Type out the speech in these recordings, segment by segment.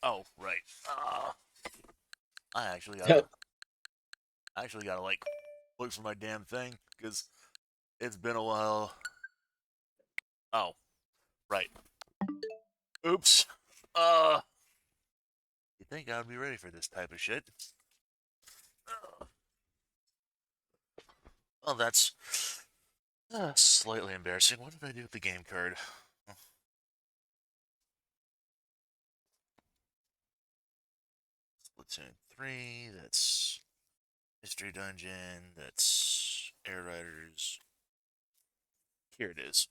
Oh, right. I actually gotta like look for my damn thing because it's been a while. Oh, right. Oops. You think I would be ready for this type of shit? Well, that's slightly embarrassing. What did I do with the game card? Splatoon 3, that's History Dungeon, that's Air Riders. Here it is.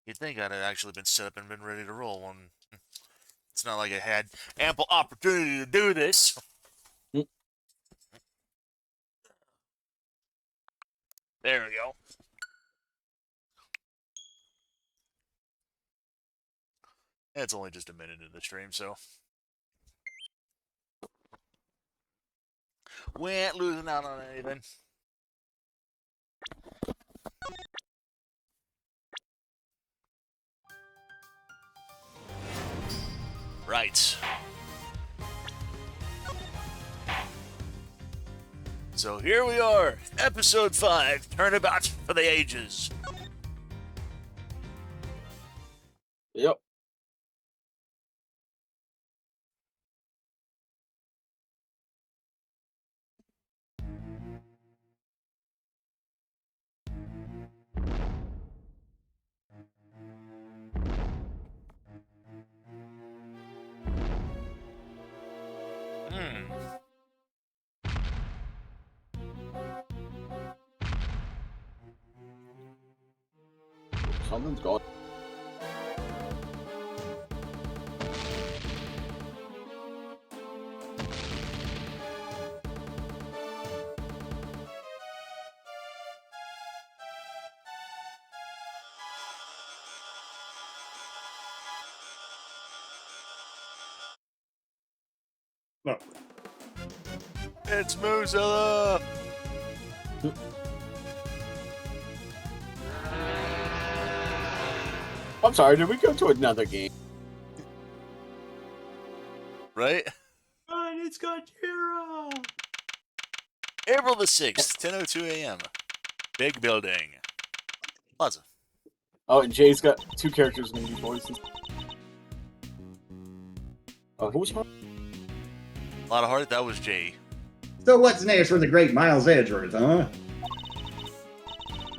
You'd think I'd have actually been set up and been ready to roll when it's not like I had ample opportunity to do this. There we go. It's only just a minute in the stream, so we ain't losing out on anything. Right. So here we are, episode 5, Turnabout for the Ages. Yep. Something's going. No. It's Moozilla! I'm sorry, did we go to another game? Right? And it's Gojira! April the 6th, 10:02 a.m. Big building. Plaza. Oh, and Jay's got 2 characters in these voices. Who's one? A lot of heart, that was Jay. So what's next for the great Miles Edgeworth, huh?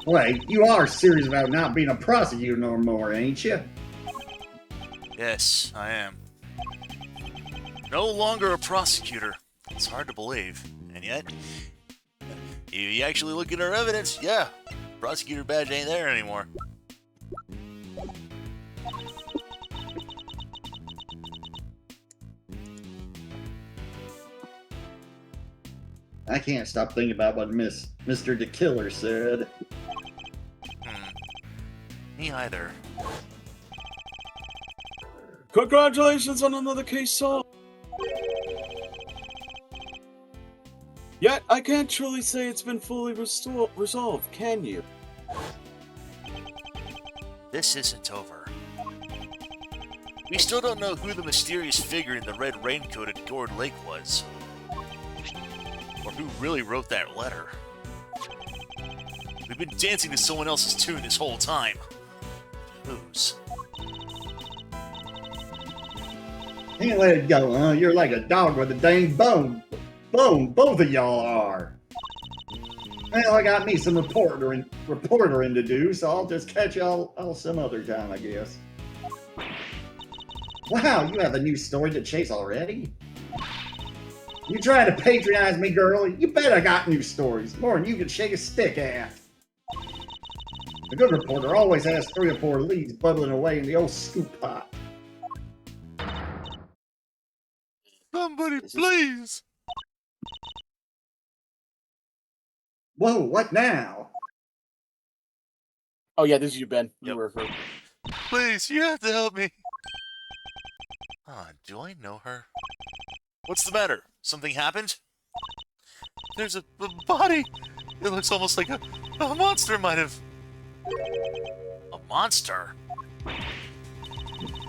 Wait, you are serious about not being a prosecutor no more, ain't you? Yes, I am. No longer a prosecutor. It's hard to believe. And yet, if you actually look at our evidence, yeah, prosecutor badge ain't there anymore. I can't stop thinking about what Mr. the Killer said. Me either. Congratulations on another case solved! Yet, I can't truly say it's been fully resolved, can you? This isn't over. We still don't know who the mysterious figure in the red raincoat at Gourd Lake was. Or who really wrote that letter. We've been dancing to someone else's tune this whole time. Whose? Can't let it go, huh? You're like a dog with a dang bone. Both of y'all are. Well, I got me some reporting to do, so I'll just catch y'all some other time, I guess. Wow, you have a new story to chase already? You trying to patronize me, girl? You bet I got new stories. More than you can shake a stick at. A good reporter always has 3 or 4 leads bubbling away in the old scoop pot. Somebody, please! Whoa, what now? Oh yeah, this is you, Ben. You Yep. were her. Please, you have to help me. Do I know her? What's the matter? Something happened? There's a body. It looks almost like a monster might have. A monster?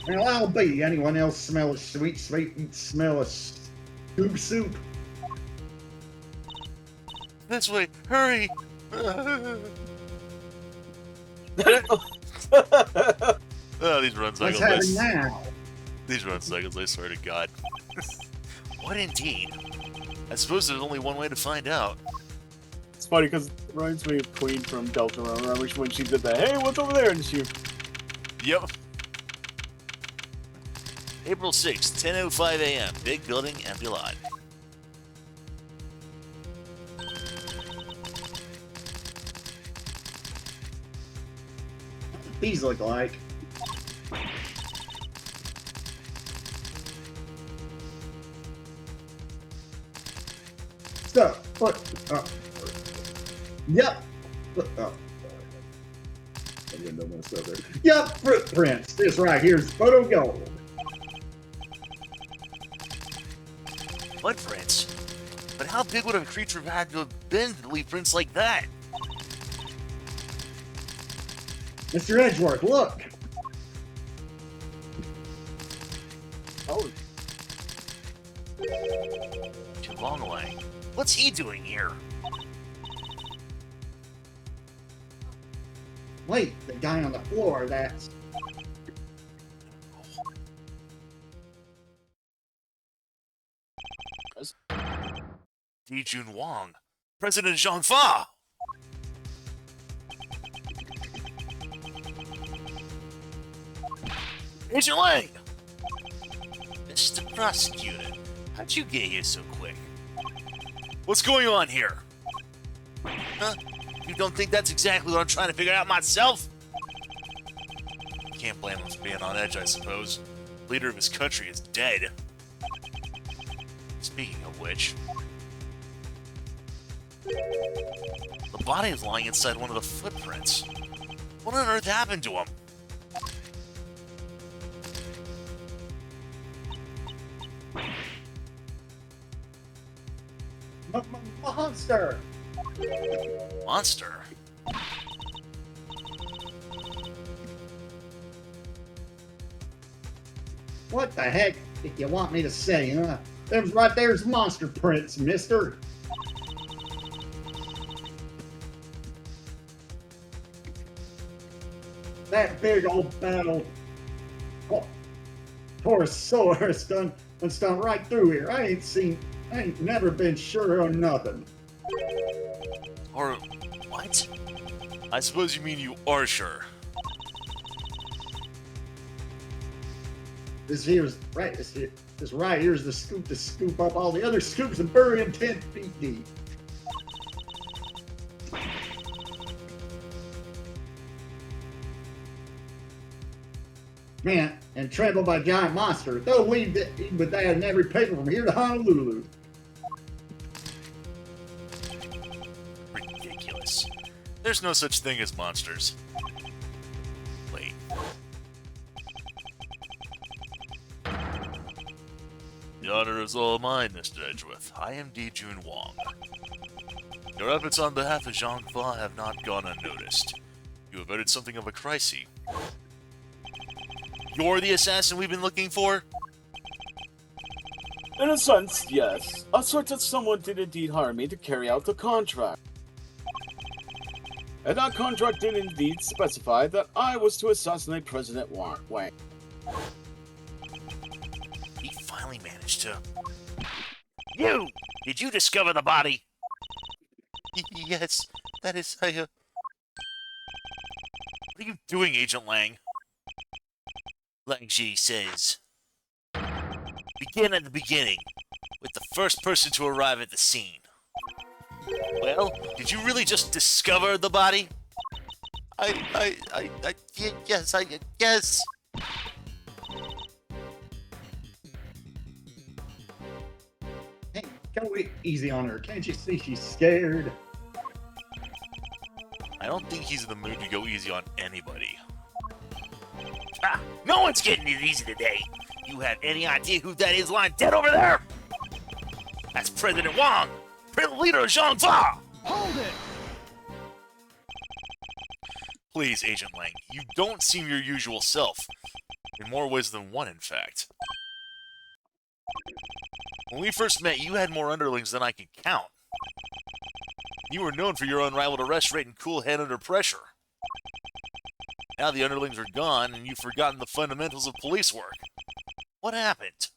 Well, I'll be. Anyone else smell a sweet smell of scoop soup? This way, hurry! Oh, these run What's cycles. happening now? These run cycles, I swear to God. What indeed? I suppose there's only one way to find out. It's funny because it reminds me of Queen from Deltarune. Remember when she did that? Hey, what's over there? And she. Yep. April 6th, 10:05 a.m. Big building, empty lot. These look like. So, what? Yep. Oh. I'm gonna know myself there. Yep, footprints. This right here's photo gold. Footprints? But how big would a creature have had to have been to leave prints like that? Mr. Edgeworth, look. Oh, Too long away. What's he doing here? Wait, the guy on the floor, that's... Dijun Wang, President Zhang Fa! Agent Lang! Mr. Prosecutor, how'd you get here so quick? What's going on here? Huh? You don't think that's exactly what I'm trying to figure out myself? Can't blame him for being on edge, I suppose. Leader of his country is dead. Speaking of which... the body is lying inside one of the footprints. What on earth happened to him? Monster! Monster? What the heck, if you want me to say, huh? There's monster prints, mister. That big old battle. Oh, Torosaurus done right through here. I ain't never been sure on nothing. Or what? I suppose you mean you are sure. This right here's the scoop to scoop up all the other scoops and bury them 10 feet deep. Man, and trampled by giant monster. They'll leave with that in every paper from here to Honolulu. Ridiculous. There's no such thing as monsters. Wait. The honor is all mine, Mr. Edgeworth. I am Dijun Wang. Your efforts on behalf of Zhang Fa have not gone unnoticed. You averted something of a crisis. You're the assassin we've been looking for? in a sense, yes. Assert that someone did indeed hire me to carry out the contract. And that contract did indeed specify that I was to assassinate President Wang. He finally managed to... You! Did you discover the body? Yes, that is... What are you doing, Agent Lang? Lang Ji says... Begin at the beginning, with the first person to arrive at the scene. Well, did you really just discover the body? Yes. Hey, go easy on her. Can't you see she's scared? I don't think he's in the mood to go easy on anybody. Ah, no one's getting it easy today. You have any idea who that is lying dead over there? That's President Wang, leader of Zhang Fa. Hold it! Please, Agent Lang, you don't seem your usual self. In more ways than one, in fact. When we first met, you had more underlings than I could count. You were known for your unrivaled arrest rate and cool head under pressure. Now the underlings are gone, and you've forgotten the fundamentals of police work. What happened?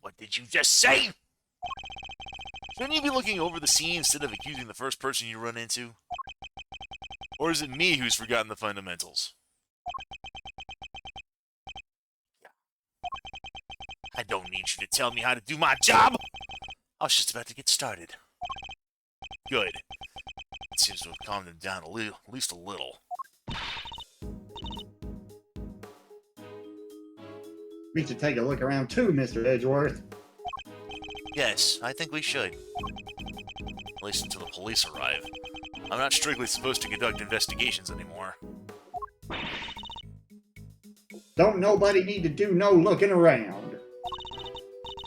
What did you just say? Shouldn't you be looking over the scene instead of accusing the first person you run into? Or is it me who's forgotten the fundamentals? I don't need you to tell me how to do my job! I was just about to get started. Good. It seems to have calmed him down at least a little. We should take a look around too, Mr. Edgeworth. Yes, I think we should. At least until the police arrive. I'm not strictly supposed to conduct investigations anymore. Don't nobody need to do no looking around.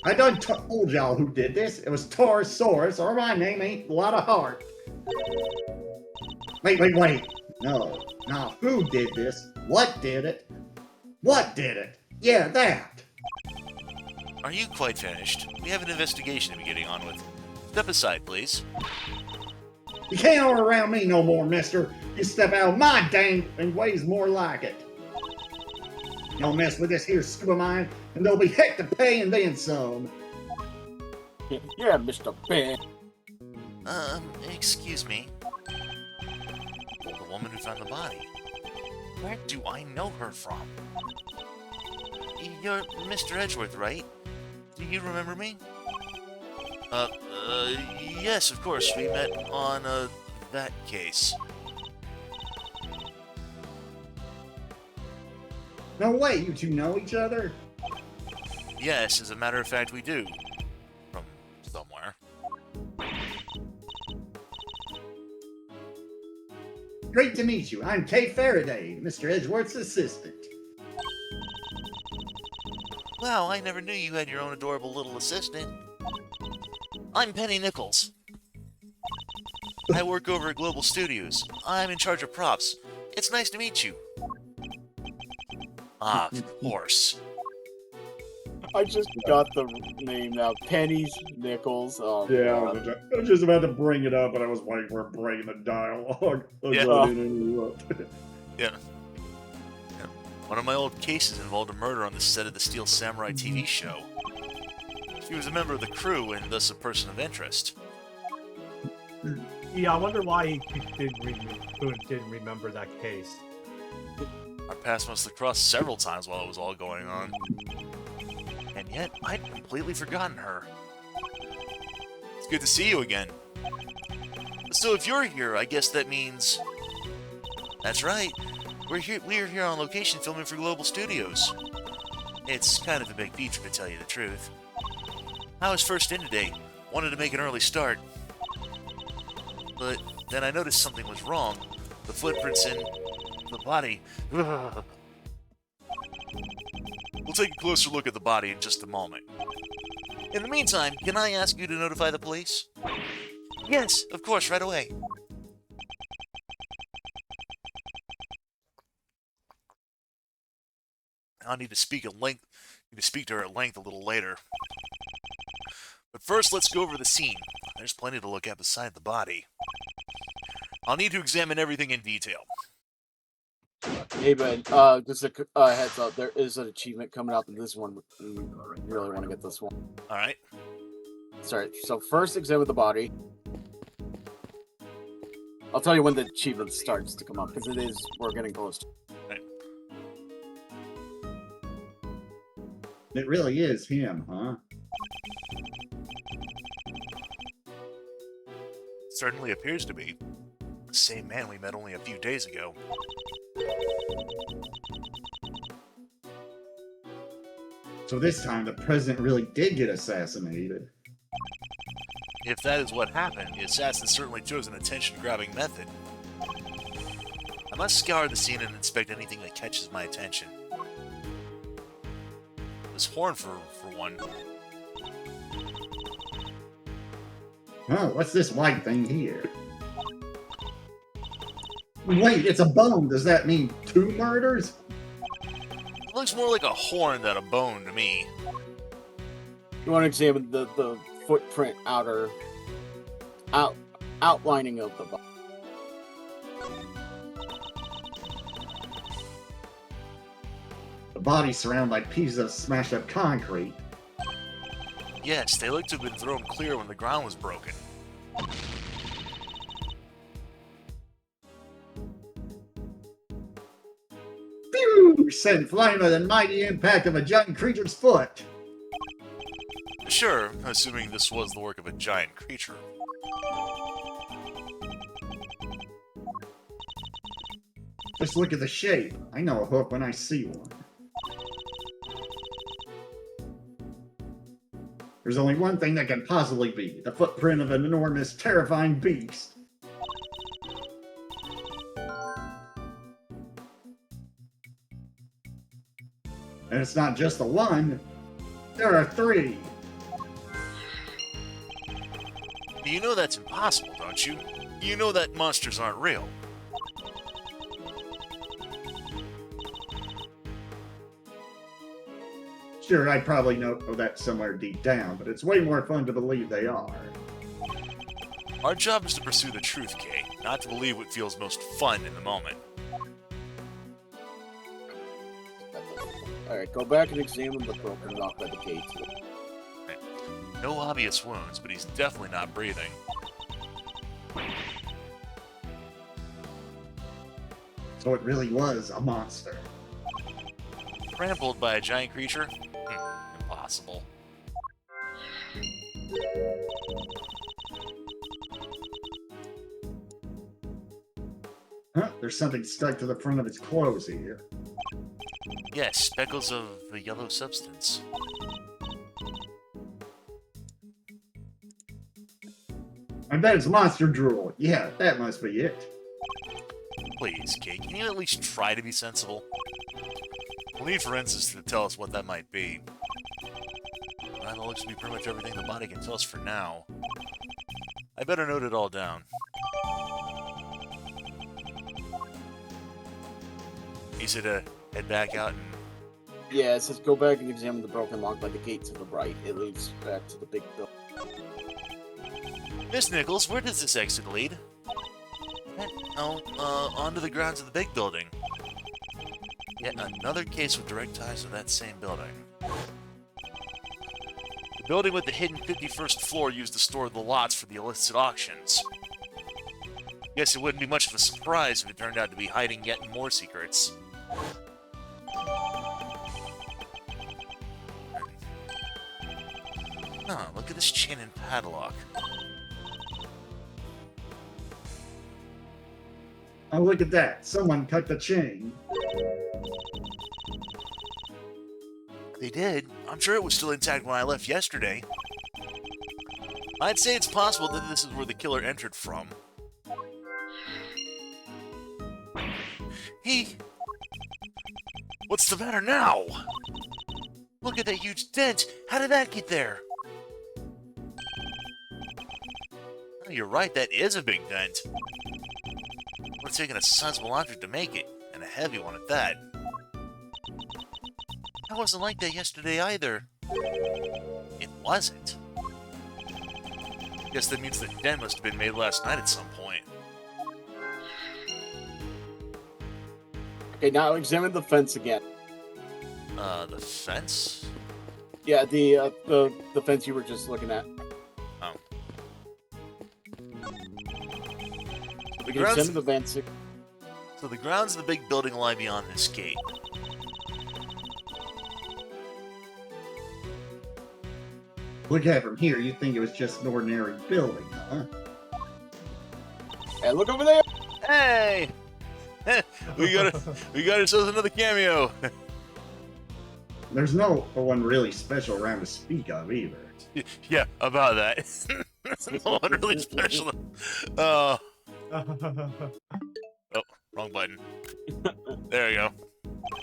I done told y'all who did this. It was Taurosaurus, or my name ain't a lot of heart. Wait. No. Now, who did this? What did it? What did it? Yeah, that. Are you quite finished? We have an investigation to be getting on with. Step aside, please. You can't order around me no more, mister. You step out of my dang and ways more like it. Don't mess with this here scuba of mine, and there'll be heck to pay and then some. Yeah, Mr. Ben. Excuse me. The woman who found the body. Where do I know her from? You're Mr. Edgeworth, right? Do you remember me? Yes, of course. We met on, that case. No way, you two know each other? Yes, as a matter of fact, we do. From somewhere. Great to meet you. I'm Kay Faraday, Mr. Edgeworth's assistant. Wow, I never knew you had your own adorable little assistant. I'm Penny Nichols. I work over at Global Studios. I'm in charge of props. It's nice to meet you. Ah, of course. I just got the name now. Penny's Nichols. Yeah, I was just about to bring it up, but I was waiting for a break in the dialogue. Yeah. One of my old cases involved a murder on the set of the Steel Samurai TV show. She was a member of the crew and thus a person of interest. Yeah, I wonder why he didn't remember that case. Our paths must have crossed several times while it was all going on. And yet, I'd completely forgotten her. It's good to see you again. So if you're here, I guess that means... That's right. We're here on location filming for Global Studios. It's kind of a big feature, to tell you the truth. I was first in today. Wanted to make an early start. But then I noticed something was wrong. The footprints in the body. We'll take a closer look at the body in just a moment. In the meantime, can I ask you to notify the police? Yes, of course, right away. I'll need to speak to her at length a little later. But first, let's go over the scene. There's plenty to look at beside the body. I'll need to examine everything in detail. Hey, Ben, just a heads up, there is an achievement coming up in this one. You really want to get this one. Alright. Sorry, so first examine the body. I'll tell you when the achievement starts to come up, because we're getting close. Right. It really is him, huh? Certainly appears to be. The same man we met only a few days ago. So this time the president really did get assassinated. If that is what happened, the assassin certainly chose an attention-grabbing method. I must scour the scene and inspect anything that catches my attention. This horn, for one. Oh, what's this white thing here? Wait, it's a bone. Does that mean 2 murders? It looks more like a horn than a bone to me. You want to examine the footprint outlining of the body. The body's surrounded by pieces of smashed up concrete. Yes, they look to have been thrown clear when the ground was broken. Phew! Sent flying by the mighty impact of a giant creature's foot. Sure, assuming this was the work of a giant creature. Just look at the shape. I know a hook when I see one. There's only one thing that can possibly be the footprint of an enormous, terrifying beast. And it's not just the one, there are 3. You know that's impossible, don't you? You know that monsters aren't real. Sure, I probably know that somewhere deep down, but it's way more fun to believe they are. Our job is to pursue the truth, Kay, not to believe what feels most fun in the moment. Alright, go back and examine the broken rock by the gate. No obvious wounds, but he's definitely not breathing. So it really was a monster. Trampled by a giant creature? Impossible. Huh? There's something stuck to the front of its clothes here. Yes, speckles of a yellow substance. I bet it's monster drool. Yeah, that must be it. Please, Kay, can you at least try to be sensible? We'll need forensics to tell us what that might be. That looks to be pretty much everything the body can tell us for now. I better note it all down. He said head back out and... Yeah, it says go back and examine the broken lock by the gate to the right. It leads back to the big building. Miss Nichols, where does this exit lead? Onto the grounds of the big building. Yet another case with direct ties to that same building. The building with the hidden 51st floor used to store the lots for the illicit auctions. Guess it wouldn't be much of a surprise if it turned out to be hiding yet more secrets. Oh, look at this chain and padlock. Oh, look at that. Someone cut the chain. They did. I'm sure it was still intact when I left yesterday. I'd say it's possible that this is where the killer entered from. What's the matter now? Look at that huge dent! How did that get there? Oh, you're right, that is a big dent. Would have taken a sizable object to make it, and a heavy one at that. I wasn't like that yesterday either. It wasn't. Guess that means the dent must have been made last night at some point. Okay, now examine the fence again. The fence? Yeah, the fence you were just looking at. Oh. We can examine the fence. So the grounds of the big building lie beyond this gate. Look at it from here, you'd think it was just an ordinary building, huh? Hey, look over there! Hey! we got ourselves another cameo. There's no one really special around to speak of either. Yeah, about that. No one really special. Oh, wrong button. There you go.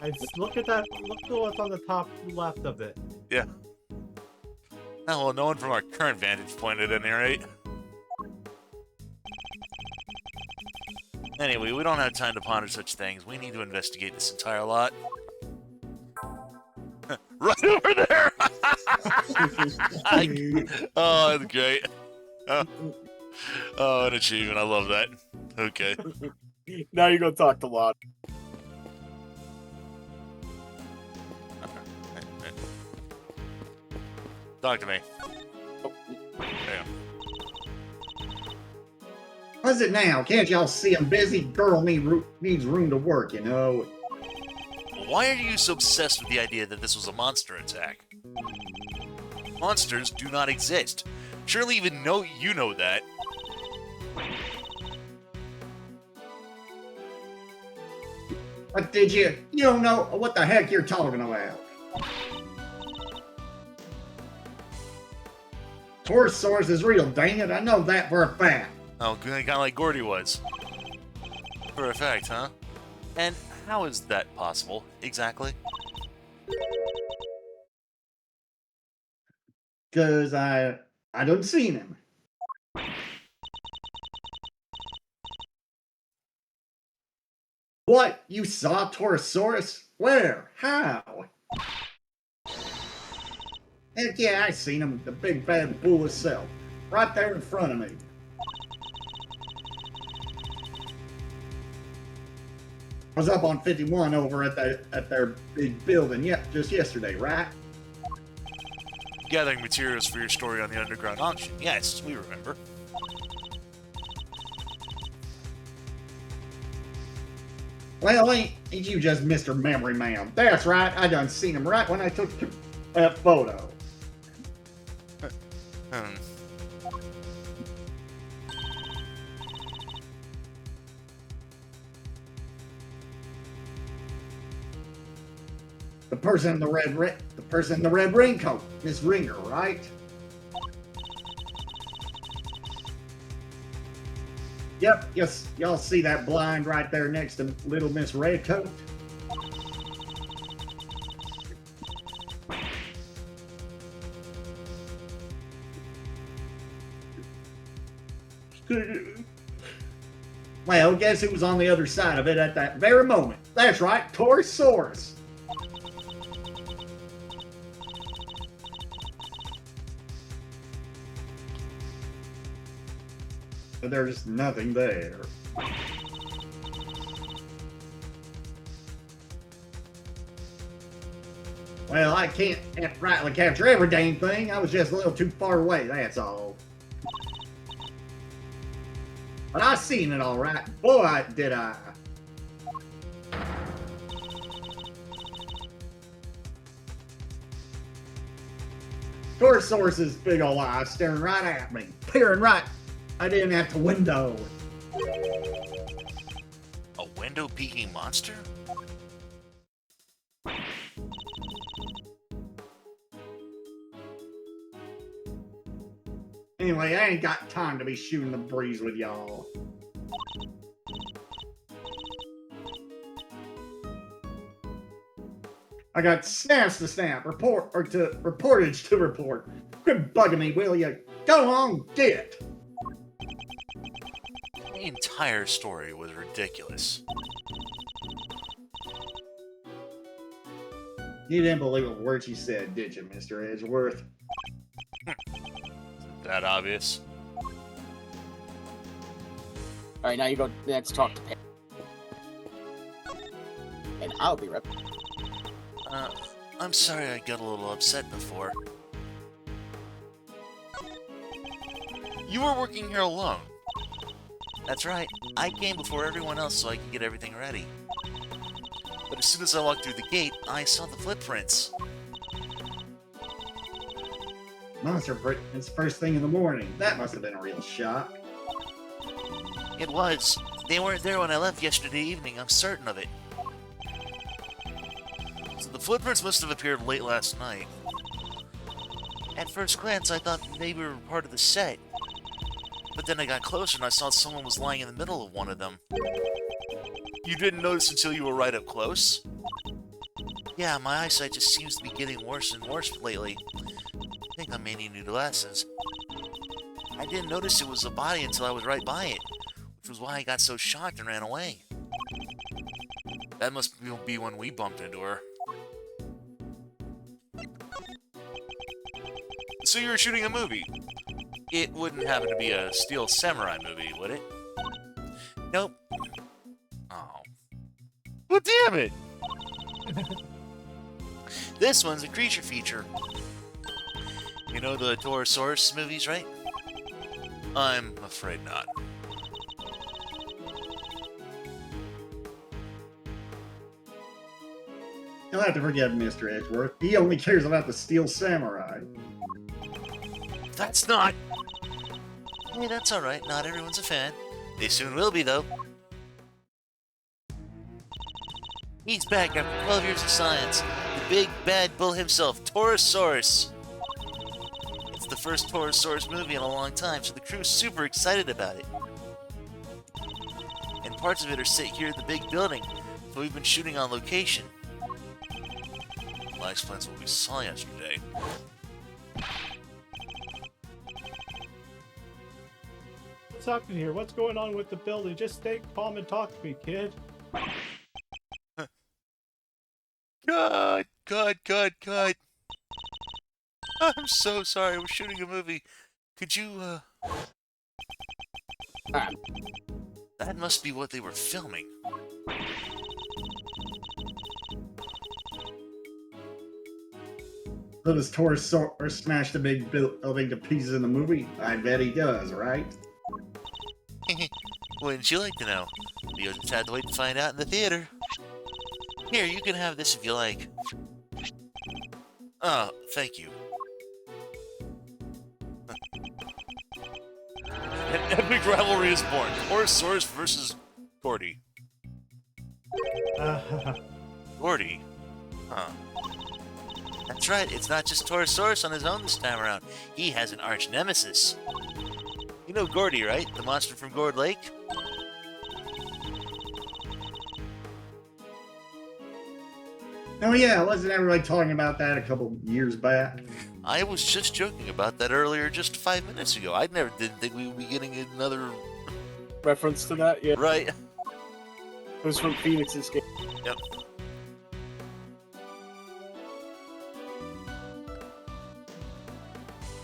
I just look at that. Look at what's on the top left of it. Yeah. Oh, well, no one from our current vantage point at any rate. Anyway, we don't have time to ponder such things. We need to investigate this entire lot. Right over there! Oh, that's great. Oh, an achievement. I love that. Okay. Now you go talk to Lon. Talk to me. Oh, Damn. What's it now? Can't y'all see I'm busy? Girl needs room to work, you know. Why are you so obsessed with the idea that this was a monster attack? Monsters do not exist. Surely even you know that. What did you? You don't know what the heck you're talking about. Horse source is real, dang it. I know that for a fact. Oh, kind of like Gordy was. For a fact, huh? And how is that possible, exactly? Cause I done seen him. What? You saw Torosaurus? Where? How? Heck yeah, I seen him, the big bad bull itself. Right there in front of me. I was up on 51 over at their big building, just yesterday, right? Gathering materials for your story on the underground auction. Yes, we remember. Well, ain't you just Mr. Memory Man? That's right, I done seen him right when I took that photo. Hmm. The person in the red raincoat, Miss Ringer, right? Yep, yes, y'all see that blind right there next to little Miss Redcoat? Well, guess who was on the other side of it at that very moment? That's right, Torosaurus. But there's nothing there. Well, I can't rightly capture every dang thing. I was just a little too far away, that's all. But I seen it all right. Boy, did I. Torosaurus's big ol' eyes staring right at me, peering right. I didn't have to window. A window-peeking monster? Anyway, I ain't got time to be shooting the breeze with y'all. I got snaps to snap, reportage to report. Quit bugging me, will ya? Go on, get. The entire story was ridiculous. You didn't believe a word she said, did you, Mr. Edgeworth? That obvious. Alright, now you go next talk to Pam. And I'll be right back. I'm sorry I got a little upset before. You were working here alone. That's right. I came before everyone else so I could get everything ready. But as soon as I walked through the gate, I saw the footprints. Monster footprints first thing in the morning. That must have been a real shock. It was. They weren't there when I left yesterday evening, I'm certain of it. So the footprints must have appeared late last night. At first glance, I thought they were part of the set. But then I got closer and I saw someone was lying in the middle of one of them. You didn't notice until you were right up close? Yeah, my eyesight just seems to be getting worse and worse lately. I think I may need new glasses. I didn't notice it was a body until I was right by it, which was why I got so shocked and ran away. That must be when we bumped into her. So you were shooting a movie. It wouldn't happen to be a Steel Samurai movie, would it? Nope. Oh. Well, damn it! This one's a creature feature. You know the Torosaurus movies, right? I'm afraid not. You'll have to forgive Mr. Edgeworth. He only cares about the Steel Samurai. That's not... Hey, that's alright. Not everyone's a fan. They soon will be, though. He's back after 12 years of science. The big bad bull himself, Torosaurus. It's the first Torosaurus movie in a long time, so the crew's super excited about it. And parts of it are set here at the big building, so we've been shooting on location. Well, that explains what we saw yesterday. What's happening here? What's going on with the building? Just stay calm and talk to me, kid. Cut. I'm so sorry, we're shooting a movie. Could you, That must be what they were filming. So does Torosaurus smash the big building to pieces in the movie? I bet he does, right? Wouldn't you like to know? You'll just have to wait to find out in the theater. Here, you can have this if you like. Oh, thank you. An epic rivalry is born. Torosaurus versus Gordy. Gordy? Huh. That's right, it's not just Torosaurus on his own this time around. He has an arch nemesis. You know Gordy, right? The monster from Gourd Lake? Oh yeah, wasn't everybody talking about that a couple years back? I was just joking about that earlier just 5 minutes ago. I never did think we would be getting another... Reference to that, yeah. Right? It was from Phoenix's game. Yep.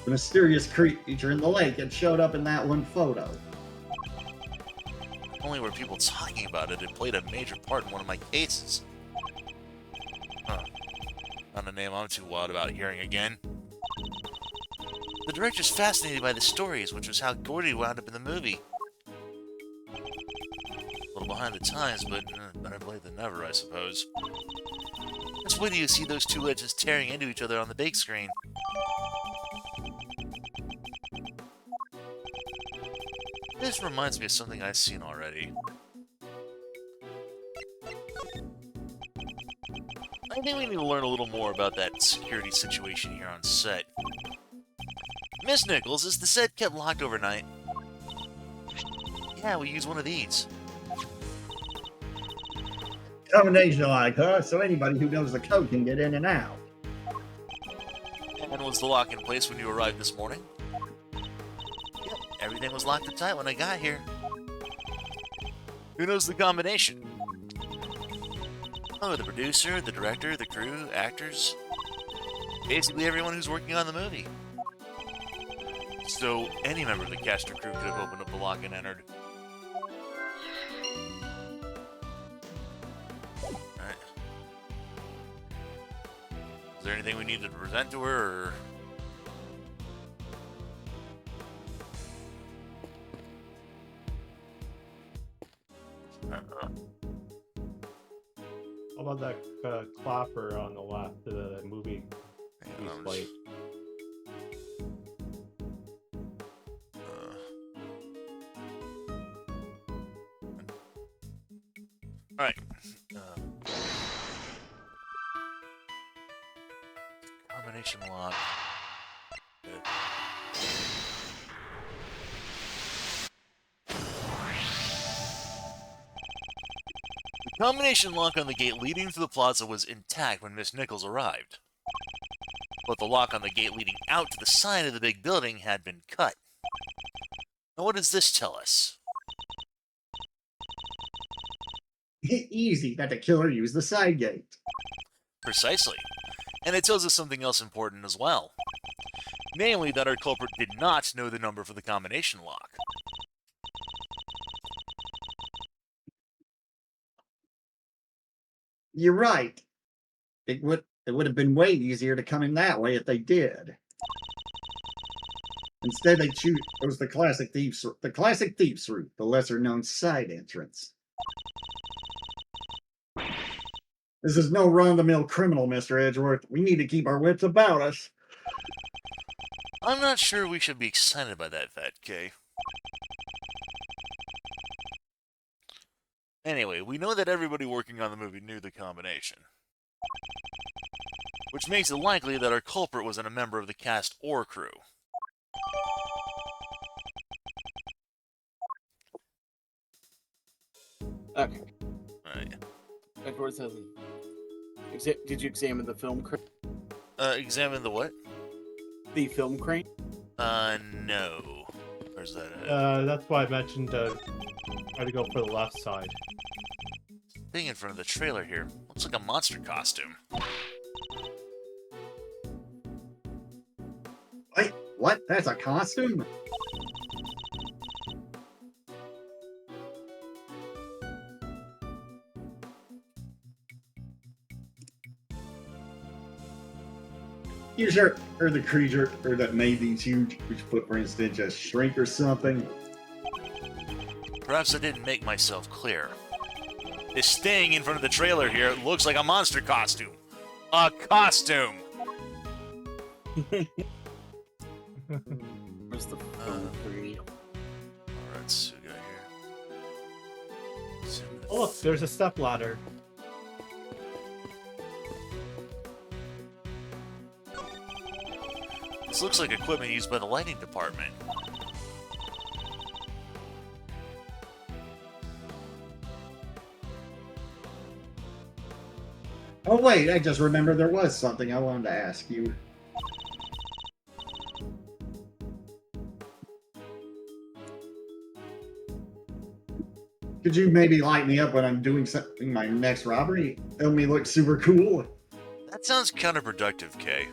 The mysterious creature in the lake that showed up in that one photo. Not only were people talking about it, it played a major part in one of my cases. Huh. Not a name I'm too wild about hearing again. The director's fascinated by the stories, which was how Gordy wound up in the movie. A little behind the times, but better late than never, I suppose. Just wait till you see those two legends tearing into each other on the big screen. This reminds me of something I've seen already. I think we need to learn a little more about that security situation here on set. Miss Nichols, is the set kept locked overnight? Yeah, we use one of these. Combination like her, so anybody who knows the code can get in and out. And was the lock in place when you arrived this morning? Yep, everything was locked up tight when I got here. Who knows the combination? Oh, the producer, the director, the crew, actors. Basically everyone who's working on the movie. So any member of the cast or crew could have opened up the lock and entered. Alright. Is there anything we need to present to her, or... How about that clapper on the left of the movie? Like, Alright. Combination lock. Good. The combination lock on the gate leading to the plaza was intact when Miss Nichols arrived. But the lock on the gate leading out to the side of the big building had been cut. Now what does this tell us? Easy that the killer used the side gate. Precisely. And it tells us something else important as well. Namely, that our culprit did not know the number for the combination lock. You're right. It would have been way easier to come in that way if they did. Instead, they choose the classic thieves route, the lesser known side entrance. This is no run-of-the-mill criminal, Mr. Edgeworth. We need to keep our wits about us. I'm not sure we should be excited by that fact, Kay. Anyway, we know that everybody working on the movie knew the combination. Which makes it likely that our culprit wasn't a member of the cast or crew. Okay. Right. Edwards hasn't. Did you examine the film crane? Examine the what? The film crane? No. Where's that at? That's why I mentioned try to go for the left side. Being in front of the trailer here looks like a monster costume. Wait, what? That's a costume? You sure the creature that made these huge footprints did just shrink or something? Perhaps I didn't make myself clear. This thing in front of the trailer here looks like a monster costume. A costume! Where's the film crane? Alright, so we got here. Oh, look, there's a step ladder. This looks like equipment used by the lighting department. Oh wait, I just remembered there was something I wanted to ask you. Could you maybe light me up when I'm doing something my next robbery? Help me look super cool. That sounds counterproductive, Kay.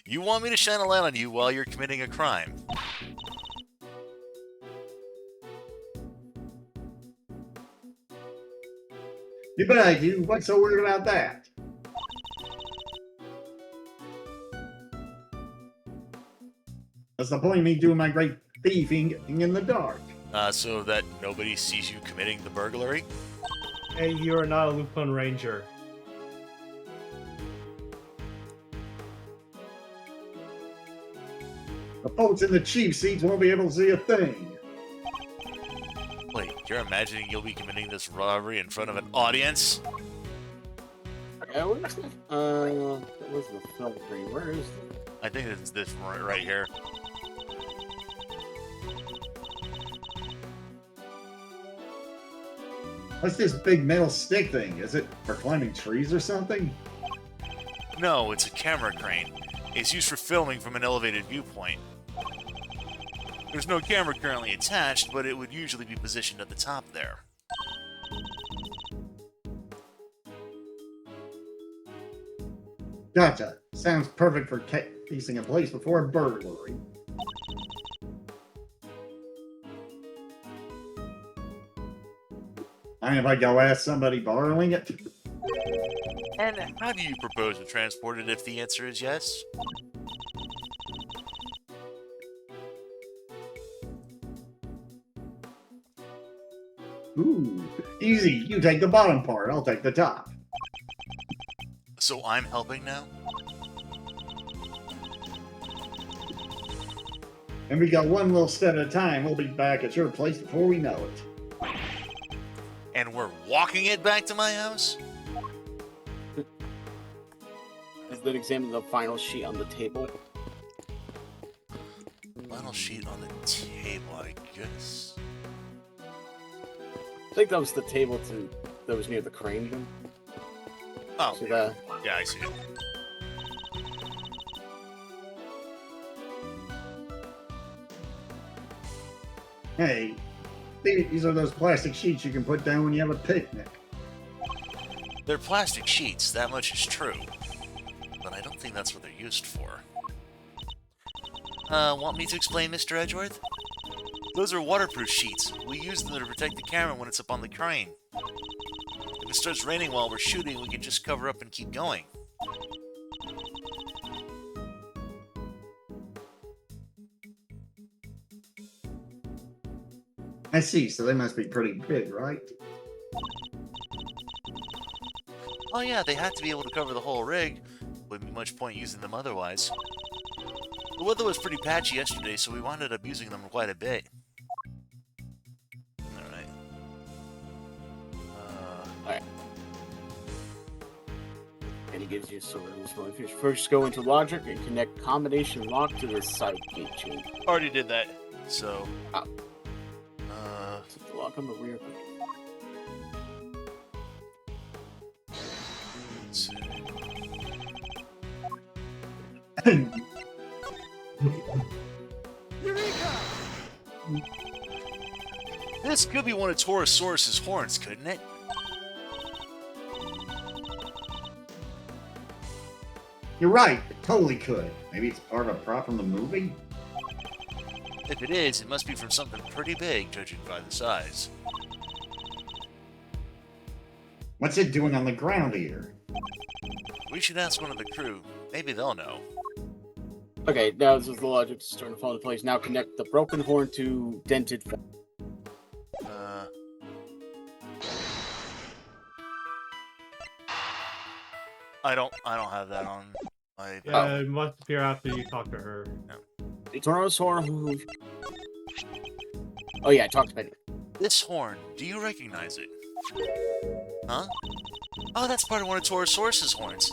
You want me to shine a light on you while you're committing a crime. You bet I do. What's so weird about that? What's the point of me doing my great thieving in the dark? So that nobody sees you committing the burglary? Hey, you are not a Lupin Ranger. The folks in the chief seats won't be able to see a thing. Wait, you're imagining you'll be committing this robbery in front of an audience? Yeah, where's the, that was the film crane. Where is it? I think it's this right here. What's this big metal stick thing? Is it for climbing trees or something? No, it's a camera crane. It's used for filming from an elevated viewpoint. There's no camera currently attached, but it would usually be positioned at the top there. Gotcha. Sounds perfect for casing a place before a burglary. Mind if I go ask somebody borrowing it? And how do you propose to transport it if the answer is yes? Ooh, easy. You take the bottom part, I'll take the top. So I'm helping now? And we got one little step at a time. We'll be back at your place before we know it. And we're walking it back to my house? Then examine the final sheet on the table. Final sheet on the table, I guess. I think that was the table that was near the crane. Oh, See that? yeah, I see it. Hey, These are those plastic sheets you can put down when you have a picnic. They're plastic sheets, that much is true. But I don't think that's what they're used for. Want me to explain, Mr. Edgeworth? Those are waterproof sheets. We use them to protect the camera when it's up on the crane. If it starts raining while we're shooting, we can just cover up and keep going. I see, so they must be pretty big, right? Oh yeah, they had to be able to cover the whole rig. Wouldn't be much point using them otherwise. The weather was pretty patchy yesterday, so we wound up using them quite a bit. Alright. Alright. And he gives you sort of this one. First go into logic and connect combination lock to the side gate chain. Already did that, so... Oh. Lock on the rear. Let's see. This could be one of Torosaurus's horns, couldn't it? You're right, it totally could. Maybe it's part of a prop from the movie? If it is, it must be from something pretty big, judging by the size. What's it doing on the ground here? We should ask one of the crew. Maybe they'll know. Okay, now this is the logic starting to fall into place. Now connect the broken horn to dented. I don't have that on my... Yeah, it must appear after you talk to her. Toro's horn. Oh yeah, I talked about it. This horn, do you recognize it? Huh? Oh, that's part of one of Torosaurus's horns.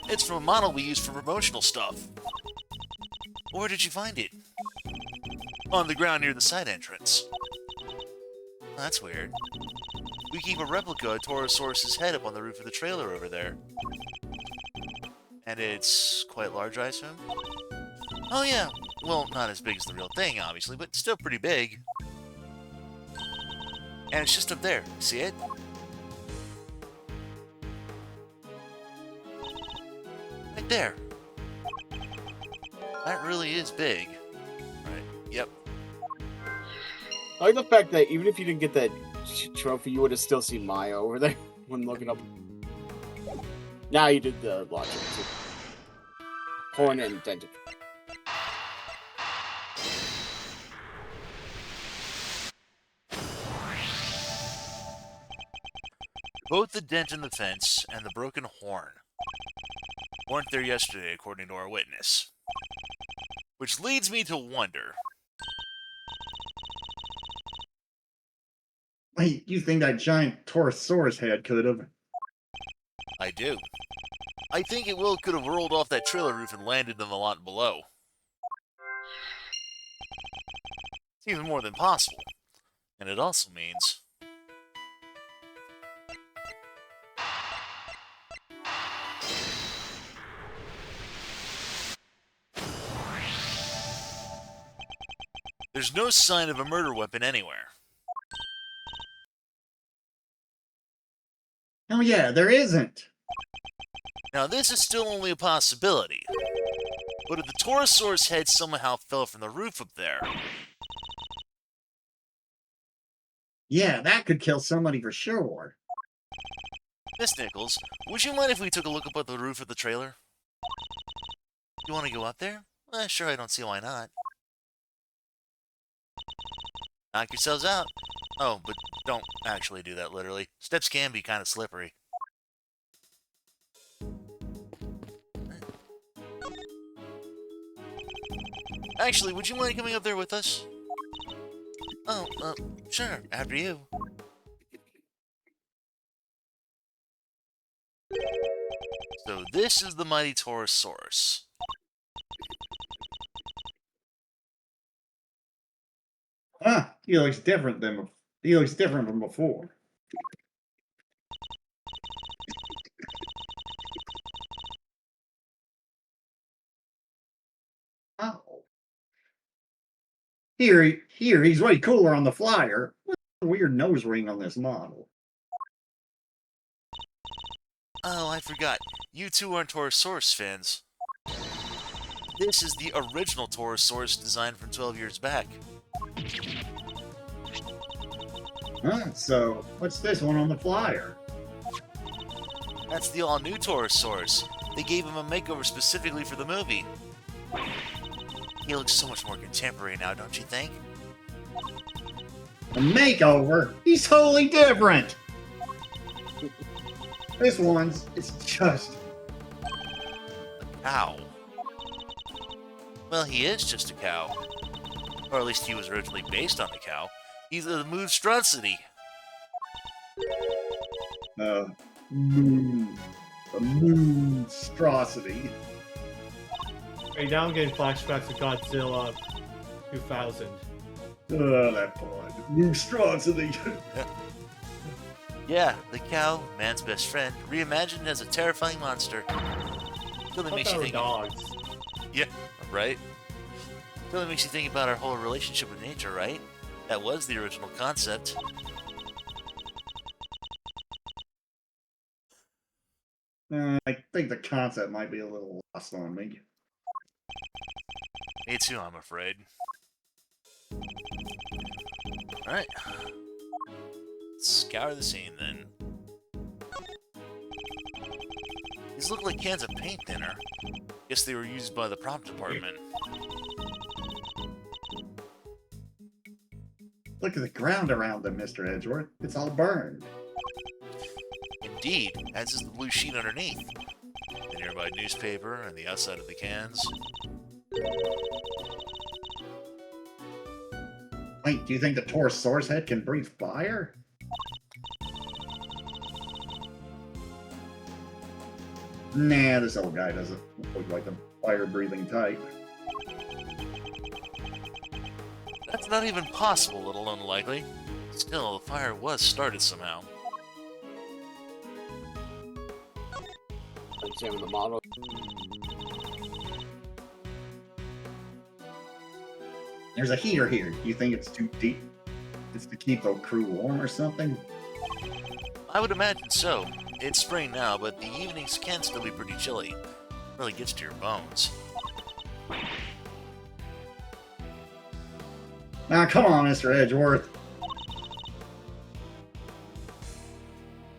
It's from a model we use for promotional stuff. Where did you find it? On the ground near the side entrance. That's weird. We keep a replica of Torosaurus's head up on the roof of the trailer over there. And it's quite large, I assume? Oh yeah, well, not as big as the real thing, obviously, but still pretty big. And it's just up there. See it? Right there. That really is big. Right, yep. I like the fact that even if you didn't get that trophy, you would have still seen Maya over there when looking up. Now you did the logic too. Horn and dented. Both the dent in the fence and the broken horn weren't there yesterday, according to our witness. Which leads me to wonder. Wait, you think that giant Torosaurus head could have? I do. I think it could have rolled off that trailer roof and landed in the lot below. Seems more than possible. And it also means... there's no sign of a murder weapon anywhere. Oh yeah, there isn't. Now this is still only a possibility. But if the Torosaurus head somehow fell from the roof up there... Yeah, that could kill somebody for sure. Miss Nichols, would you mind if we took a look up at the roof of the trailer? You want to go up there? Sure, I don't see why not. Knock yourselves out. Oh, but don't actually do that, literally. Steps can be kind of slippery. Actually, would you mind coming up there with us? Oh, sure, after you. So this is the mighty Torosaurus. Ah, he looks different from before. Oh. Here he's way cooler on the flyer. a weird nose ring on this model. Oh, I forgot. You two aren't Torosaurus fans. This is the original Torosaurus designed from 12 years back. Huh? So, what's this one on the flyer? That's the all-new Torosaurus. They gave him a makeover specifically for the movie. He looks so much more contemporary now, don't you think? A makeover? He's totally different! This one's, it's just... Cow. Well, he is just a cow. Or at least he was originally based on a cow. He's a monstrosity. A monstrosity. Hey, now I'm getting flashbacks to Godzilla 2000. Oh, that boy. Monstrosity. Yeah, the cow, man's best friend, reimagined as a terrifying monster. Really I makes thought you they were think. dogs. Yeah, right. Really makes you think about our whole relationship with nature, right? That was the original concept. I think the concept might be a little lost on me. Me too, I'm afraid. Alright. Scour the scene then. These look like cans of paint thinner. Guess they were used by the prop department. Look at the ground around them, Mr. Edgeworth. It's all burned. Indeed, as is the blue sheet underneath. The nearby newspaper and the outside of the cans. Wait, do you think the Torosaurus head can breathe fire? Nah, this old guy doesn't look like the fire-breathing type. That's not even possible, let alone likely. Still, the fire was started somehow. Examine the model. There's a heater here. Do you think it's too deep? It's to keep the crew warm or something? I would imagine so. It's spring now, but the evenings can still be pretty chilly. Really gets to your bones. Now, come on, Mr. Edgeworth.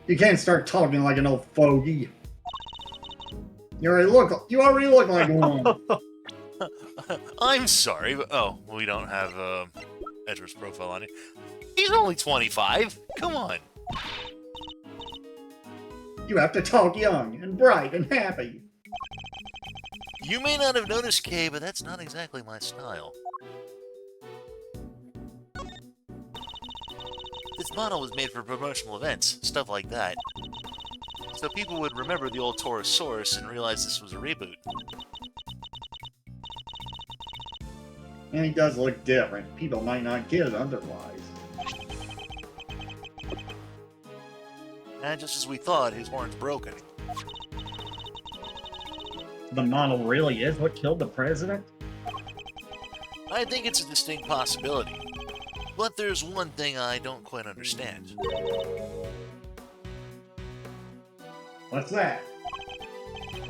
You can't start talking like an old fogey. You already look like one. I'm sorry, but oh, we don't have Edgeworth's profile on it. He's only 25. Come on. You have to talk young and bright and happy. You may not have noticed, Kay, but that's not exactly my style. This model was made for promotional events, stuff like that. So people would remember the old Torosaurus and realize this was a reboot. And he does look different. People might not get it otherwise. And just as we thought, his horn's broken. The model really is what killed the president? I think it's a distinct possibility. But there's one thing I don't quite understand. What's that?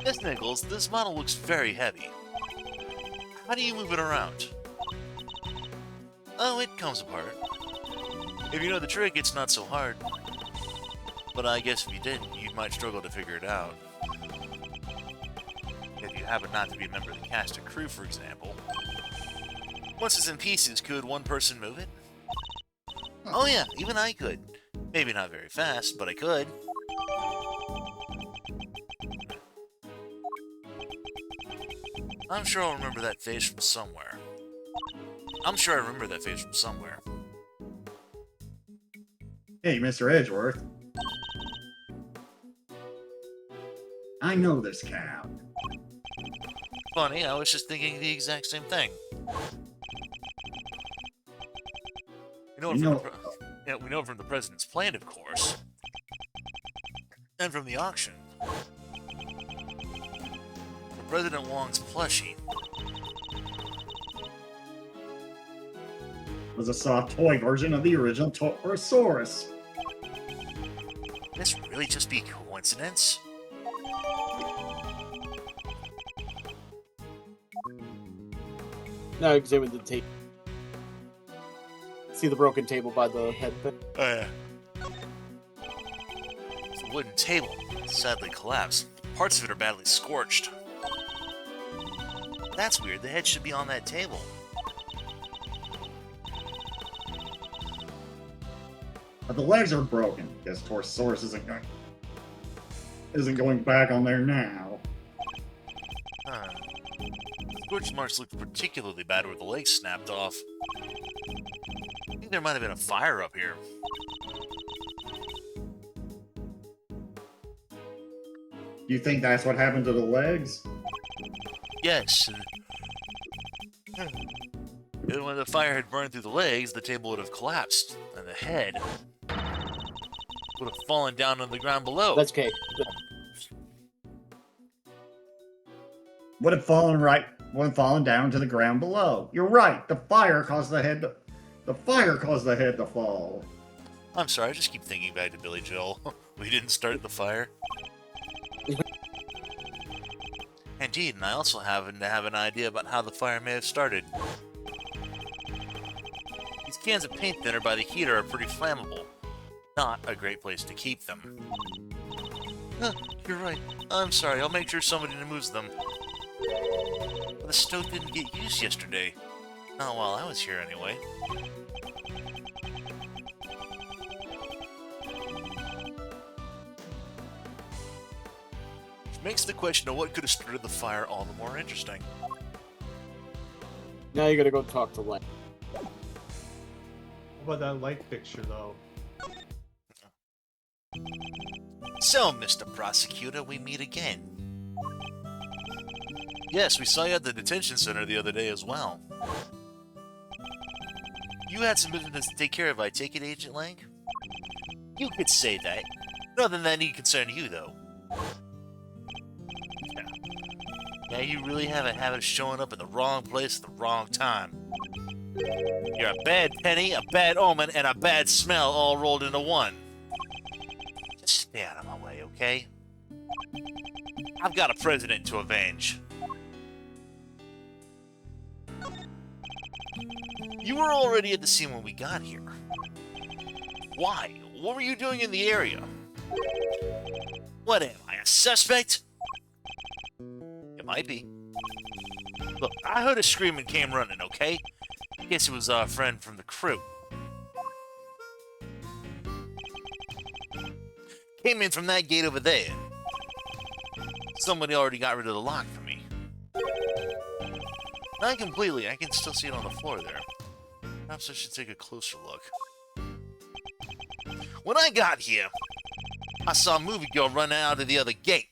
Miss Nichols, this model looks very heavy. How do you move it around? Oh, it comes apart. If you know the trick, it's not so hard. But I guess if you didn't, you might struggle to figure it out. If you happen not to be a member of the cast or crew, for example. Once it's in pieces, could one person move it? Oh yeah, even I could. Maybe not very fast, but I could. I'm sure I'll remember that face from somewhere. Hey, Mr. Edgeworth. I know this cow. Funny, I was just thinking the exact same thing. We know it from the president's plane, of course. And from the auction. For President Wong's plushie. was a soft toy version of the original Torosaurus. Could this really just be coincidence? Now examine the table. See the broken table by the head thing? Oh, yeah. It's a wooden table. Sadly collapsed. Parts of it are badly scorched. That's weird. The head should be on that table. But the legs are broken. Guess Torosaurus isn't going back on there now. Huh. The scorch marks looked particularly bad where the legs snapped off. I think there might have been a fire up here. You think that's what happened to the legs? Yes. And when the fire had burned through the legs, the table would have collapsed, and the head would have fallen down on the ground below. That's okay. Would have fallen down to the ground below. You're right. The fire caused the head to fall. I'm sorry, I just keep thinking back to Billy Joel. We didn't start the fire. Indeed, and I also happen to have an idea about how the fire may have started. These cans of paint thinner by the heater are pretty flammable. Not a great place to keep them. You're right. I'm sorry, I'll make sure somebody removes them. But the stove didn't get used yesterday. Not while I was here, anyway. Which makes the question of what could have started the fire all the more interesting. Now you gotta go talk to Len. What about that light fixture, though? So, Mr. Prosecutor, we meet again. Yes, we saw you at the detention center the other day as well. You had some business to take care of, I take it, Agent Lang? You could say that. Nothing that need concern you, though. Yeah, you really have a habit of showing up in the wrong place at the wrong time. You're a bad penny, a bad omen, and a bad smell all rolled into one. Just stay out of my way, okay? I've got a president to avenge. You were already at the scene when we got here. Why? What were you doing in the area? What am I, a suspect? It might be. Look, I heard a scream and came running, okay? Guess it was our friend from the crew. Came in from that gate over there. Somebody already got rid of the lock for me. Not completely, I can still see it on the floor there. Perhaps I should take a closer look. When I got here, I saw a movie girl run out of the other gate.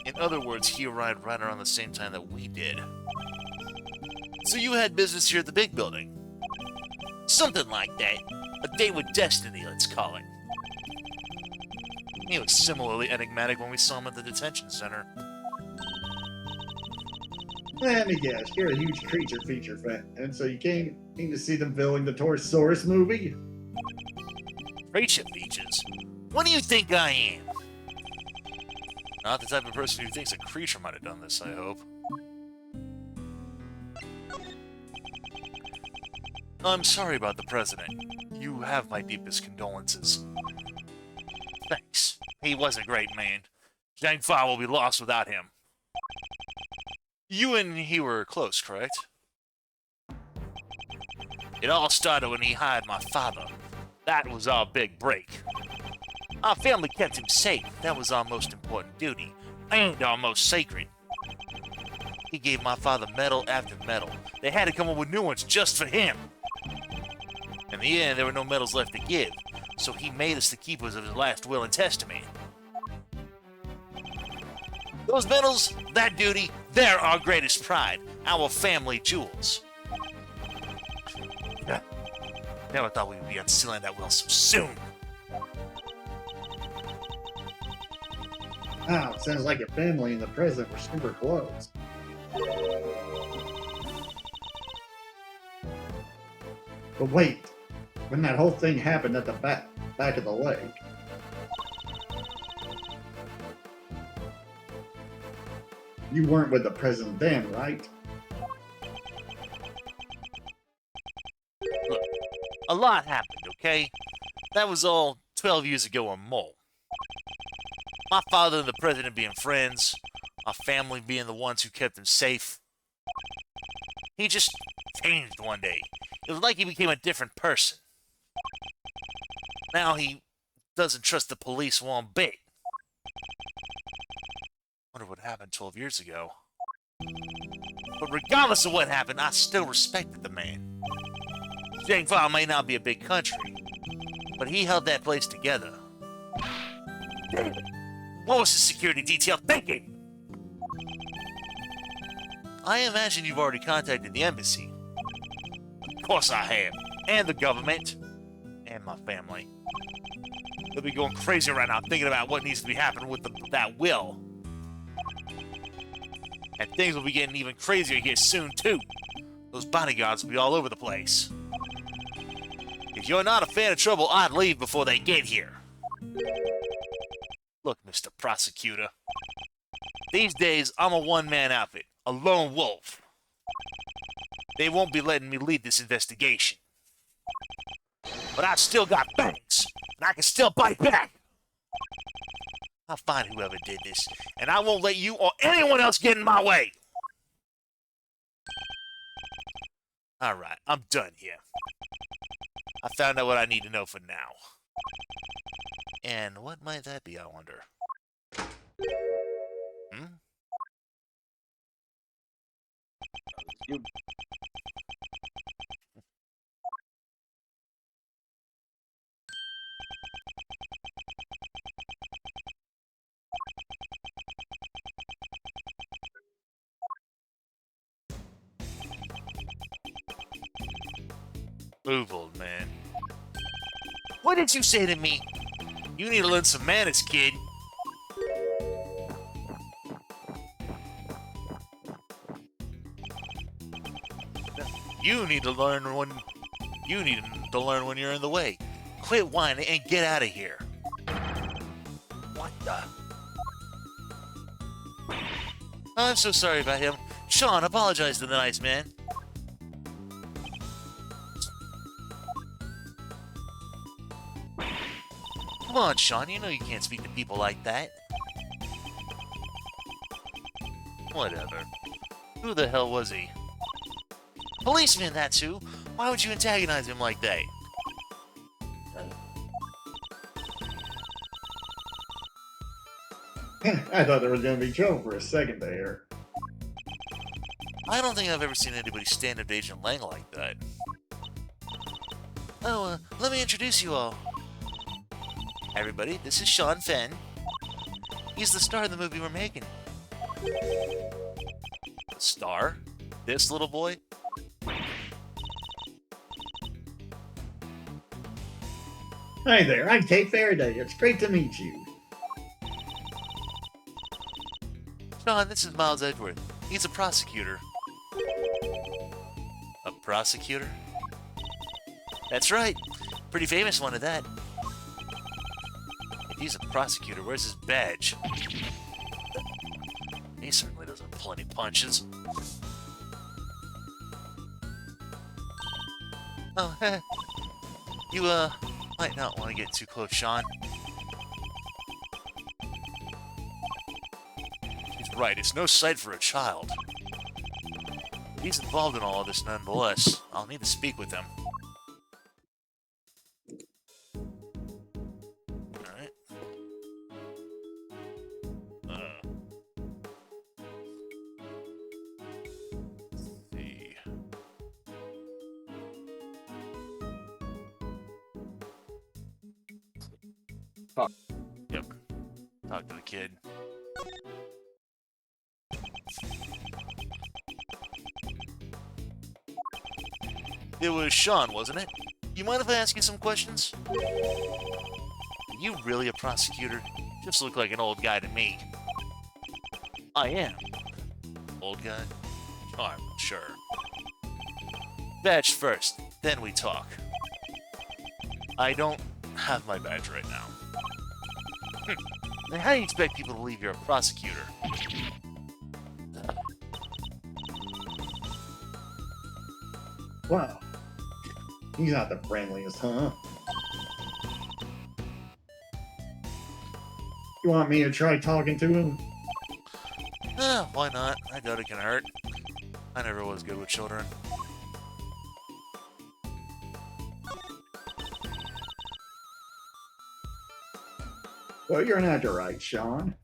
In other words, he arrived right around the same time that we did. So you had business here at the big building? Something like that. A date with destiny, let's call it. He was similarly enigmatic when we saw him at the detention center. Let me guess, you're a huge creature feature fan, and so you came to see them filming the Torosaurus movie? Creature features? What do you think I am? Not the type of person who thinks a creature might have done this, I hope. I'm sorry about the president. You have my deepest condolences. Thanks. He was a great man. Zhang Fa will be lost without him. You and he were close, correct? It all started when he hired my father. That was our big break. Our family kept him safe. That was our most important duty, and our most sacred. He gave my father medal after medal. They had to come up with new ones just for him. In the end, there were no medals left to give, so he made us the keepers of his last will and testament. Those medals, that duty, they're our greatest pride, our family jewels. Never thought we would be unsealing that will so soon. Wow, sounds like your family and the president were super close. But wait, when that whole thing happened at the back of the lake, you weren't with the president then, right? Look, a lot happened, okay? That was all 12 years ago or more. My father and the president being friends, our family being the ones who kept him safe. He just changed one day. It was like he became a different person. Now he doesn't trust the police one bit. Wonder what happened 12 years ago. But regardless of what happened, I still respected the man. Zhangfa may not be a big country, but he held that place together. David, what was the security detail thinking? I imagine you've already contacted the embassy. Of course I have. And the government. And my family. They'll be going crazy right now thinking about what needs to be happening with that will. And things will be getting even crazier here soon, too. Those bodyguards will be all over the place. If you're not a fan of trouble, I'd leave before they get here. Look, Mr. Prosecutor. These days, I'm a one-man outfit. A lone wolf. They won't be letting me lead this investigation. But I've still got fangs, and I can still bite back. I'll find whoever did this, and I won't let you or anyone else get in my way. Alright, I'm done here. I found out what I need to know for now. And what might that be, I wonder? Hmm? You Move, old man. What did you say to me? You need to learn some manners, kid. You need to learn when you're in the way. Quit whining and get out of here. What the? I'm so sorry about him. Sean, apologize to the nice man. Come on, Sean, you know you can't speak to people like that. Whatever. Who the hell was he? Policeman, that's who. Why would you antagonize him like that? I thought there was going to be trouble for a second there. I don't think I've ever seen anybody stand up to Agent Lang like that. Oh, let me introduce you all. Hi, everybody, this is Sean Fenn. He's the star of the movie we're making. The star? This little boy? Hi there, I'm Kate Faraday. It's great to meet you. Sean, this is Miles Edgeworth. He's a prosecutor. A prosecutor? That's right. Pretty famous one at that. If he's a prosecutor, where's his badge? He certainly doesn't pull any punches. Oh, you, might not want to get too close, Sean. He's right, it's no sight for a child. He's involved in all of this nonetheless. I'll need to speak with him. Alright. Let's see. Talk. Yep. Talk to the kid. It was Sean, wasn't it? You mind if I ask you some questions? Are you really a prosecutor? Just look like an old guy to me. I am. Old guy? I'm sure. Badge first, then we talk. I don't have my badge right now. Then how do you expect people to believe you're a prosecutor? Wow. He's not the friendliest, huh? You want me to try talking to him? Why not? I doubt it can hurt. I never was good with children. Well, you're not right, Sean.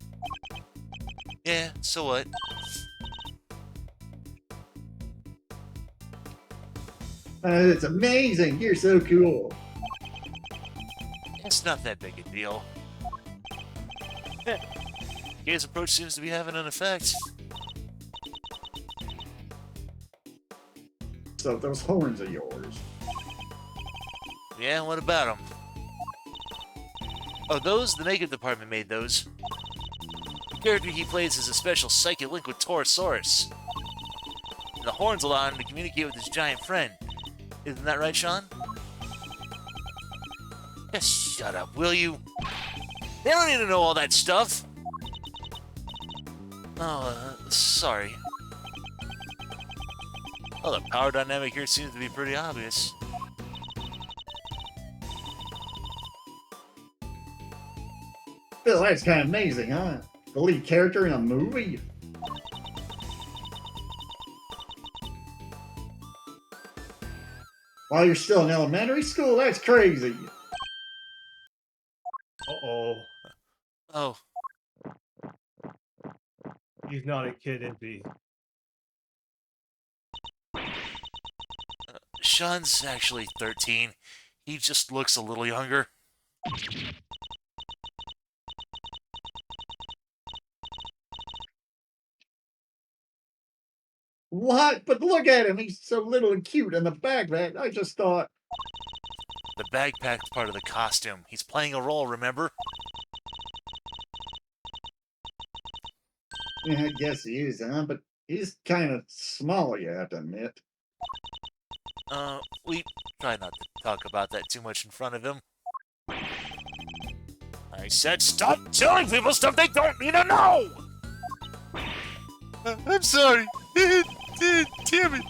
Yeah, so what? It's amazing. You're so cool. It's not that big a deal. Gay's approach seems to be having an effect. So those horns are yours. Yeah, what about them? Oh, those? The makeup department made those. The character he plays is a special psychic link with Torosaurus. And the horns allow him to communicate with his giant friend. Isn't that right, Sean? Just shut up, will you? They don't need to know all that stuff! Oh, sorry. Well, the power dynamic here seems to be pretty obvious. Bill, that's kind of amazing, huh? The lead character in a movie? While you're still in elementary school? That's crazy. Uh-oh. Oh, He's not a kid, is he? Sean's actually 13. He just looks a little younger. What? But look at him. He's so little and cute in the backpack. I just thought... The backpack's part of the costume. He's playing a role, remember? Yeah, I guess he is, huh? But he's kind of small, you have to admit. We try not to talk about that too much in front of him. I said stop telling people stuff they don't need to know! I'm sorry. Damn it.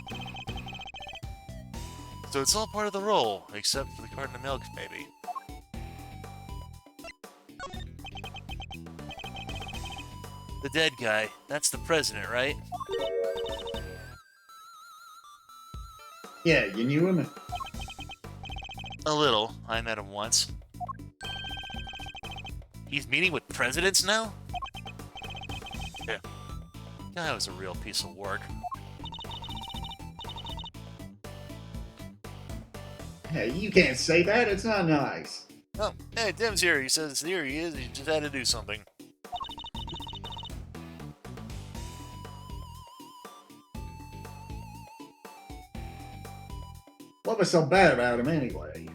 So it's all part of the role, except for the carton of milk, maybe. The dead guy, that's the president, right? Yeah, you knew him? A little. I met him once. He's meeting with presidents now? Yeah. Guy was a real piece of work. Hey, you can't say that. It's not nice. Oh, hey, Tim's here. He says here he is. He just had to do something. What was so bad about him anyway?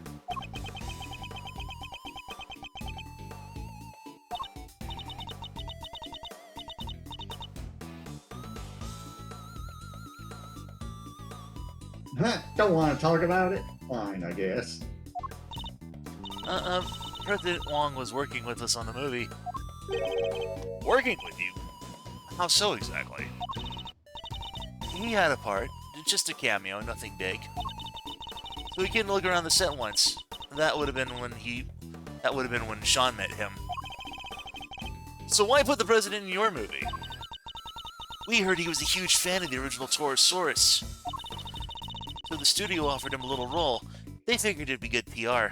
Huh? Don't want to talk about it? Fine, I guess. President Wong was working with us on the movie. Working with you? How so exactly? He had a part, just a cameo, nothing big. So he came to look around the set once. That would have been when Sean met him. So why put the president in your movie? We heard he was a huge fan of the original Torosaurus. So the studio offered him a little role. They figured it'd be good PR.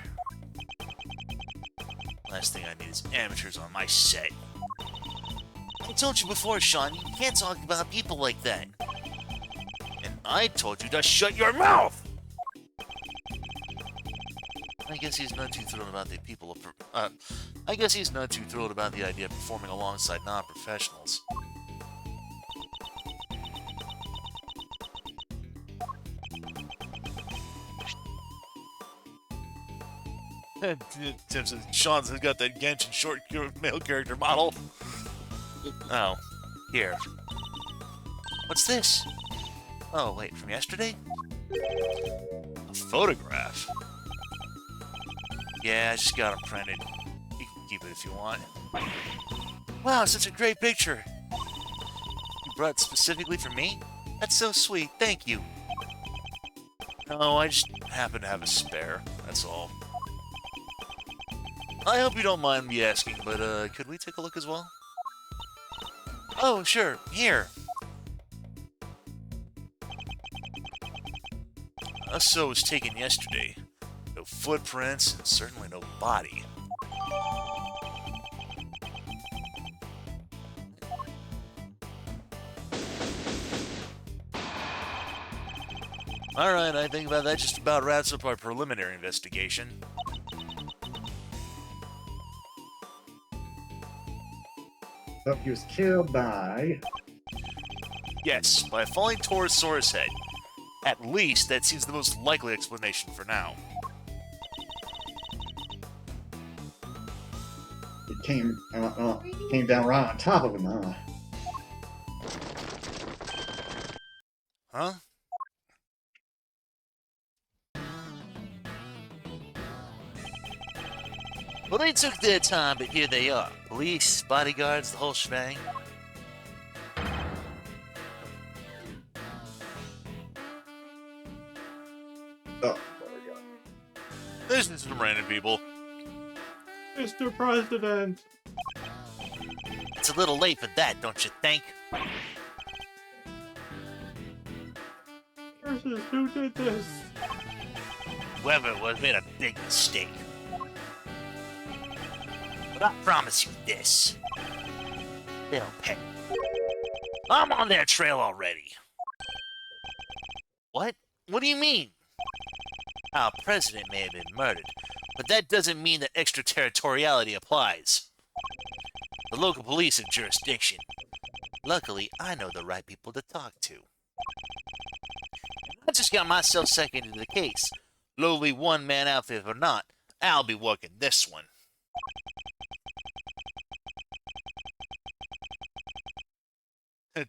Last thing I need is amateurs on my set. I told you before, Sean, you can't talk about people like that. And I told you to shut your mouth! I guess he's not too thrilled about the idea of performing alongside non-professionals. Tim says Sean's got that Genshin short male character model. Oh, here. What's this? Oh, wait, from yesterday? A photograph? Yeah, I just got them printed. You can keep it if you want. Wow, such a great picture. You brought it specifically for me? That's so sweet, thank you. No, I just happen to have a spare, that's all. I hope you don't mind me asking, but could we take a look as well? Oh, sure, here. So it was taken yesterday. No footprints, and certainly no body. Alright, I think about that just about wraps up our preliminary investigation. So he was killed by... Yes, by a falling Torosaurus head. At least, that seems the most likely explanation for now. It came down right on top of him, huh? Huh? Well, they took their time, but here they are. Police, bodyguards, the whole shebang. Oh, there we go. This is some random people. Mr. President! It's a little late for that, don't you think? Versus who did this? Whoever it was made a big mistake. But I promise you this. They'll pay. I'm on their trail already. What? What do you mean? Our president may have been murdered, but that doesn't mean that extraterritoriality applies. The local police have jurisdiction. Luckily, I know the right people to talk to. I just got myself second into the case. Lowly one-man outfit or not, I'll be working this one.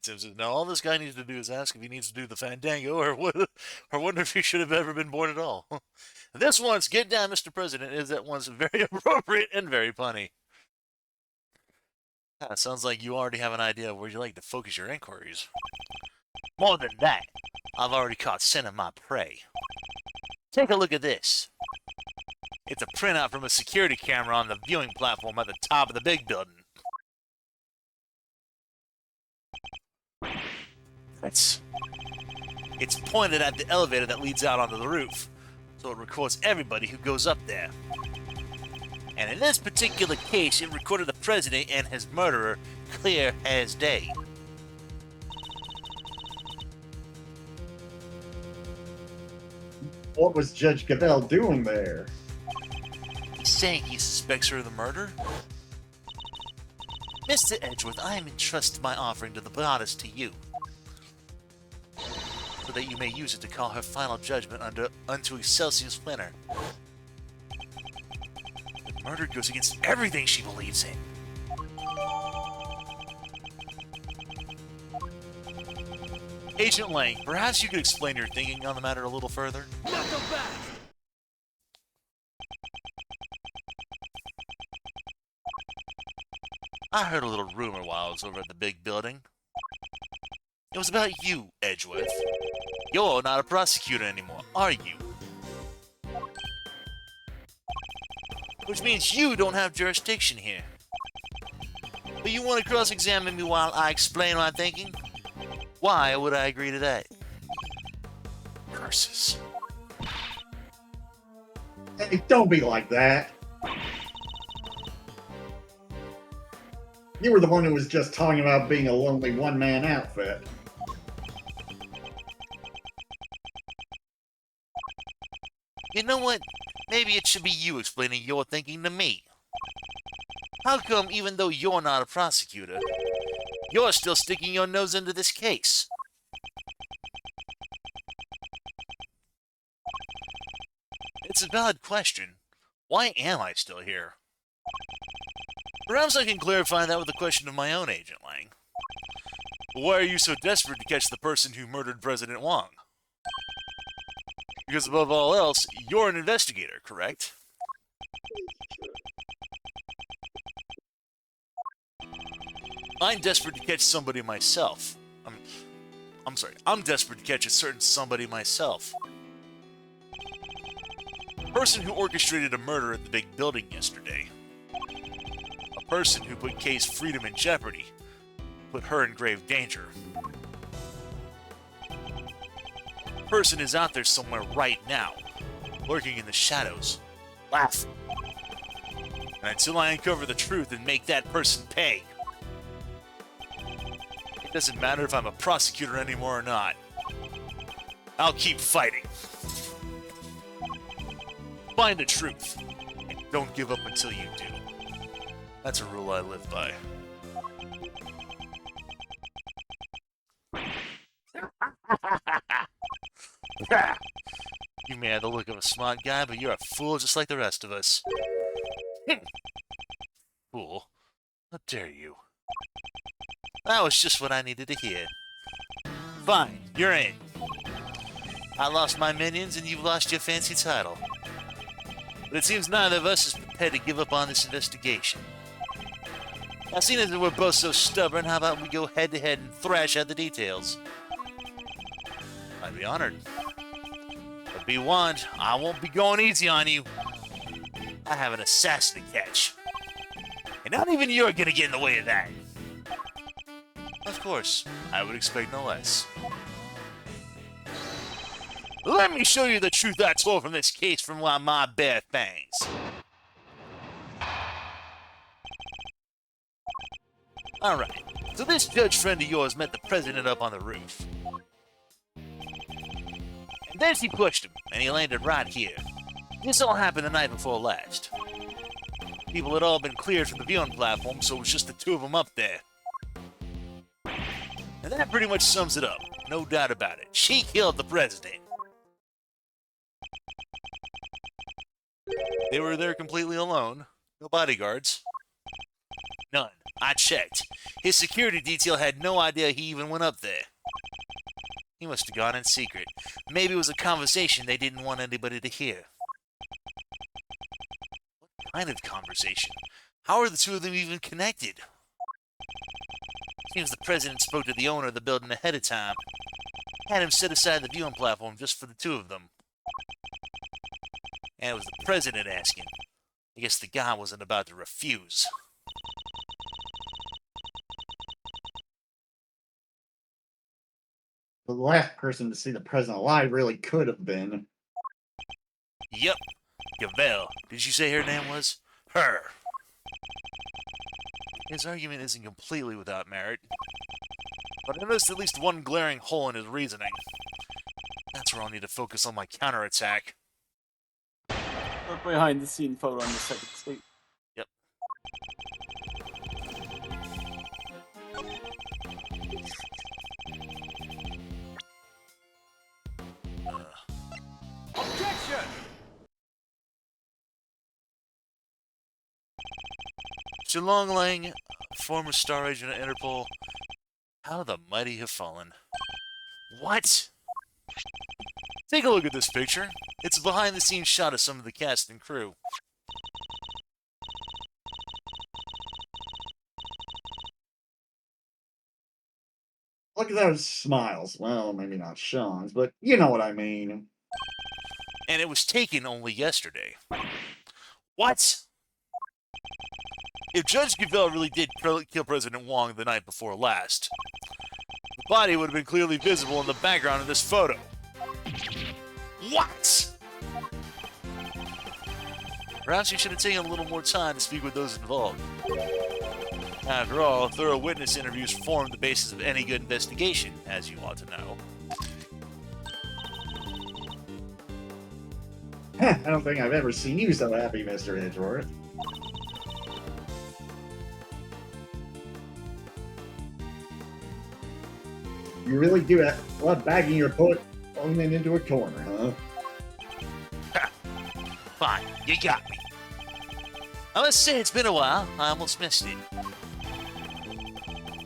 Tim says, now all this guy needs to do is ask if he needs to do the fandango or wonder if he should have ever been born at all. This once, get down, Mr. President, is at once very appropriate and very funny. Sounds like you already have an idea of where you like to focus your inquiries. More than that, I've already caught scent of my prey. Take a look at this. It's a printout from a security camera on the viewing platform at the top of the big building. It's pointed at the elevator that leads out onto the roof, so it records everybody who goes up there. And in this particular case, it recorded the president and his murderer clear as day. What was Judge Cavell doing there? He's saying he suspects her of the murder? Mr. Edgeworth, I am entrusting my offering to the goddess to you, so that you may use it to call her final judgment unto Excelsius Winter. The murder goes against everything she believes in. Agent Lang, perhaps you could explain your thinking on the matter a little further? I heard a little rumor while I was over at the big building. It was about you, Edgeworth. You're not a prosecutor anymore, are you? Which means you don't have jurisdiction here. But you want to cross-examine me while I explain my thinking? Why would I agree to that? Curses. Hey, don't be like that. You were the one who was just talking about being a lonely one-man outfit. You know what? Maybe it should be you explaining your thinking to me. How come, even though you're not a prosecutor, you're still sticking your nose into this case? It's a valid question. Why am I still here? Perhaps I can clarify that with a question of my own, Agent Lang. Why are you so desperate to catch the person who murdered President Wang? Because above all else, you're an investigator, correct? I'm desperate to catch somebody myself. I'm sorry, I'm desperate to catch a certain somebody myself. A person who orchestrated a murder at the big building yesterday. A person who put Kay's freedom in jeopardy. Put her in grave danger. A person is out there somewhere right now, lurking in the shadows, laughing. And until I uncover the truth and make that person pay, it doesn't matter if I'm a prosecutor anymore or not. I'll keep fighting. Find the truth, and don't give up until you do. That's a rule I live by. You may have the look of a smart guy, but you're a fool just like the rest of us. Fool. How dare you? That was just what I needed to hear. Fine, you're in. I lost my minions and you've lost your fancy title. But it seems neither of us is prepared to give up on this investigation. Now, seeing as we're both so stubborn, how about we go head-to-head and thrash out the details? I'd be honored. But be warned, I won't be going easy on you. I have an assassin to catch. And not even you're gonna get in the way of that. Of course, I would expect no less. Let me show you the truth I told from this case from my bare fangs. Alright, so this judge friend of yours met the president up on the roof. And then she pushed him, and he landed right here. This all happened the night before last. People had all been cleared from the viewing platform, so it was just the two of them up there. And that pretty much sums it up. No doubt about it. She killed the president. They were there completely alone. No bodyguards. None. I checked. His security detail had no idea he even went up there. He must have gone in secret. Maybe it was a conversation they didn't want anybody to hear. What kind of conversation? How are the two of them even connected? Seems the president spoke to the owner of the building ahead of time. Had him set aside the viewing platform just for the two of them. And it was the president asking. I guess the guy wasn't about to refuse. The last person to see the president alive really could have been. Yep. Gavel. Did you say her name was? Her. His argument isn't completely without merit. But I noticed at least one glaring hole in his reasoning. That's where I'll need to focus on my counterattack. A behind the scene photo on the second state. Yep. Objection! Shalong Lang, former star agent at Interpol. How the mighty have fallen. What? Take a look at this picture. It's a behind-the-scenes shot of some of the cast and crew. Look at those smiles. Well, maybe not Sean's, but you know what I mean. And it was taken only yesterday. What? If Judge Gavel really did kill President Wang the night before last, the body would have been clearly visible in the background of this photo. What? Perhaps you should have taken a little more time to speak with those involved. After all, thorough witness interviews form the basis of any good investigation, as you ought to know. I don't think I've ever seen you so happy, Mr. Edgeworth. You really do love bagging your foot, throwing it into a corner, huh? Fine, you got me. I must say it's been a while. I almost missed it.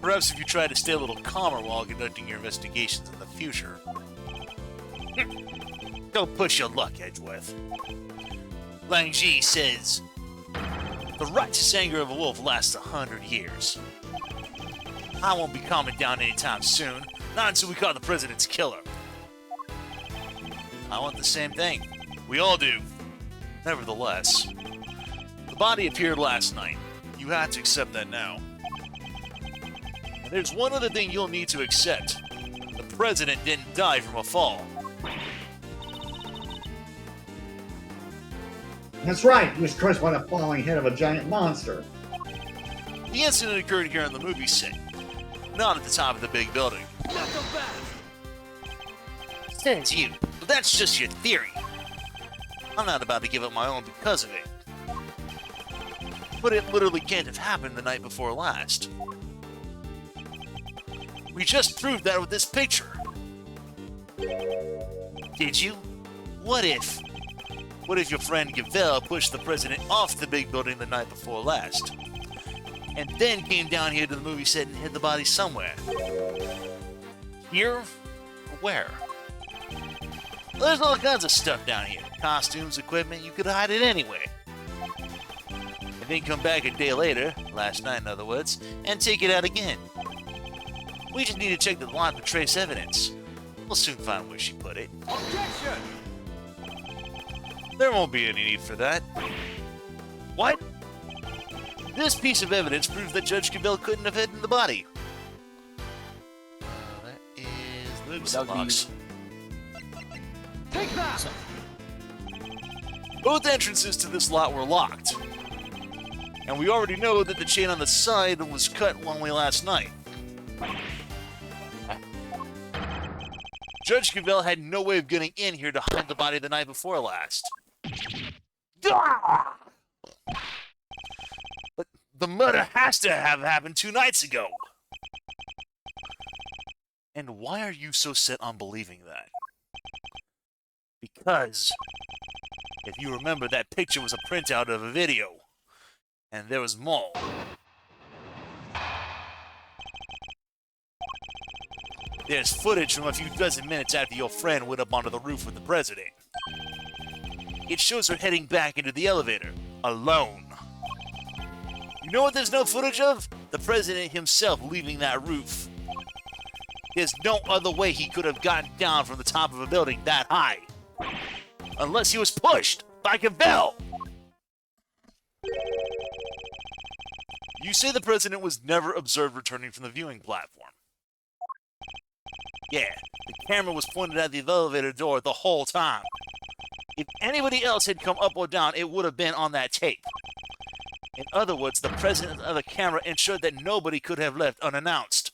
Perhaps if you try to stay a little calmer while conducting your investigations in the future. Don't push your luck, Edgeworth. Lang Ji says, the righteous anger of a wolf lasts 100 years. I won't be calming down anytime soon, not until we caught the president's killer. I want the same thing. We all do. Nevertheless, the body appeared last night. You have to accept that now. And there's one other thing you'll need to accept. The president didn't die from a fall. That's right, he was crushed by the falling head of a giant monster. The incident occurred here on the movie set, not at the top of the big building. Says you, but that's just your theory. I'm not about to give up my own because of it. But it literally can't have happened the night before last. We just proved that with this picture. Did you? What if? What if your friend Gavel pushed the president off the big building the night before last? And then came down here to the movie set and hid the body somewhere? Here? Or where? Well, there's all kinds of stuff down here. Costumes, equipment, you could hide it anywhere. And then come back a day later, last night in other words, and take it out again. We just need to check the lot for trace evidence. We'll soon find where she put it. Objection! There won't be any need for that. What? This piece of evidence proves that Judge Cabell couldn't have hidden the body. That is the movie set box. Take that! Both entrances to this lot were locked. And we already know that the chain on the side was cut only last night. Judge Cabell had no way of getting in here to hide the body the night before last. But the murder has to have happened 2 nights ago. And why are you so set on believing that? Because, if you remember, that picture was a printout of a video. And there was more. There's footage from a few dozen minutes after your friend went up onto the roof with the president. It shows her heading back into the elevator, alone. You know what there's no footage of? The president himself leaving that roof. There's no other way he could have gotten down from the top of a building that high. Unless he was pushed by Cabell. You say the president was never observed returning from the viewing platform. Yeah, the camera was pointed at the elevator door the whole time. If anybody else had come up or down, it would have been on that tape. In other words, the presence of the camera ensured that nobody could have left unannounced.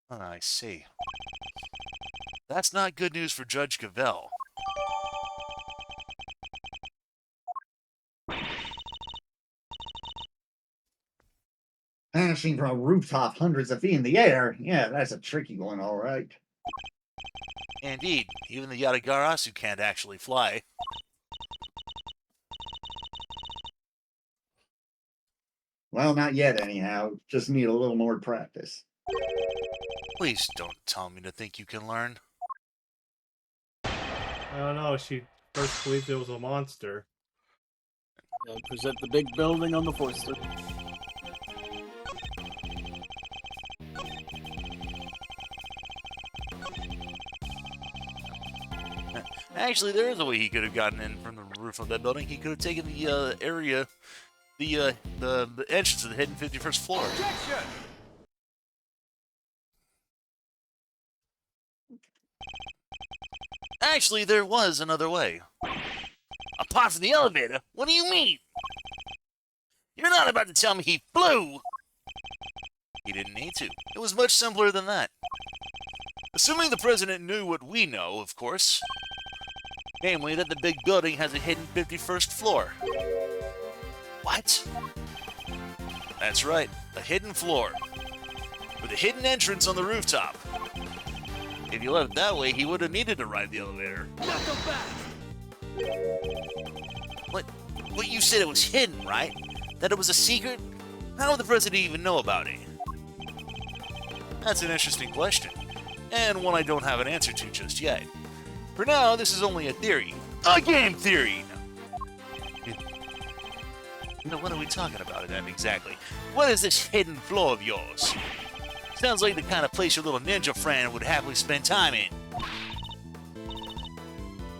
Oh, I see. That's not good news for Judge Cabell. Vanishing from a rooftop hundreds of feet in the air. Yeah, that's a tricky one, all right. Indeed, even the Yatagarasu can't actually fly. Well, not yet, anyhow. Just need a little more practice. Please don't tell me to think you can learn. I don't know. She first believed it was a monster. Present the big building on the Forster. Actually, there is a way he could have gotten in from the roof of that building. He could have taken the area, the entrance to the hidden 51st floor. Objection! Actually, there was another way. Apart from the elevator? What do you mean? You're not about to tell me he flew! He didn't need to. It was much simpler than that. Assuming the president knew what we know, of course. Namely, that the big building has a hidden 51st floor. What? That's right, a hidden floor. With a hidden entrance on the rooftop. If you left it that way, he would have needed to ride the elevator. What? But you said it was hidden, right? That it was a secret? How would the president even know about it? That's an interesting question, and one I don't have an answer to just yet. For now, this is only a theory. A game theory! What are we talking about then, exactly? What is this hidden floor of yours? Sounds like the kind of place your little ninja friend would happily spend time in.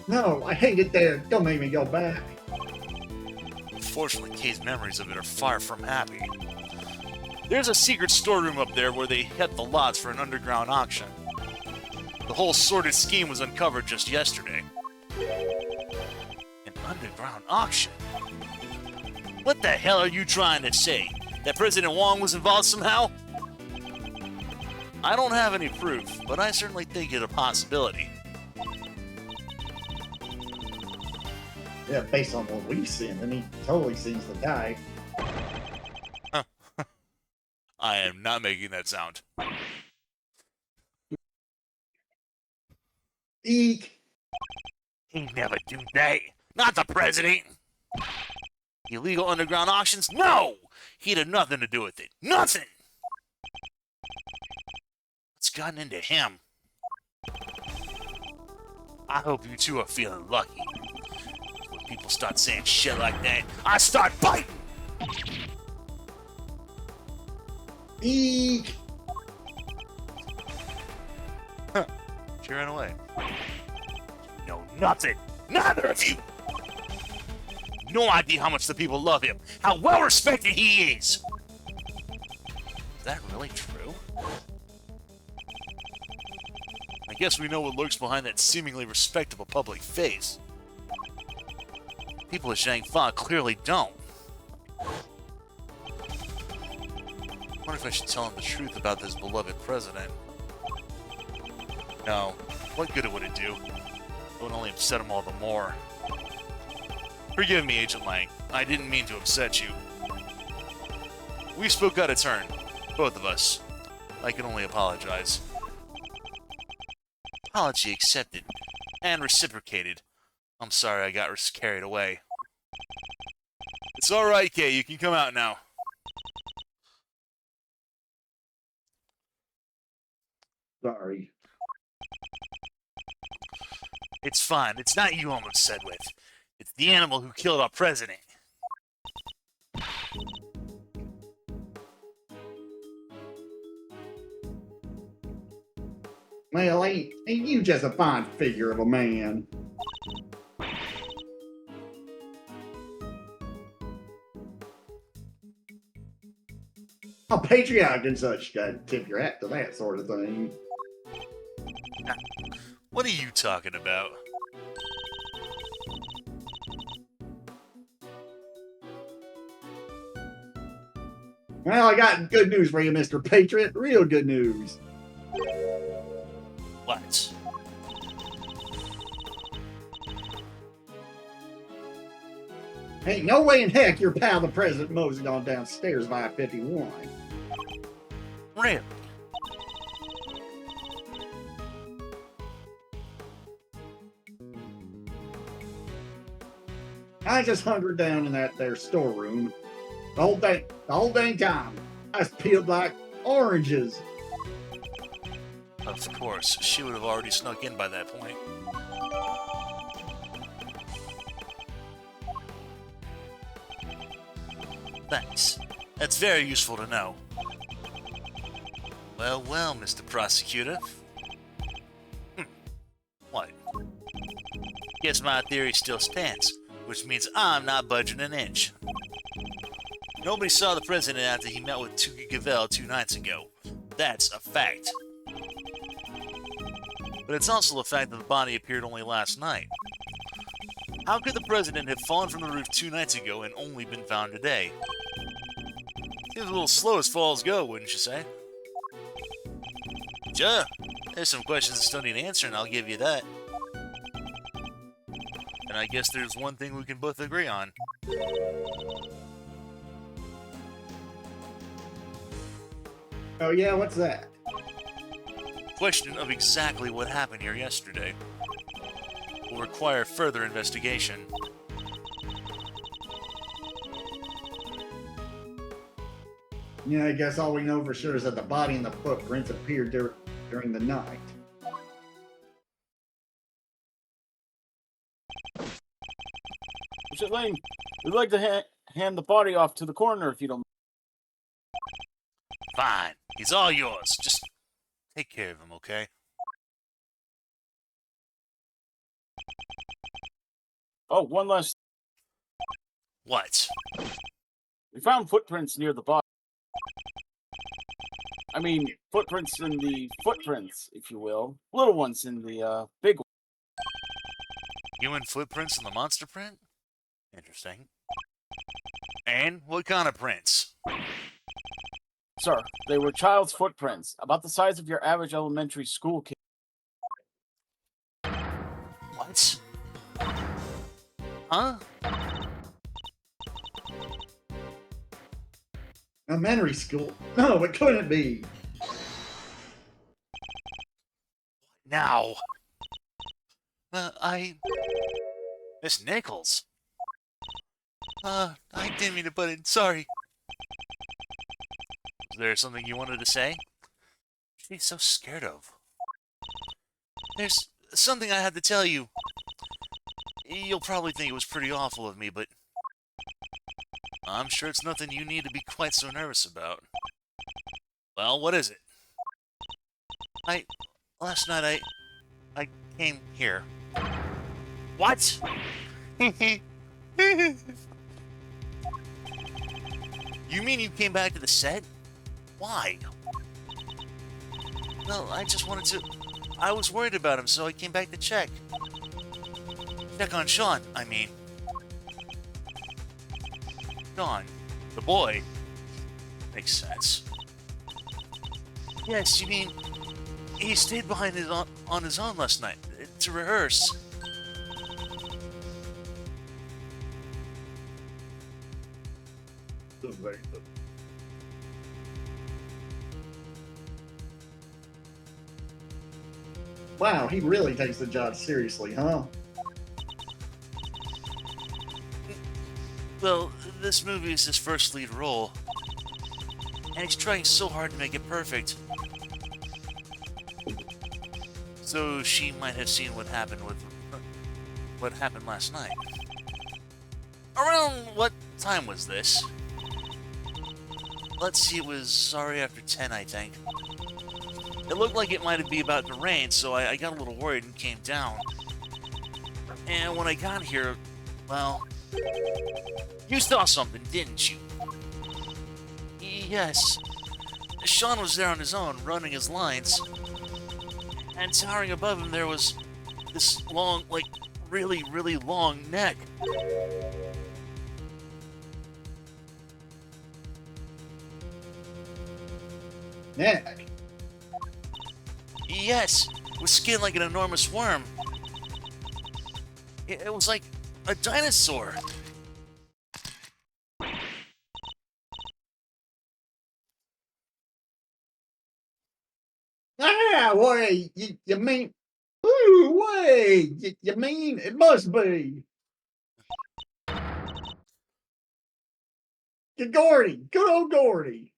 No, I hate it there. Don't make me go back. Unfortunately, Kay's memories of it are far from happy. There's a secret storeroom up there where they kept the lots for an underground auction. The whole sordid scheme was uncovered just yesterday. An underground auction? What the hell are you trying to say? That President Wong was involved somehow? I don't have any proof, but I certainly think it's a possibility. Yeah, based on what we've seen, and he totally seems the guy. I am not making that sound. Eek! He'd never do that. Not the president! Illegal underground auctions? No! He'd have nothing to do with it. Nothing! What's gotten into him? I hope you two are feeling lucky. When people start saying shit like that, I start biting! Eek! She ran away. No, nothing! Neither of you! No idea how much the people love him, how well respected he is! Is that really true? I guess we know what lurks behind that seemingly respectable public face. People at Zhangfa clearly don't. I wonder if I should tell him the truth about this beloved president. No. What good would it do? It would only upset him all the more. Forgive me, Agent Lang. I didn't mean to upset you. We spoke out of turn. Both of us. I can only apologize. Apology accepted. And reciprocated. I'm sorry I got carried away. It's alright, Kay. You can come out now. Sorry. It's fine. It's not you I'm upset with. It's the animal who killed our president. Well, ain't you just a fine figure of a man? How patriotic and such. Gotta tip your hat to that sort of thing. What are you talking about? Well, I got good news for you, Mr. Patriot. Real good news. What? Ain't no way in heck your pal the president moseyed on downstairs via 51. Really? I just hungered down in that there storeroom the whole dang time. I was peeled like oranges. Of course, she would have already snuck in by that point. Thanks. That's very useful to know. Well, well, Mr. Prosecutor. What? Guess my theory still stands, which means I'm not budging an inch. Nobody saw the president after he met with Tuki Gavel 2 nights ago. That's a fact. But it's also a fact that the body appeared only last night. How could the president have fallen from the roof 2 nights ago and only been found today? Seems a little slow as falls go, wouldn't you say? Sure. There's some questions that still need answering, I'll give you that. And I guess there's one thing we can both agree on. Oh yeah, what's that? Question of exactly what happened here yesterday will require further investigation. Yeah, I guess all we know for sure is that the body and the footprints appeared during the night. Mr. Lane, we'd like to hand the body off to the coroner if you don't. Fine. He's all yours. Just take care of him, okay? Oh, one last. What? We found footprints near the body. I mean, footprints in the footprints, if you will. Little ones in the big one. Human footprints in the monster print? Interesting. And what kind of prints? Sir, they were child's footprints, about the size of your average elementary school kid. What? Huh? Elementary school? No, it couldn't be. Now. Miss Nichols. I didn't mean to butt in. Sorry. Is there something you wanted to say? She's so scared of. There's something I had to tell you. You'll probably think it was pretty awful of me, but I'm sure it's nothing you need to be quite so nervous about. Well, what is it? Last night I came here. What? You mean you came back to the set? Why? Well, I just wanted to... I was worried about him, so I came back to check. Check on Sean, I mean. Sean, the boy. Makes sense. Yes, you mean... He stayed behind on his own last night to rehearse. Wow, he really takes the job seriously, huh? Well, this movie is his first lead role, and he's trying so hard to make it perfect. So she might have seen what happened last night. Around what time was this? Let's see, it was sorry after 10, I think. It looked like it might be about to rain, so I got a little worried and came down. And when I got here, well... You saw something, didn't you? Yes. Sean was there on his own, running his lines. And towering above him there was this long, like, really, really long neck. Neck? Yes, with skin like an enormous worm. It was like a dinosaur. Ah, wait, you mean... Ooh, wait, you mean it must be... Gordy, good old Gordy.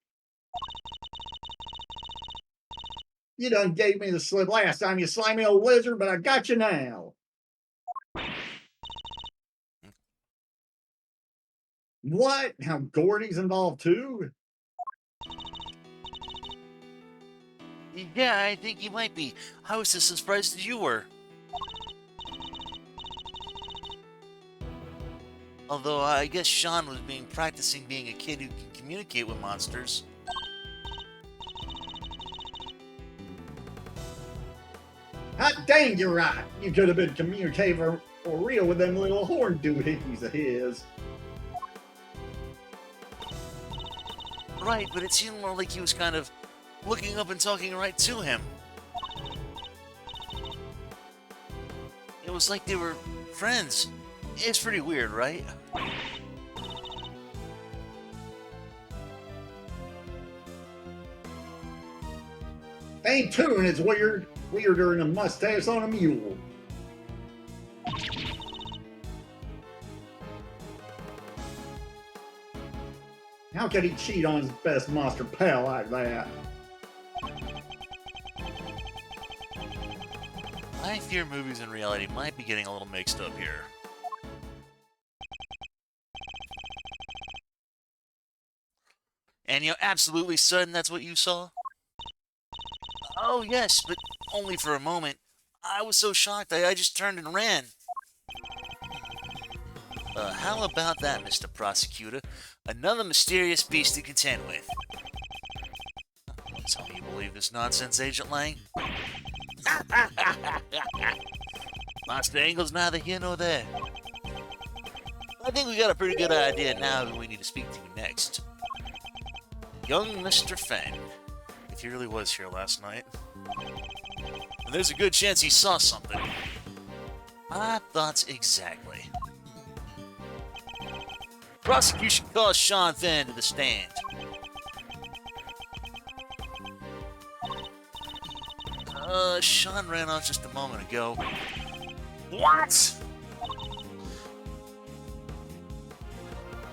You done gave me the slip last time, you slimy old lizard, but I got you now. What? Now Gordy's involved too? Yeah, I think he might be. I was just as surprised as you were. Although I guess Sean was practicing being a kid who can communicate with monsters. Hot dang, you're right. You could have been communicating for real with them little horn doohickeys of his. Right, but it seemed more like he was kind of looking up and talking right to him. It was like they were friends. It's pretty weird, right? Ain't tune is weird. Weirder than a mustache on a mule. How could he cheat on his best monster pal like that? I fear movies and reality might be getting a little mixed up here. And you're absolutely certain that's what you saw? Oh, yes, but only for a moment. I was so shocked I just turned and ran. How about that, Mr. Prosecutor? Another mysterious beast to contend with. Tell me you believe this nonsense, Agent Lang? Master Angle's neither here nor there. I think we got a pretty good idea now who we need to speak to next. Young Mr. Feng. If he really was here last night. And there's a good chance he saw something. My thoughts exactly. Prosecution calls Sean Fenn to the stand. Sean ran off just a moment ago. What?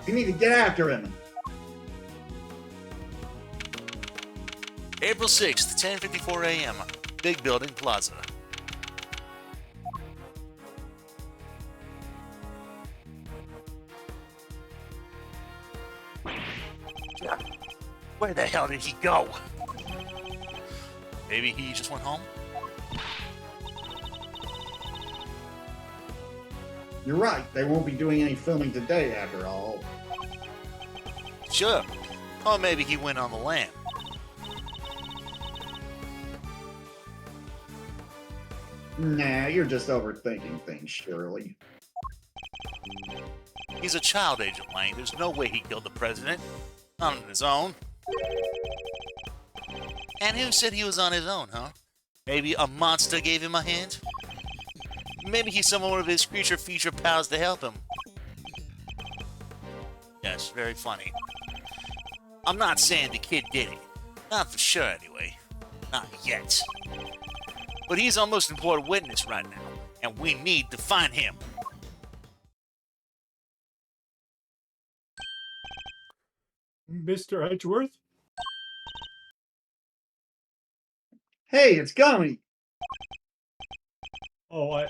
You need to get after him. April 6th, 10:54 a.m. Big Building Plaza. Where the hell did he go? Maybe he just went home? You're right, they won't be doing any filming today after all. Sure. Or maybe he went on the lam. Nah, you're just overthinking things, Shirley. He's a child, Agent Lang. There's no way he killed the president. Not on his own. And who said he was on his own, huh? Maybe a monster gave him a hand? Maybe he summoned one of his creature feature pals to help him. Yes, very funny. I'm not saying the kid did it. Not for sure, anyway. Not yet. But he's our most important witness right now, and we need to find him. Mr. Edgeworth? Hey, it's Gummy! Oh,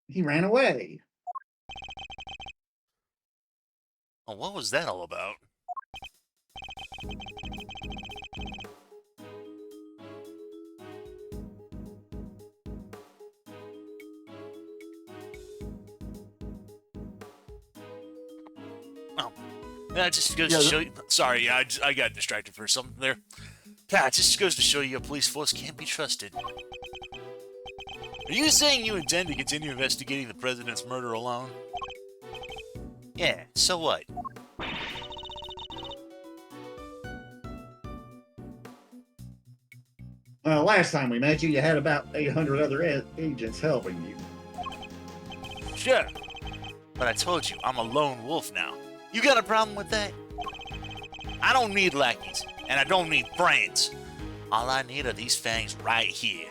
He ran away. Oh, what was that all about? Oh, that just goes to show you. Sorry, I got distracted for something there. Pat, just goes to show you a police force can't be trusted. Are you saying you intend to continue investigating the president's murder alone? Yeah, so what? Last time we met you, you had about 800 other agents helping you. Sure. But I told you, I'm a lone wolf now. You got a problem with that? I don't need lackeys, and I don't need friends. All I need are these fangs right here.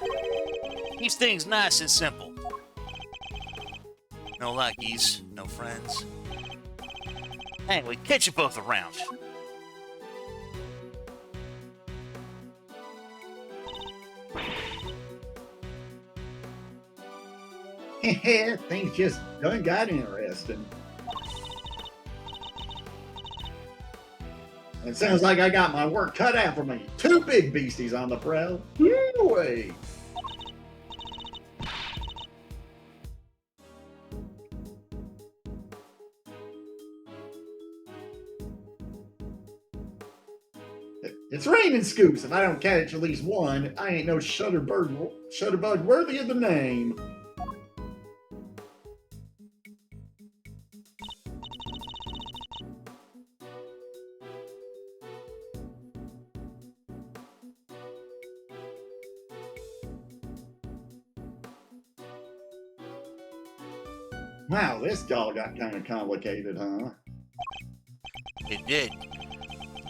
Keeps things nice and simple. No lackeys, no friends. Anyway, catch you both around. Things just done got interesting. It sounds like I got my work cut out for me. 2 big beasties on the prowl. Woo-wee. It's raining scoops. If I don't catch at least one, I ain't no shutterbug worthy of the name. Wow, this doll got kind of complicated, huh? It did.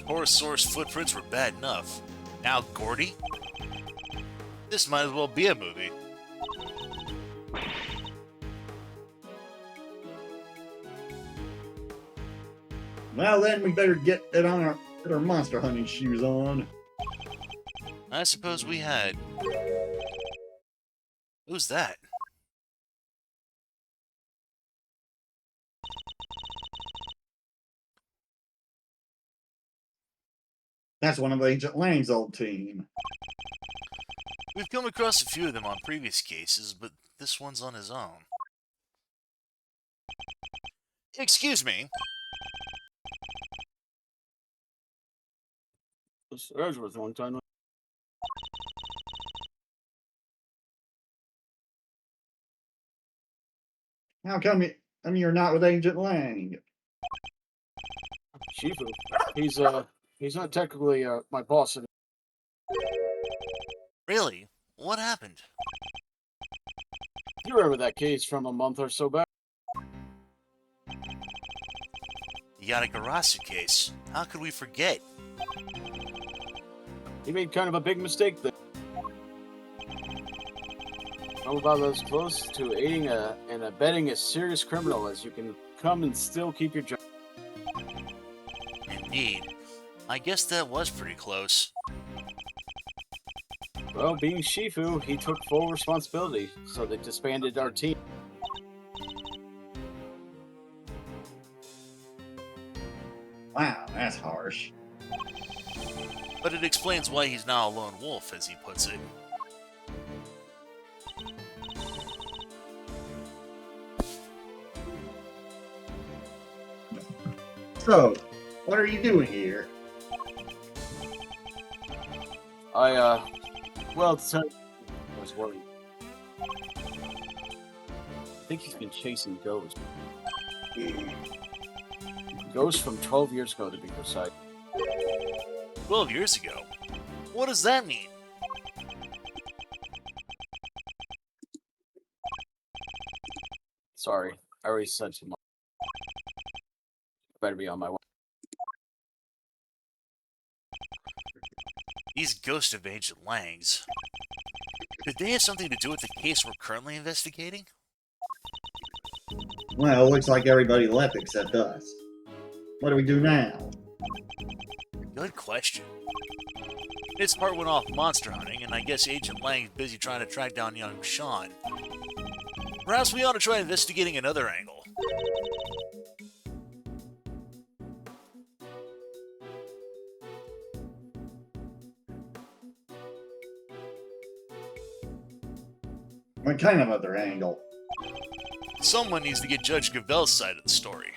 Horosaurus footprints were bad enough. Now Gordy? This might as well be a movie. Well, then we better get our monster hunting shoes on. I suppose we had. Who's that? That's one of Agent Lang's old team. We've come across a few of them on previous cases, but this one's on his own. Excuse me. That was worth a long time. How come you're not with Agent Lang? Shifu. He's not technically my boss. Really? What happened? You remember that case from a month or so back? The Yatagarasu case. How could we forget? He made kind of a big mistake there. I'm about as close to aiding and abetting a serious criminal as you can come and still keep your job. Indeed. I guess that was pretty close. Well, being Shifu, he took full responsibility, so they disbanded our team. Wow, that's harsh. But it explains why he's now a lone wolf, as he puts it. So, what are you doing here? Well, I was worried. I think he's been chasing Ghost. Ghost from 12 years ago, to be precise. 12 years ago? What does that mean? Sorry, I already said too much. Better be on my way. These ghosts of Agent Lang's. Could they have something to do with the case we're currently investigating? Well, it looks like everybody left except us. What do we do now? Good question. Its part went off monster hunting, and I guess Agent Lang's busy trying to track down young Sean. Perhaps we ought to try investigating another angle. What kind of other angle? Someone needs to get Judge Gavel's side of the story.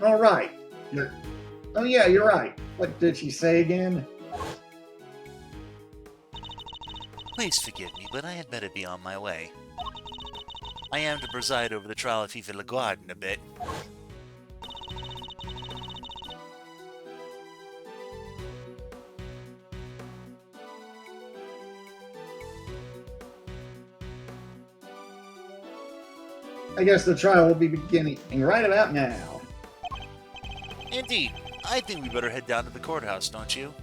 All right. Oh yeah, you're right. What did she say again? Please forgive me, but I had better be on my way. I am to preside over the trial of Fifa Laguarde in a bit. I guess the trial will be beginning right about now. Indeed. I think we better head down to the courthouse, don't you?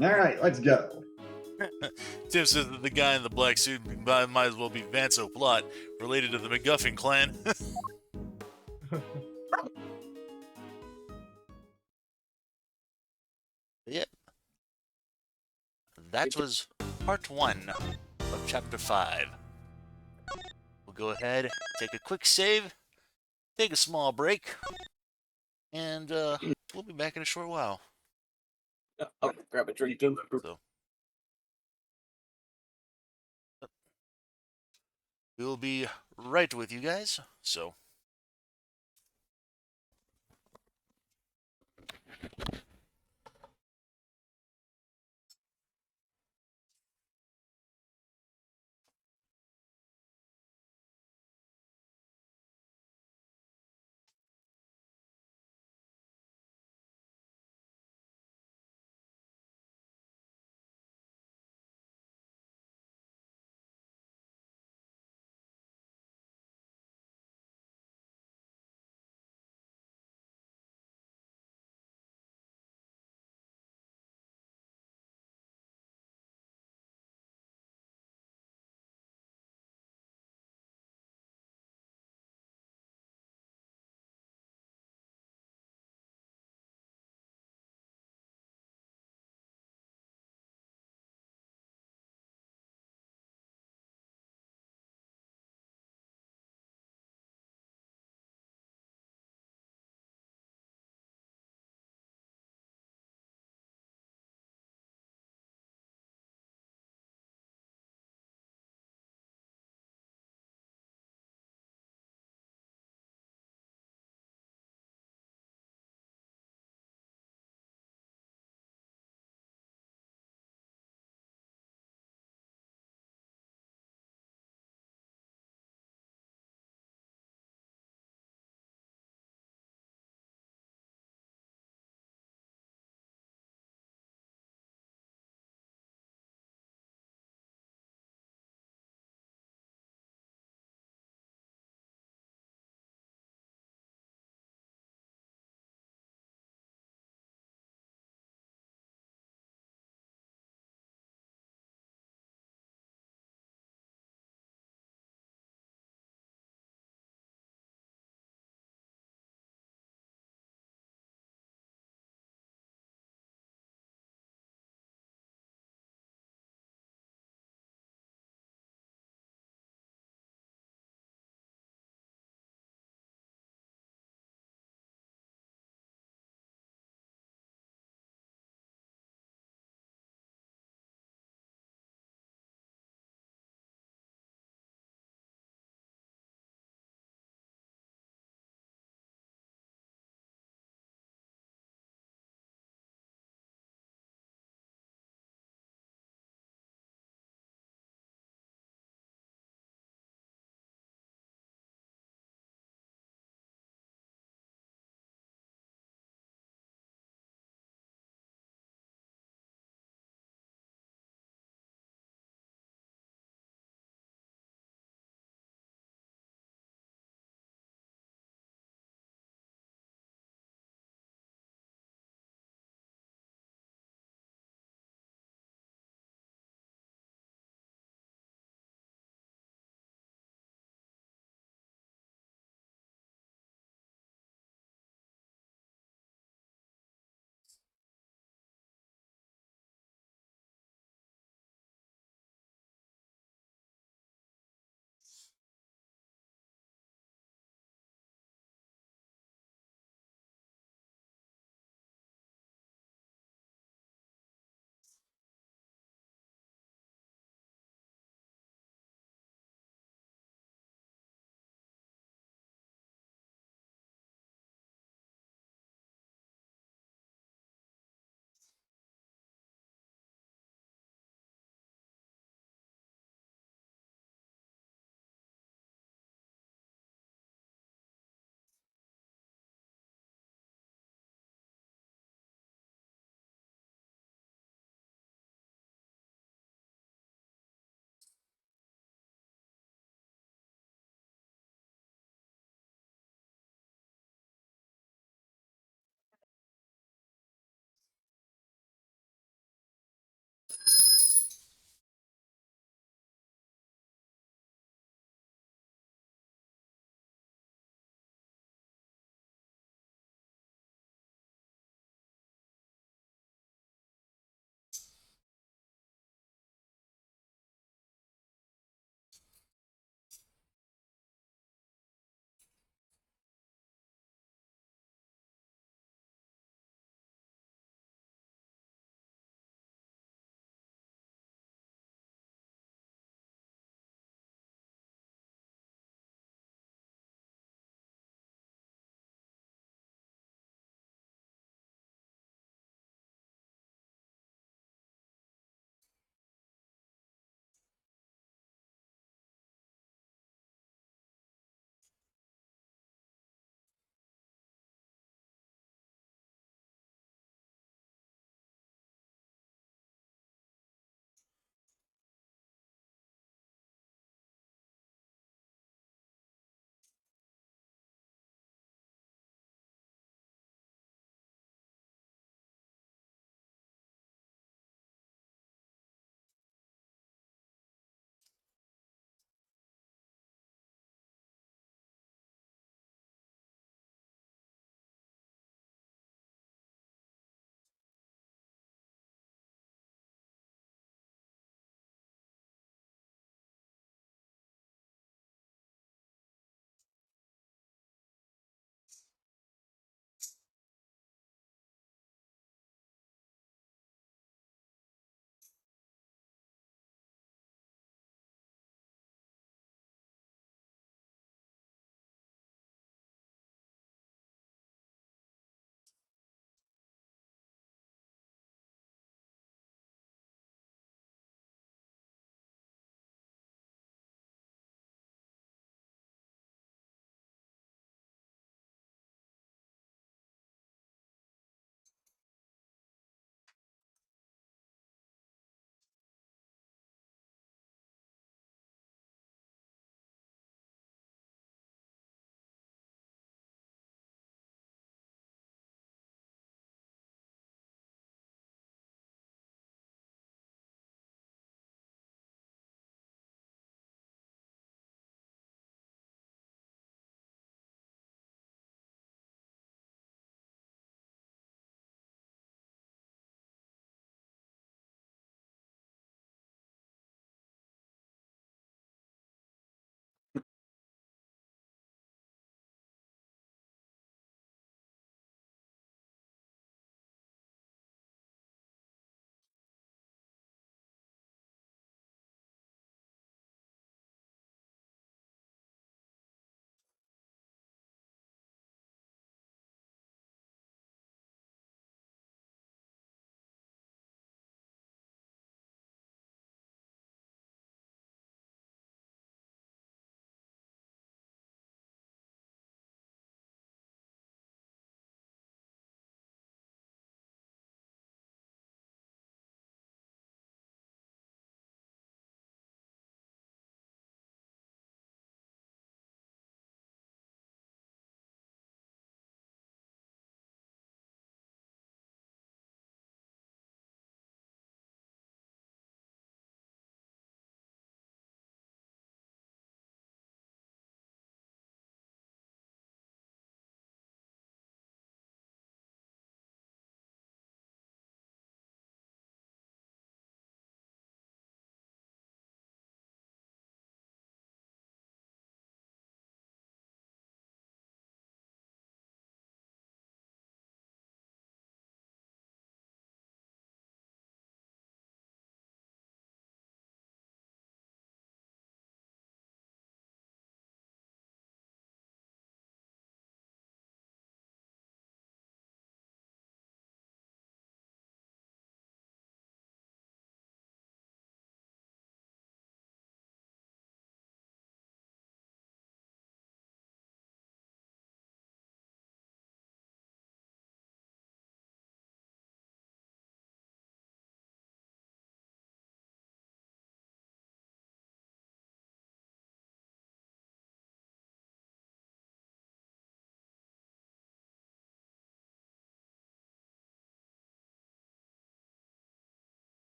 All right, let's go. Tim says that the guy in the black suit might as well be Vance O'Plot, related to the McGuffin clan. Yep. That was part 1 of chapter 5. We'll go ahead, take a quick save, take a small break, and we'll be back in a short while. Oh, grab a drink, Jim. So, we'll be right with you guys. So.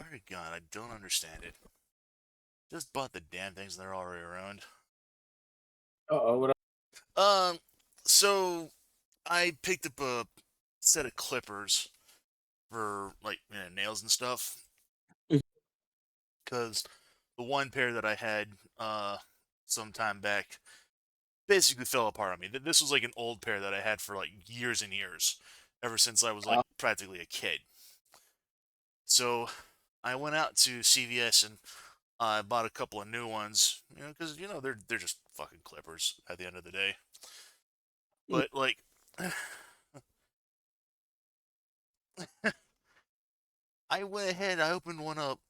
swear to God, I don't understand it. Just bought the damn things and they're already around. Uh-oh, what So I picked up a set of clippers for like nails and stuff Mhm. because the one pair that I had some time back basically fell apart on me. This was like an old pair that I had for like years and years, ever since I was like practically a kid. So I went out to CVS and I bought a couple of new ones, because they're just fucking clippers at the end of the day. But like, I went ahead, I opened one up,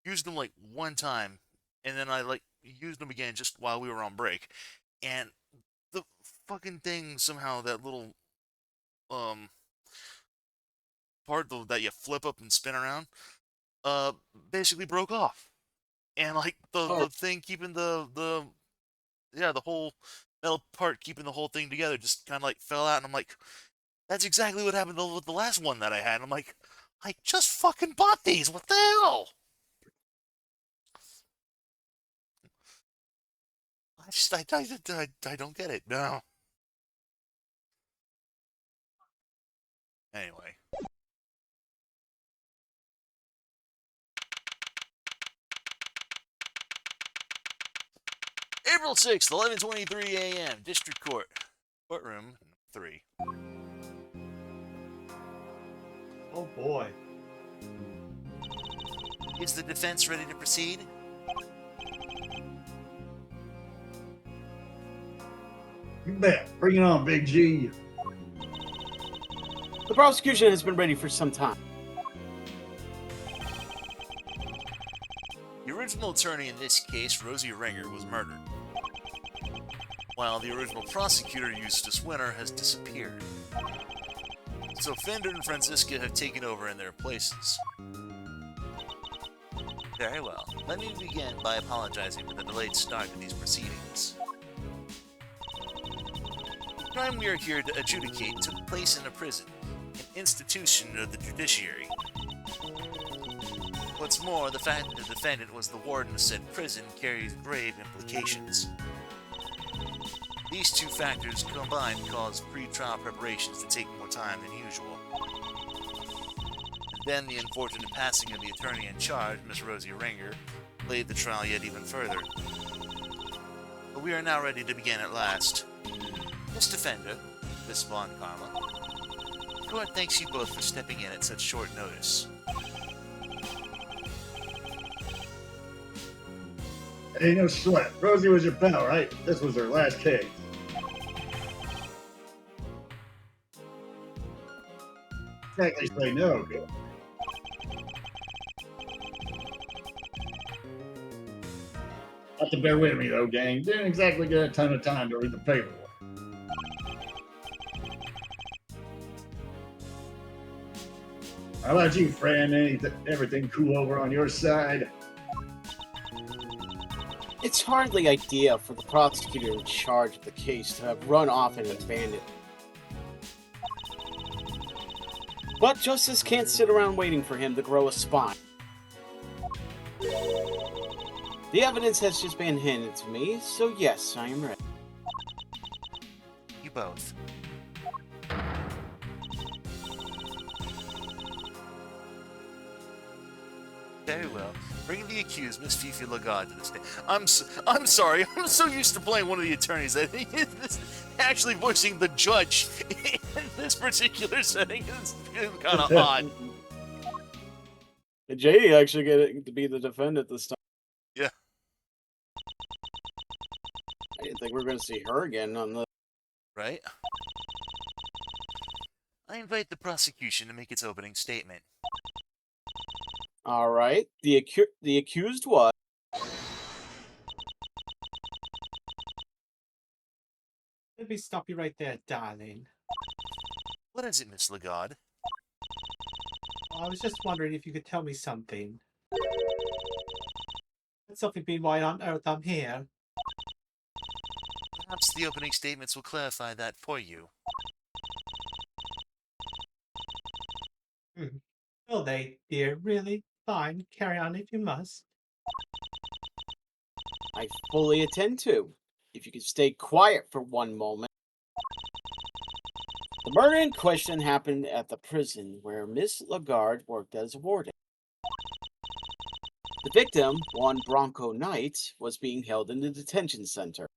used them like one time, and then I like used them again just while we were on break, and the fucking thing somehow that little um that you flip up and spin around uh basically broke off, and like the Oh. thing keeping the whole metal part keeping the whole thing together just kind of like fell out, and I'm like, that's exactly what happened with the last one that I had. I'm like, I just fucking bought these. What the hell? I don't get it. No. Anyway. April 6th, 11:23 a.m. District Court. Courtroom 3. Oh boy. Is the defense ready to proceed? You bet. Bring it on, Big G. The prosecution has been ready for some time. The original attorney in this case, Rosie Ringer, was murdered, while the original prosecutor, Eustace Winter, has disappeared. So Fender and Franziska have taken over in their places. Very well. Let me begin by apologizing for the delayed start to these proceedings. The crime we are here to adjudicate took place in a prison, an institution of the judiciary. What's more, the fact that the defendant was the warden of said prison carries grave implications. These two factors combined cause pre-trial preparations to take more time than usual. And then the unfortunate passing of the attorney in charge, Miss Rosie Ringer, delayed the trial yet even further. But we are now ready to begin at last. Miss Defender, Miss Von Karma, the court thanks you both for stepping in at such short notice. Hey, no sweat. Rosie was your pal, right? This was her last case. Technically say no, good. Have to bear with me though, gang. Didn't exactly get a ton of time to read the paperwork. How about you, Fran? Everything cool over on your side? It's hardly ideal for the prosecutor in charge of the case to have run off and abandoned. But justice can't sit around waiting for him to grow a spine. The evidence has just been handed to me, so yes, I am ready. You both. Very well. Bring the accused, Miss Fifi Lagarde, to the stand. I'm sorry. I'm so used to playing one of the attorneys that actually voicing the judge in this particular setting is kind of odd. Jay actually get to be the defendant this time. Yeah. I didn't think we were going to see her again on the... Right? I invite the prosecution to make its opening statement. All right. The accused was... Let me stop you right there, darling. What is it, Miss Lagarde? I was just wondering if you could tell me something. Could something be why on earth I'm here? Perhaps the opening statements will clarify that for you. Will they, dear? Really? Fine, carry on if you must. I fully intend to. If you could stay quiet for one moment. The murder in question happened at the prison where Miss Lagarde worked as a warden. The victim, one Bronco Knight, was being held in the detention center.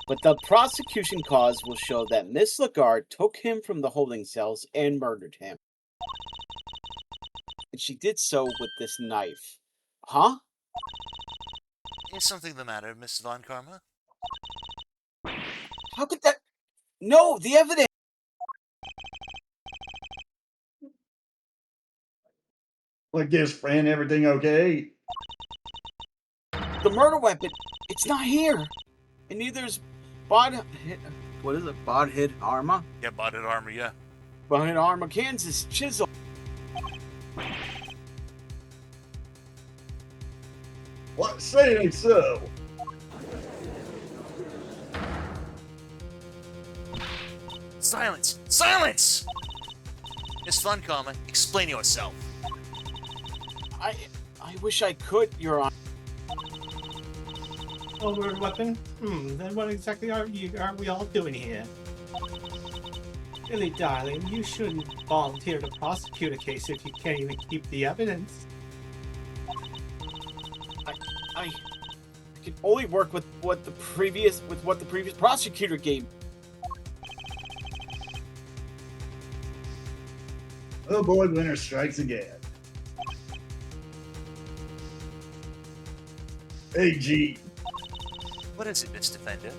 But the prosecution cause will show that Miss Lagarde took him from the holding cells and murdered him. And she did so with this knife. Huh? Is something the matter, Miss Von Karma? How could that? No, the evidence! Like this, friend, everything okay? The murder weapon, it's not here. And neither is Bod... What is it? Bodhead Arma? Yeah, botted armor, yeah. Bodhead Arma, Kansas, chisel. What? Say it ain't so. Silence! Silence! Miss Von Karma, explain yourself. I wish I could, Your Honor. Oh, murder weapon? Then what exactly are we all doing here? Really, darling, you shouldn't volunteer to prosecute a case if you can't even keep the evidence. I can only work with what the previous prosecutor gave. Oh boy, winter strikes again. Hey, G. What is it, Miss Defender?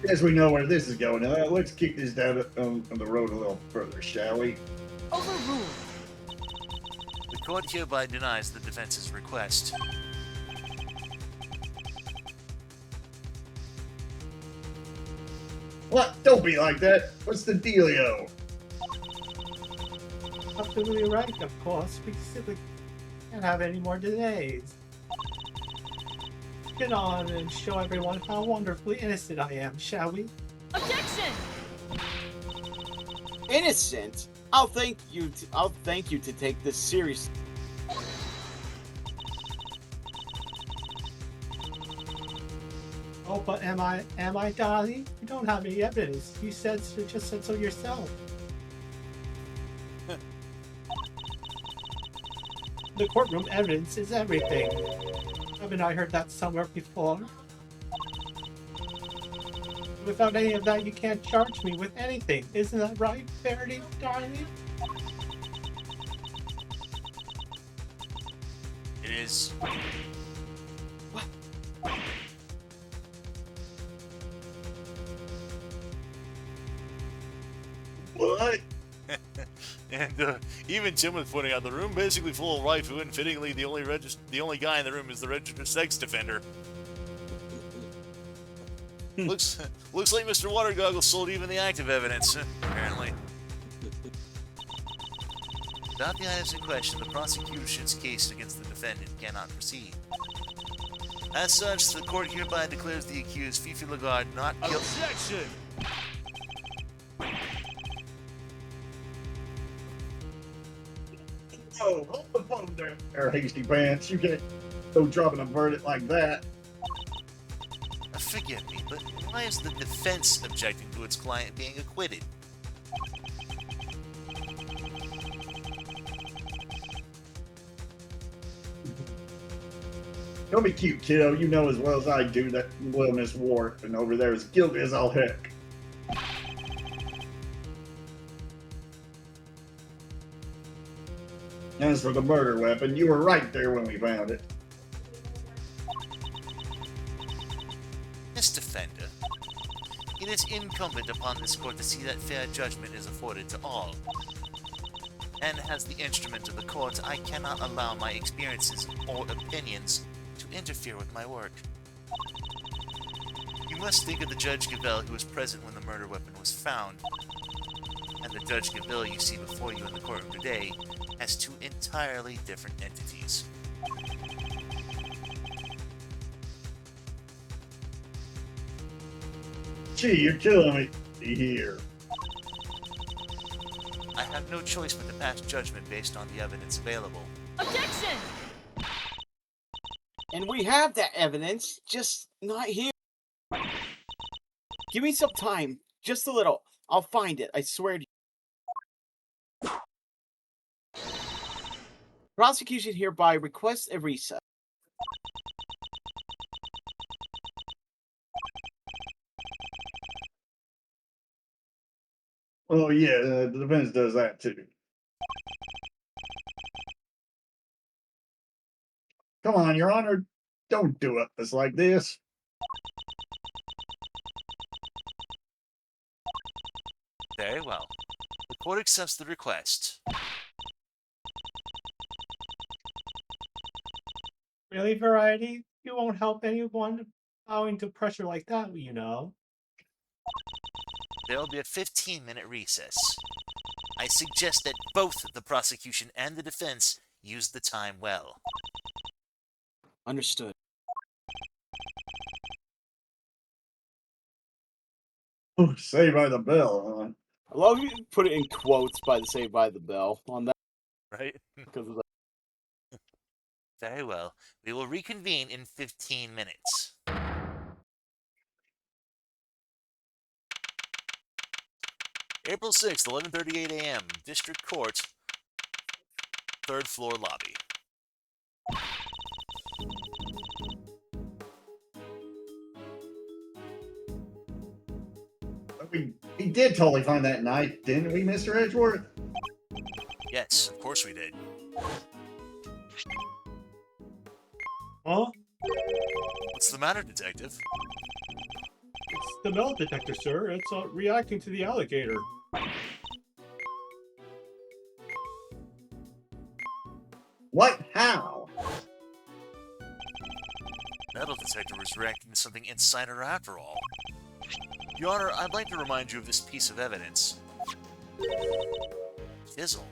Guess we know where this is going. Let's kick this down on the road a little further, shall we? Overruled. The court hereby denies the defense's request. What? Don't be like that. What's the dealio? Absolutely right, of course. We simply can't have any more delays. Get on and show everyone how wonderfully innocent I am, shall we? Objection! Innocent? I'll thank you to take this seriously. Oh, but am I, darling? You don't have any evidence. You just said so yourself. The courtroom evidence is everything. Haven't I heard that somewhere before? Without any of that, you can't charge me with anything. Isn't that right, Verity, darling? It is. What? And even Tim was pointing out the room basically full of waifu, and fittingly, the only guy in the room is the registered sex defender. looks like Mr. Water Goggles sold even the active evidence, apparently. Without the items in question, the prosecution's case against the defendant cannot proceed. As such, the court hereby declares the accused Fifi Lagarde not guilty. Objection! Oh, hold the phone there, Hasty Pants. You can't go dropping a verdict like that. Forgive me, but why is the defense objecting to its client being acquitted? Don't be cute, kiddo. You know as well as I do that little Miss Wharf and over there is guilty as all heck. As for the murder weapon, you were right there when we found it. Miss Defender, it is incumbent upon this court to see that fair judgment is afforded to all. And as the instrument of the court, I cannot allow my experiences or opinions to interfere with my work. You must think of the Judge Gabelle who was present when the murder weapon was found, and the Judge Gabelle you see before you in the courtroom today as two entirely different entities. Gee, you're killing me here. I have no choice but to pass judgment based on the evidence available. Objection! And we have that evidence, just not here. Give me some time, just a little. I'll find it, I swear to you. Prosecution hereby requests a recess. Oh yeah, the defense does that too. Come on, Your Honor, don't do us like this. Very well. The court accepts the request. Really, Variety? You won't help anyone bowing to pressure like that, you know. There will be a 15-minute recess. I suggest that both the prosecution and the defense use the time well. Understood. Oh, Saved by the Bell, huh? I love you put it in quotes by the Saved by the Bell on that Right? because of the. Very well. We will reconvene in 15 minutes. April 6th, 11:38 a.m. District Court, 3rd floor lobby. We did totally find that knife, didn't we, Mr. Edgeworth? Yes, of course we did. Huh? What's the matter, detective? It's the metal detector, sir. It's reacting to the alligator. What? How? Metal detector was reacting to something inside her after all. Your Honor, I'd like to remind you of this piece of evidence. Chisel.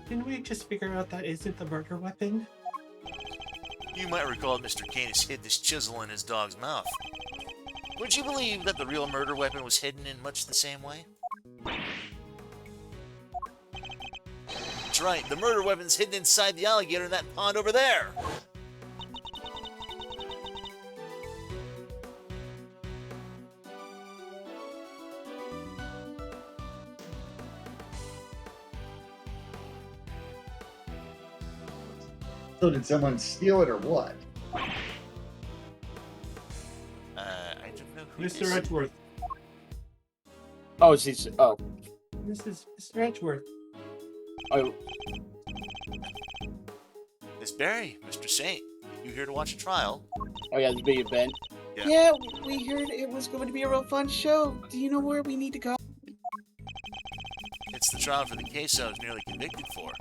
Didn't we just figure out that isn't the murder weapon? You might recall Mr. Canis hid this chisel in his dog's mouth. Would you believe that the real murder weapon was hidden in much the same way? That's right, the murder weapon's hidden inside the alligator in that pond over there! So did someone steal it or what? I don't know who Mr. this- Edgeworth. Oh, she's. Oh. This is Mr. Edgeworth. Oh. Miss Barry, Mr. Saint, you here to watch a trial? Oh, yeah, the big event. Yeah. Yeah, we heard it was going to be a real fun show. Do you know where we need to go? It's the trial for the case I was nearly convicted for.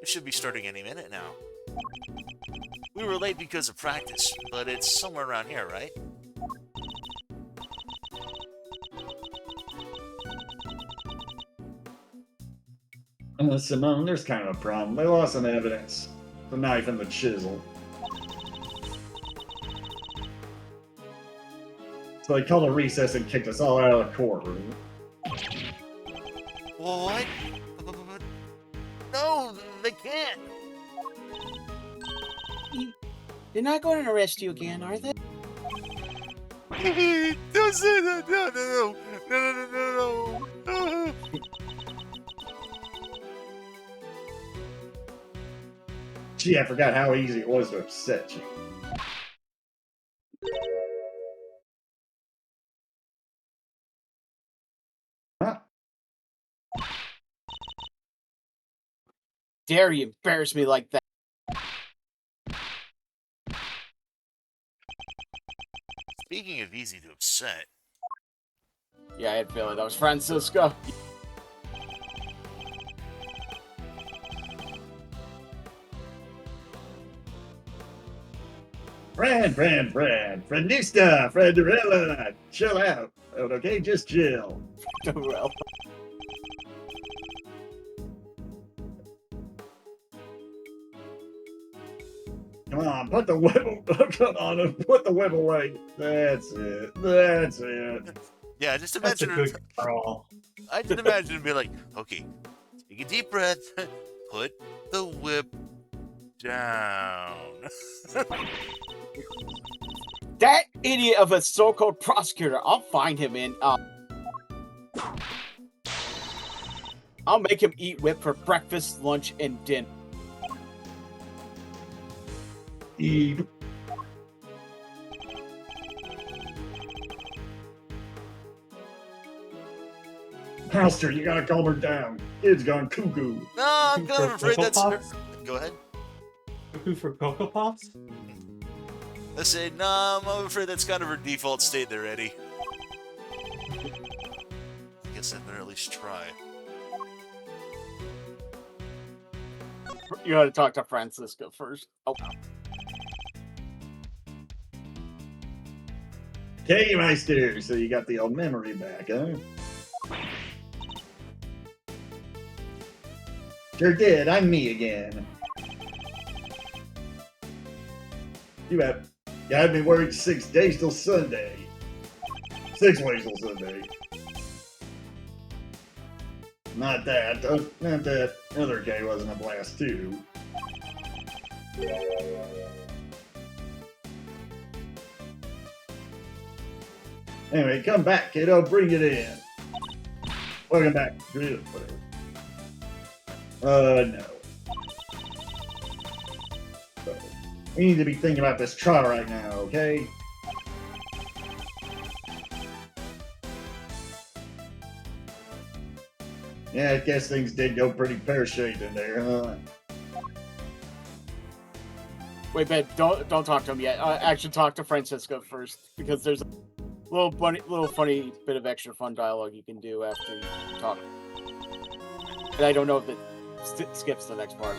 It should be starting any minute now. We were late because of practice, but it's somewhere around here, right? Simone, there's kind of a problem. They lost some evidence. The knife and the chisel. So they called a recess and kicked us all out of the courtroom. What? No, they can't! They're not going to arrest you again, are they? Don't say that! No! Gee, I forgot how easy it was to upset you. Huh? Dare you embarrass me like that? Speaking of easy to upset, Yeah, I had a feeling that was Francisco. Fredista, Frederella, chill out. Okay, just chill. Well, Come on, put the whip. Come on, and put the whip away. That's it. That's it. Yeah, just That's a imagine. good girl. I just imagine it be like, okay, take a deep breath, put the whip down. That idiot of a so-called prosecutor. I'll find him and I'll make him eat whip for breakfast, lunch, and dinner. Eep. Pastor, you gotta calm her down. Kid's gone cuckoo. No, I'm kind of afraid that's her. Pops? Go ahead. Cuckoo for Cocoa Pops? I say, no, I'm afraid that's kind of her default state there, Eddie. I guess I better at least try. You gotta talk to Francisco first. Oh, Okay, Meister, so you got the old memory back, huh? Sure did, I'm me again. You had me worried 6 days till Sunday. 6 ways till Sunday. Not that other guy wasn't a blast too. Anyway, come back, kiddo, bring it in. Welcome back. Whatever. No. We need to be thinking about this trial right now, okay? Yeah, I guess things did go pretty pear-shaped in there, huh? wait, Ben, don't talk to him yet. Actually, talk to Francisco first because there's a little funny bit of extra fun dialogue you can do after you talk. And I don't know if it skips the next part.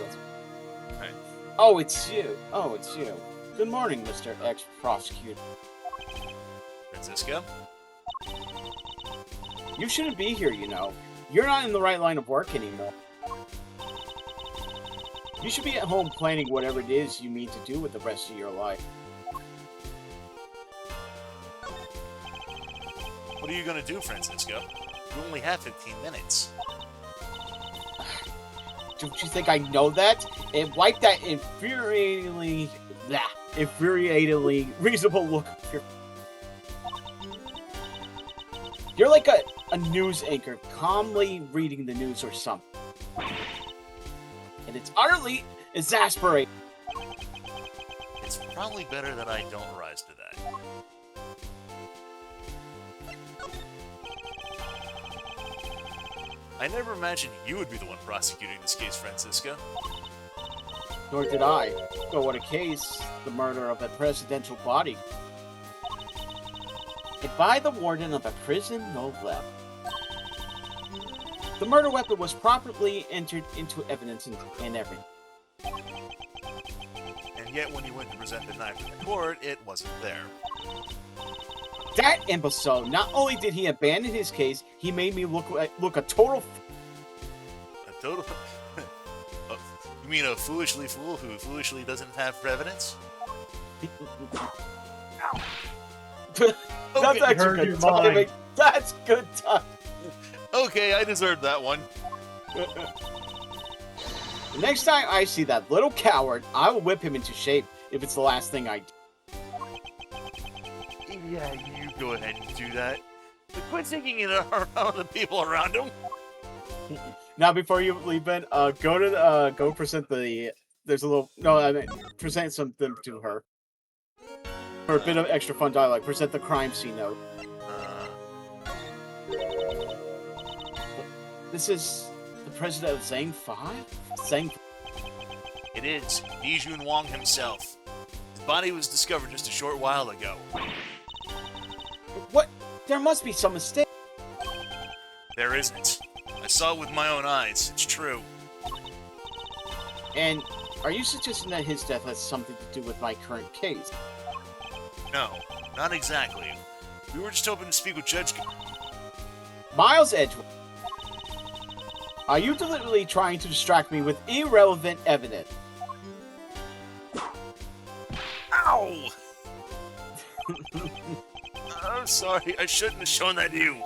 Right. Oh, it's you. Oh, it's you. Good morning, Mr. Ex-Prosecutor. Francisco? You shouldn't be here, you know. You're not in the right line of work anymore. You should be at home planning whatever it is you mean to do with the rest of your life. What are you gonna do, Francisco? You only have 15 minutes. Don't you think I know that? And wipe that infuriatingly reasonable look of your... You're like a news anchor calmly reading the news or something. And it's utterly exasperating. It's probably better that I don't rise to that. I never imagined you would be the one prosecuting this case, Francisco. Nor did I. But what a case, the murder of a presidential body. And by the warden of a prison, no less. The murder weapon was properly entered into evidence and everything. And yet, when you went to present the knife to the court, it wasn't there. That imbecile, not only did he abandon his case, he made me look a total... A total... Oh, you mean a foolishly fool who foolishly doesn't have evidence? That's Okay, actually heard good your timing. mind. That's good time. Okay, I deserved that one. The next time I see that little coward, I will whip him into shape if it's the last thing I do. Yeah, you go ahead and do that. But quit taking it around the people around him. Now, before you leave, Ben, go present the... There's a little... No, I mean, present something to her. For a bit of extra fun dialogue, present the crime scene note. This is the president of Zhang 5? Zhang... It is Li Jun Wang himself. His body was discovered just a short while ago. What? There must be some mistake. There isn't. I saw it with my own eyes. It's true. And are you suggesting that his death has something to do with my current case? No, not exactly. We were just hoping to speak with Judge... Miles Edgewood, are you deliberately trying to distract me with irrelevant evidence? Ow! I'm sorry, I shouldn't have shown that to you.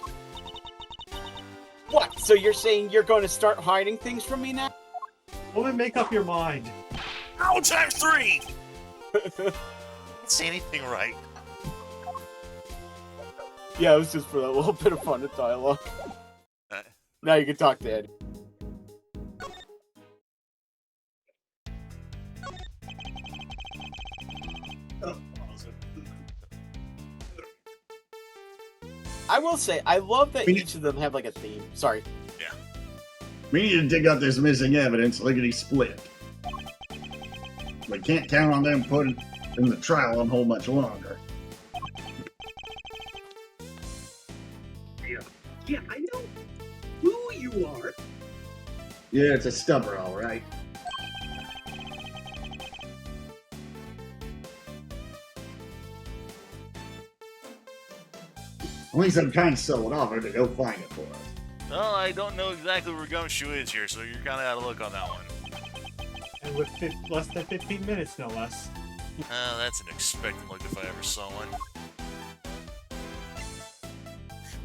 What? So you're saying you're going to start hiding things from me now? Woman, make up your mind. Ow times 3! Didn't say anything right. Yeah, it was just for that little bit of fun of dialogue. Now you can talk to Eddie. I will say, I love that each of them have like a theme. Sorry. We need to dig up this missing evidence, lickety split. We can't count on them putting in the trial on hold much longer. Yeah, I know who you are. Yeah, it's a stubber, all right. At least I'm kind of sold off her to go find it for us. Well, I don't know exactly where Gumshoe is here, so you're kind of out of luck on that one. And with less than 15 minutes, no less. That's an expectant look if I ever saw one.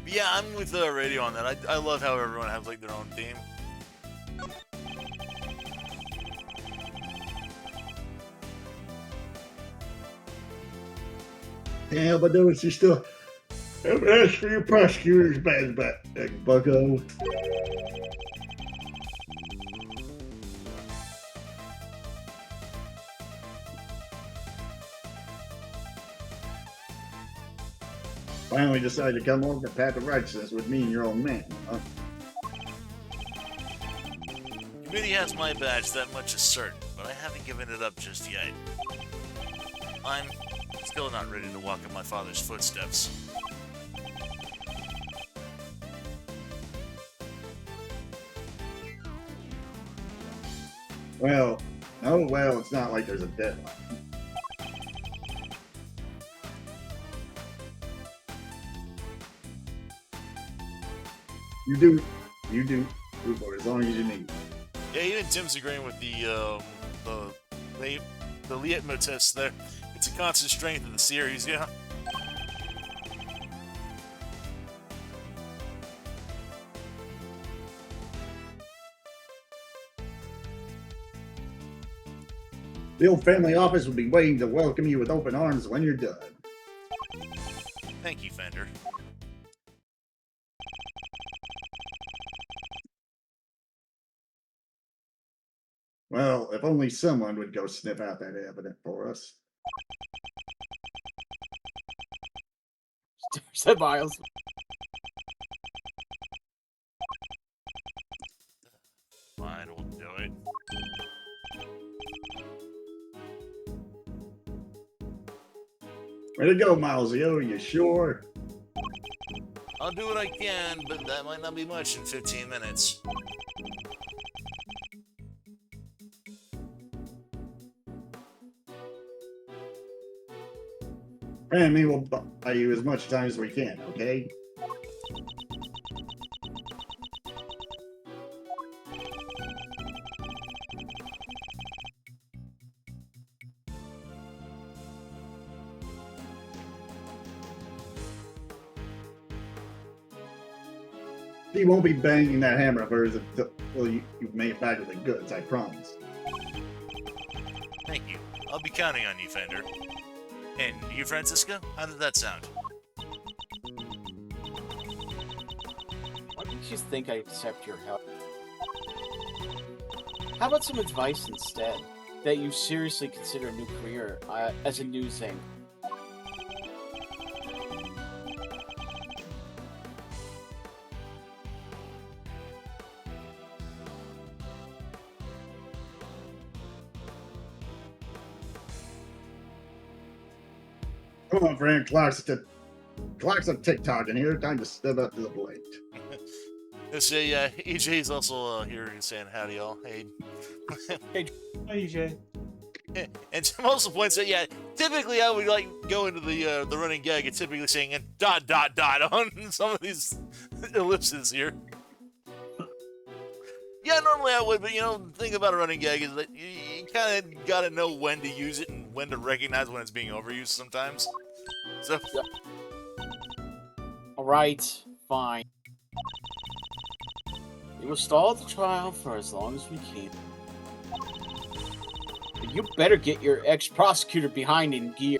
But yeah, I'm with Radio on that. I love how everyone has like their own theme. Yeah, but notice you still haven't asked for your prosecutor's badge back, bucko. Finally decided to come over the path of righteousness with me and your old man, huh? Committee has my badge, that much is certain, but I haven't given it up just yet. I'm still not ready to walk in my father's footsteps. Well, it's not like there's a deadline. You do for as long as you need. Yeah, even Tim's agreeing with the Lietmo test there. It's a constant strength of the series, yeah. The old family office will be waiting to welcome you with open arms when you're done. Thank you, Fender. Well, if only someone would go sniff out that evidence for us. Said Miles. Fine, we'll do it. Way to go, Milesio, you sure? I'll do what I can, but that might not be much in 15 minutes. And me will buy you as much time as we can, okay? He won't be banging that hammer of hers until you've made it back with the goods, I promise. Thank you. I'll be counting on you, Fender. And you, Francisco? How did that sound? Why didn't you think I'd accept your help? How about some advice instead? That you seriously consider a new career as a news anchor. Come on, friend. Clock's a TikTok in here. Time to step up to the plate. Let's say, EJ's also here saying howdy, y'all. Hey. Hi, EJ. And Tim also points out, yeah, typically I would like go into the running gag and typically saying dot on some of these ellipses here. Yeah, normally I would, but you know, the thing about a running gag is that you kind of got to know when to use it and when to recognize when it's being overused sometimes. So, Alright, fine. We will stall the trial for as long as we can. But you better get your ex-prosecutor behind in gear.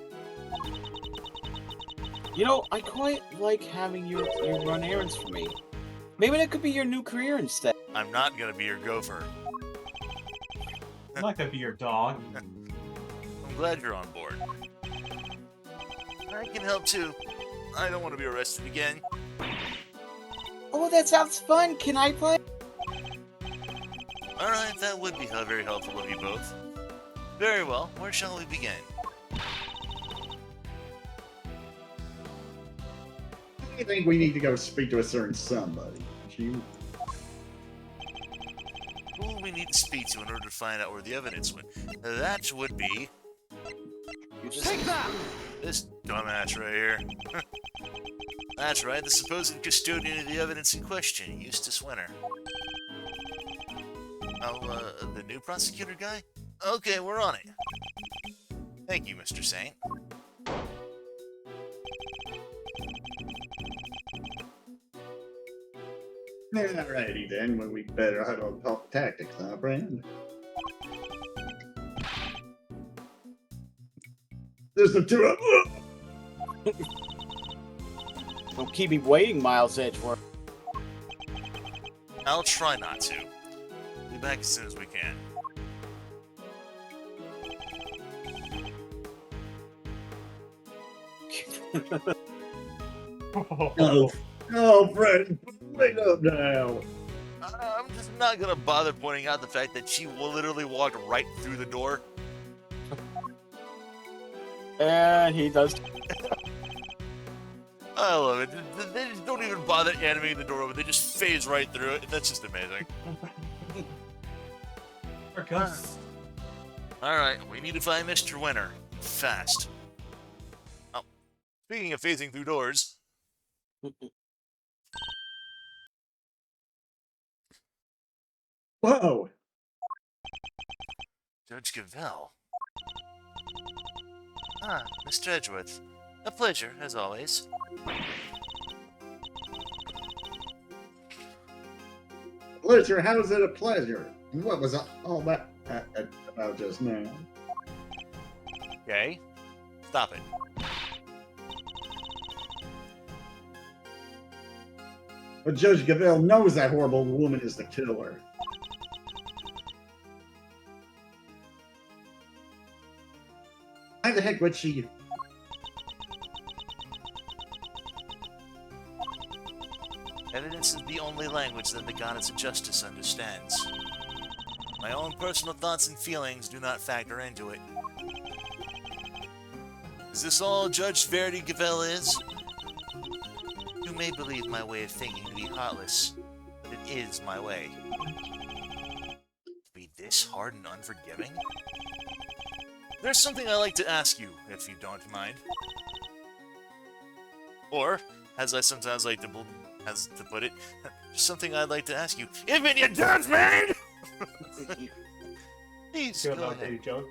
You know, I quite like having you run errands for me. Maybe that could be your new career instead. I'm not gonna be your gopher. I'm not gonna be your dog. I'm glad you're on board. I can help too. I don't want to be arrested again. Oh, that sounds fun. Can I play? Alright, that would be very helpful of you both. Very well, where shall we begin? I think we need to go speak to a certain somebody. You... Who we need to speak to in order to find out where the evidence went? That would be... Take that! This dumbass right here. That's right, the supposed custodian of the evidence in question, Eustace Winter. Oh, the new prosecutor guy? Okay, we're on it. Thank you, Mr. Saint. Alrighty then, well, we better talk tactics, huh, Brand? There's the two of them! Don't keep me waiting, Miles Edgeworth. I'll try not to. Be back as soon as we can. Oh, oh, Fred, wait up now. I'm just not gonna bother pointing out the fact that she literally walked right through the door. And he does. I love it. They just don't even bother animating the door open. They just phase right through it. That's just amazing. Or ghosts. Alright, we need to find Mr. Winter. Fast. Oh, speaking of phasing through doors... Whoa! Judge Gavelle. Ah, Mr. Edgeworth. A pleasure, as always. Pleasure, how is it a pleasure? And what was all that about just now? Okay. Stop it. But Judge Gavelle knows that horrible woman is the killer. Why the heck would she... Evidence is the only language that the goddess of justice understands. My own personal thoughts and feelings do not factor into it. Is this all Judge Verity Gavelle is? You may believe my way of thinking to be heartless, but it is my way. To be this hard and unforgiving? There's something I'd like to ask you, if you don't mind. Or, as I sometimes like to put it, something I'd like to ask you. Even your dad's man! Please, You go have ahead. overused jokes.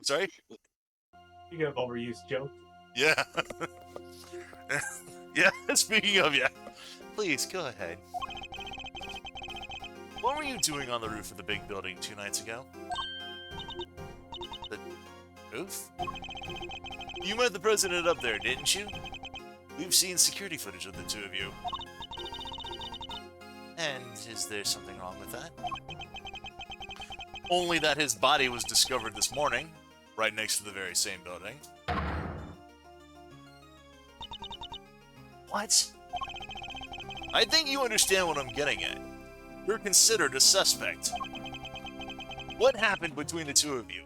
Sorry? You have overused jokes. Yeah. Yeah, speaking of, yeah. Please, go ahead. What were you doing on the roof of the big building 2 nights ago? The roof? You met the president up there, didn't you? We've seen security footage of the two of you. And is there something wrong with that? Only that his body was discovered this morning, right next to the very same building. What? I think you understand what I'm getting at. You're considered a suspect. What happened between the two of you?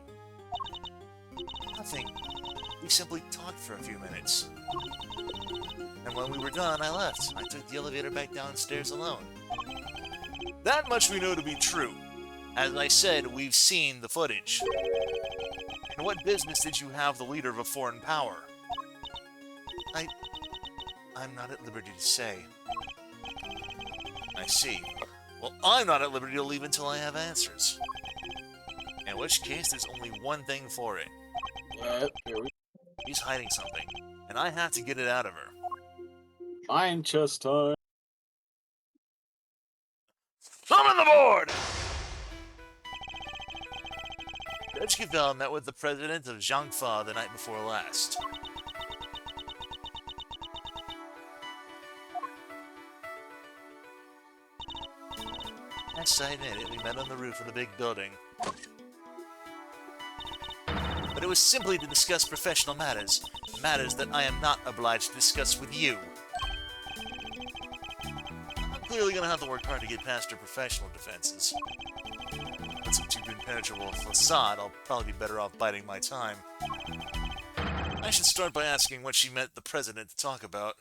Nothing. We simply talked for a few minutes. And when we were done, I left. I took the elevator back downstairs alone. That much we know to be true. As I said, we've seen the footage. And what business did you have the leader of a foreign power? I'm not at liberty to say. I see. Well, I'm not at liberty to leave until I have answers. In which case, there's only one thing for it. Yep, here we He's hiding something, and I have to get it out of her. Iron chest time. Summon the board! Judge Gavel met with the president of Zhangfa the night before last. Yes, I admit it, we met on the roof of the big building. But it was simply to discuss professional matters, matters that I am not obliged to discuss with you. I'm clearly gonna have to work hard to get past her professional defenses. With some too impenetrable facade, I'll probably be better off biding my time. I should start by asking what she met the president to talk about.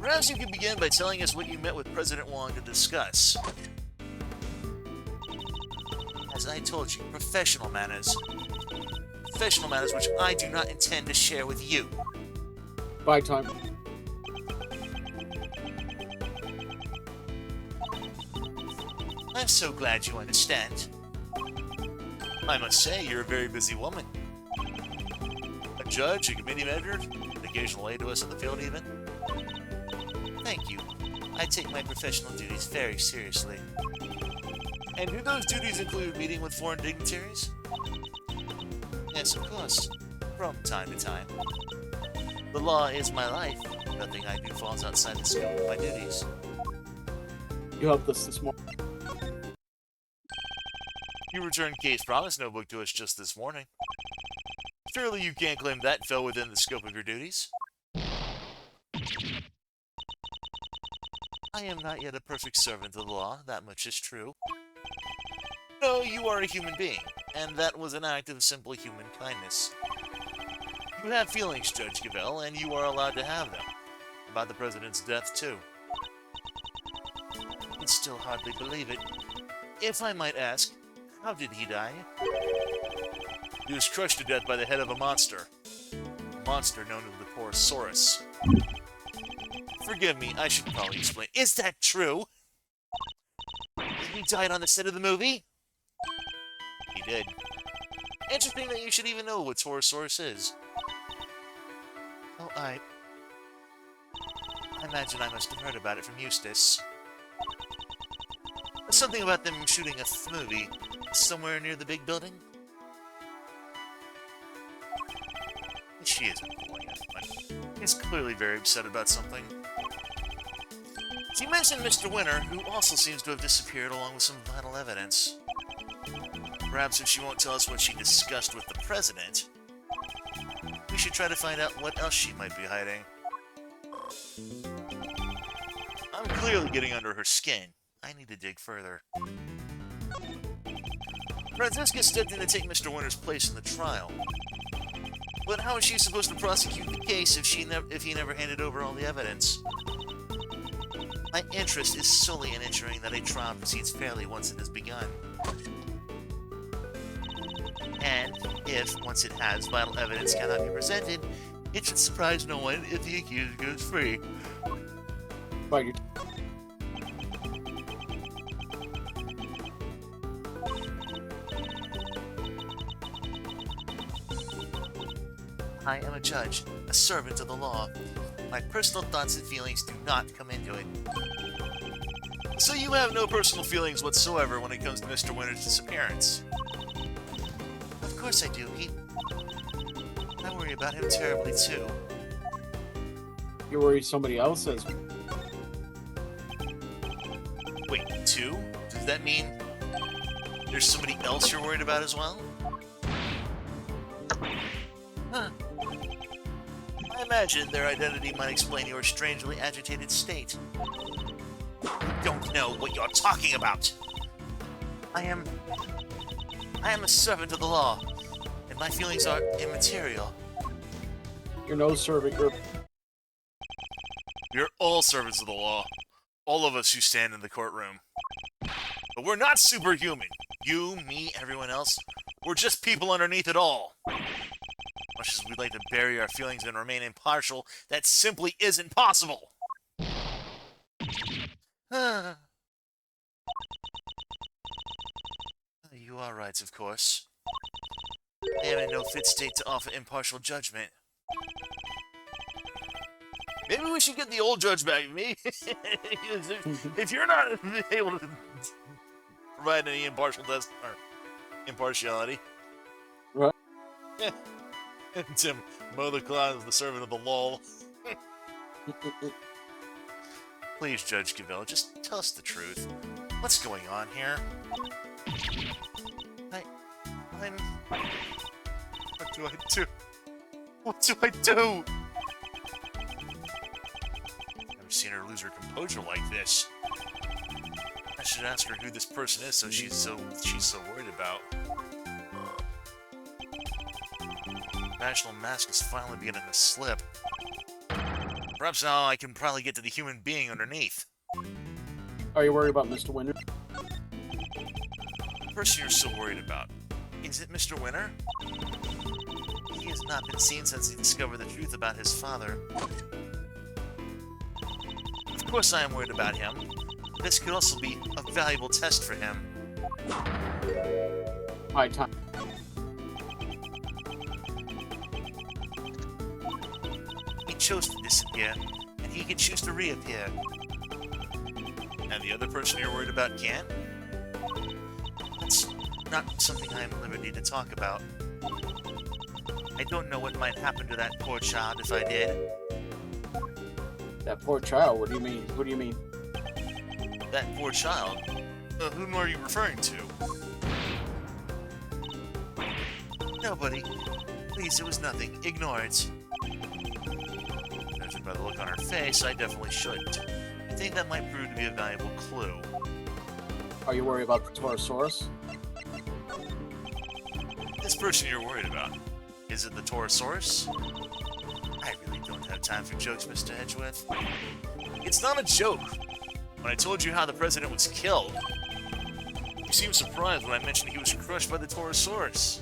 Perhaps you could begin by telling us what you met with President Wong to discuss. As I told you, professional matters. Professional matters which I do not intend to share with you. Bye time. I'm so glad you understand. I must say, you're a very busy woman. A judge, a committee member, an occasional aide to us in the field even. Thank you. I take my professional duties very seriously. And do those duties include meeting with foreign dignitaries? Yes, of course. From time to time. The law is my life. Nothing I do falls outside the scope of my duties. You helped us this morning. You returned case promise notebook to us just this morning. Surely you can't claim that fell within the scope of your duties. I am not yet a perfect servant of the law, that much is true. No, you are a human being, and that was an act of simple human kindness. You have feelings, Judge Gavel, and you are allowed to have them. About the president's death, too. I can still hardly believe it. If I might ask, how did he die? He was crushed to death by the head of a monster. A monster known as the Prosecutor. Forgive me, I should probably explain. Is that true? He died on the set of the movie? He did. Interesting that you should even know what Torosaurus is. Oh, I imagine I must have heard about it from Eustace. Something about them shooting a movie somewhere near the big building? She isn't pulling anyone. He's clearly very upset about something. She mentioned Mr. Winter, who also seems to have disappeared along with some vital evidence. Perhaps if she won't tell us what she discussed with the president, we should try to find out what else she might be hiding. I'm clearly getting under her skin. I need to dig further. Franziska stepped in to take Mr. Winter's place in the trial. But how is she supposed to prosecute the case if he never handed over all the evidence? My interest is solely in ensuring that a trial proceeds fairly once it has begun. And if, once it has, vital evidence cannot be presented, it should surprise no one if the accused goes free. Bye. You I am a judge, a servant of the law. My personal thoughts and feelings do not come into it. So you have no personal feelings whatsoever when it comes to Mr. Winter's disappearance? Of course I do. I worry about him terribly too. You worry somebody else is. Wait, two? Does that mean there's somebody else you're worried about as well? Huh. I imagine their identity might explain your strangely agitated state. You don't know what you're talking about. I am a servant of the law, and my feelings are immaterial. You're no servant, You're all servants of the law. All of us who stand in the courtroom. But we're not superhuman. You, me, everyone else. We're just people underneath it all. Much as we'd like to bury our feelings and remain impartial, that simply isn't possible. You are right, of course. I am in no fit state to offer impartial judgment. Maybe we should get the old judge back, me. If you're not able to provide any impartial test or impartiality. Right. Tim, mow the clown is the servant of the law. Please, Judge Gavell, just tell us the truth. What's going on here? I'm... What do I do? What do I do? Never seen her lose her composure like this. I should ask her who this person is so she's so worried about. National mask is finally beginning to slip. Perhaps now I can probably get to the human being underneath. Are you worried about Mr. Winter? The person you're so worried about. Is it Mr. Winter? He has not been seen since he discovered the truth about his father. Of course I am worried about him. This could also be a valuable test for him. High time. He chose to disappear, and he can choose to reappear. And the other person you're worried about can't? That's not something I am at liberty to talk about. I don't know what might happen to that poor child if I did. That poor child? What do you mean? What do you mean? That poor child? Whom are you referring to? Nobody. Please, it was nothing. Ignore it. Judging by the look on her face, I definitely shouldn't. I think that might prove to be a valuable clue. Are you worried about the Torosaurus? This person you're worried about, is it the Torosaurus? I really don't have time for jokes, Mr. Edgeworth. It's not a joke. When I told you how the president was killed, you seemed surprised when I mentioned he was crushed by the Torosaurus.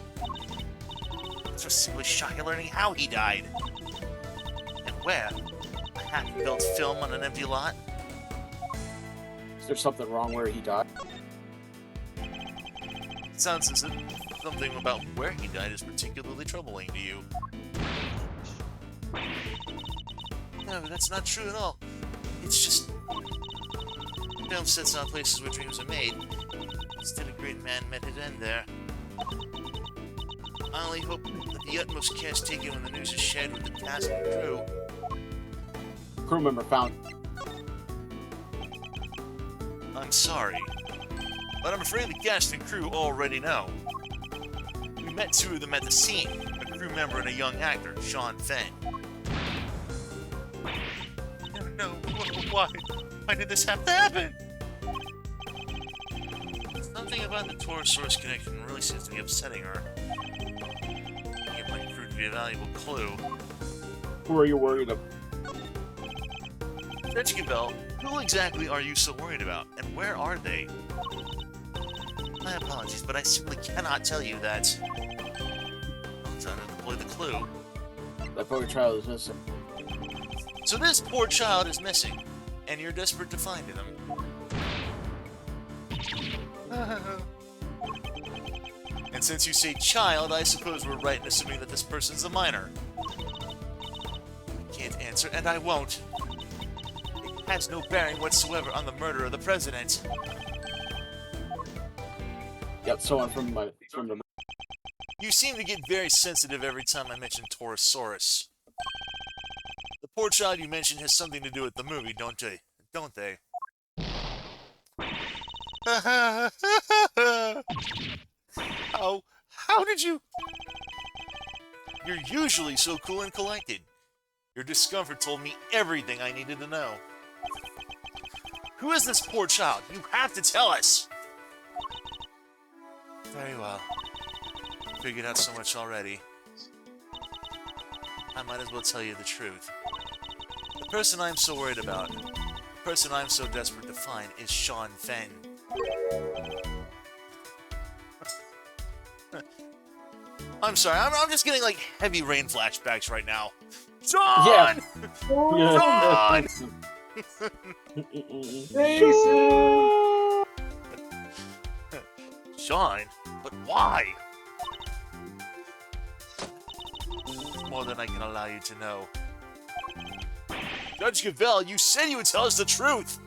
It's just simply shocking learning how he died. And where? A half-built film on an empty lot? Is there something wrong where he died? It sounds as if something about where he died is particularly troubling to you. No, that's not true at all. It's just... film sets out places where dreams are made. Instead, a great man met his end there. I only hope that the utmost care is taken when the news is shared with the cast and crew. Crew member found. I'm sorry, but I'm afraid the cast and crew already know. We met two of them at the scene, a crew member and a young actor, Sean Fenn. No, why? Why did this have to happen? Something about the Torosaurus connection really seems to be upsetting her. It might prove to be a valuable clue. Who are you worried about? Judge Gabel, who exactly are you so worried about, and where are they? My apologies, but I simply cannot tell you that. I'm trying to deploy the clue. That poor child is missing. So this poor child is missing, and you're desperate to find him. And since you say child, I suppose we're right in assuming that this person's a minor. I can't answer, and I won't. It has no bearing whatsoever on the murder of the president. Yep, someone from the... You seem to get very sensitive every time I mention Torosaurus. The poor child you mentioned has something to do with the movie, don't they? Don't they? How did you... You're usually so cool and collected. Your discomfort told me everything I needed to know. Who is this poor child? You have to tell us! Very well. Figured out so much already. I might as well tell you the truth. The person I'm so worried about, the person I'm so desperate to find, is Sean Fenn. I'm sorry, I'm just getting like heavy rain flashbacks right now. Sean! Yeah. Sean! Sean? but why? It's more than I can allow you to know. Judge Cavell, you said you would tell us the truth!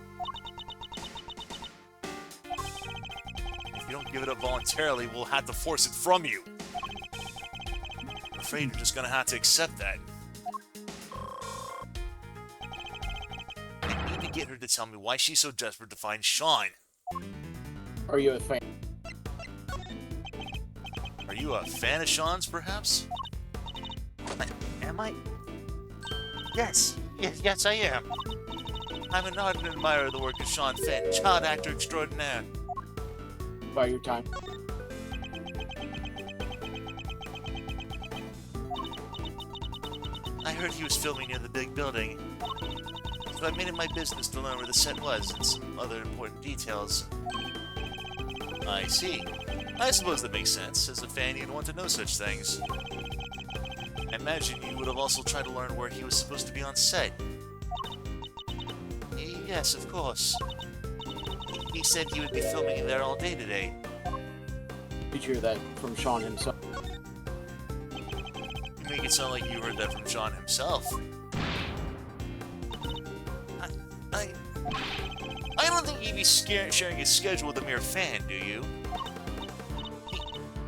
If you don't give it up voluntarily, we'll have to force it from you. I'm afraid you're just gonna have to accept that. I need to get her to tell me why she's so desperate to find Sean. Are you a fan? Are you a fan of Sean's, perhaps? Am I? Yes, I am. I'm an ardent admirer of the work of Sean Finn, child actor extraordinaire. By your time. I heard he was filming near the big building, so I made it my business to learn where the set was and some other important details. I see. I suppose that makes sense. As a fan, you'd want to know such things. I imagine you would have also tried to learn where he was supposed to be on set. Yes, of course. He said he would be filming there all day today. Did you hear that from Sean himself? You make it sound like you heard that from Sean himself. I don't think you'd be sharing his schedule with a mere fan, do you?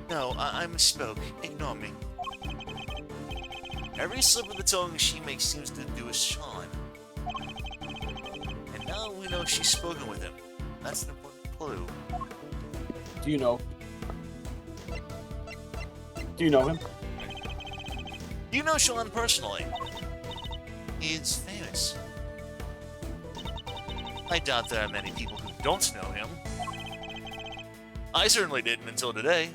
No, I misspoke. Ignore me. Every slip of the tongue she makes seems to do with Sean. And now we know she's spoken with him. That's an important clue. Do you know? Do you know him? You know Sean personally. He's famous. I doubt there are many people who don't know him. I certainly didn't until today.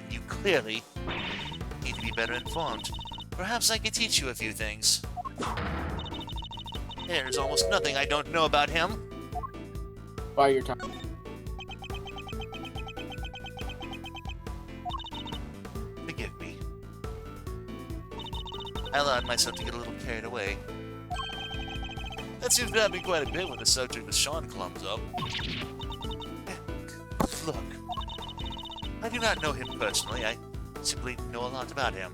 You clearly need to be better informed. Perhaps I could teach you a few things. There's almost nothing I don't know about him. By your time. Forgive me. I allowed myself to get a little carried away. That seems to happen quite a bit when the subject of Sean comes up. Look, I do not know him personally. I simply know a lot about him.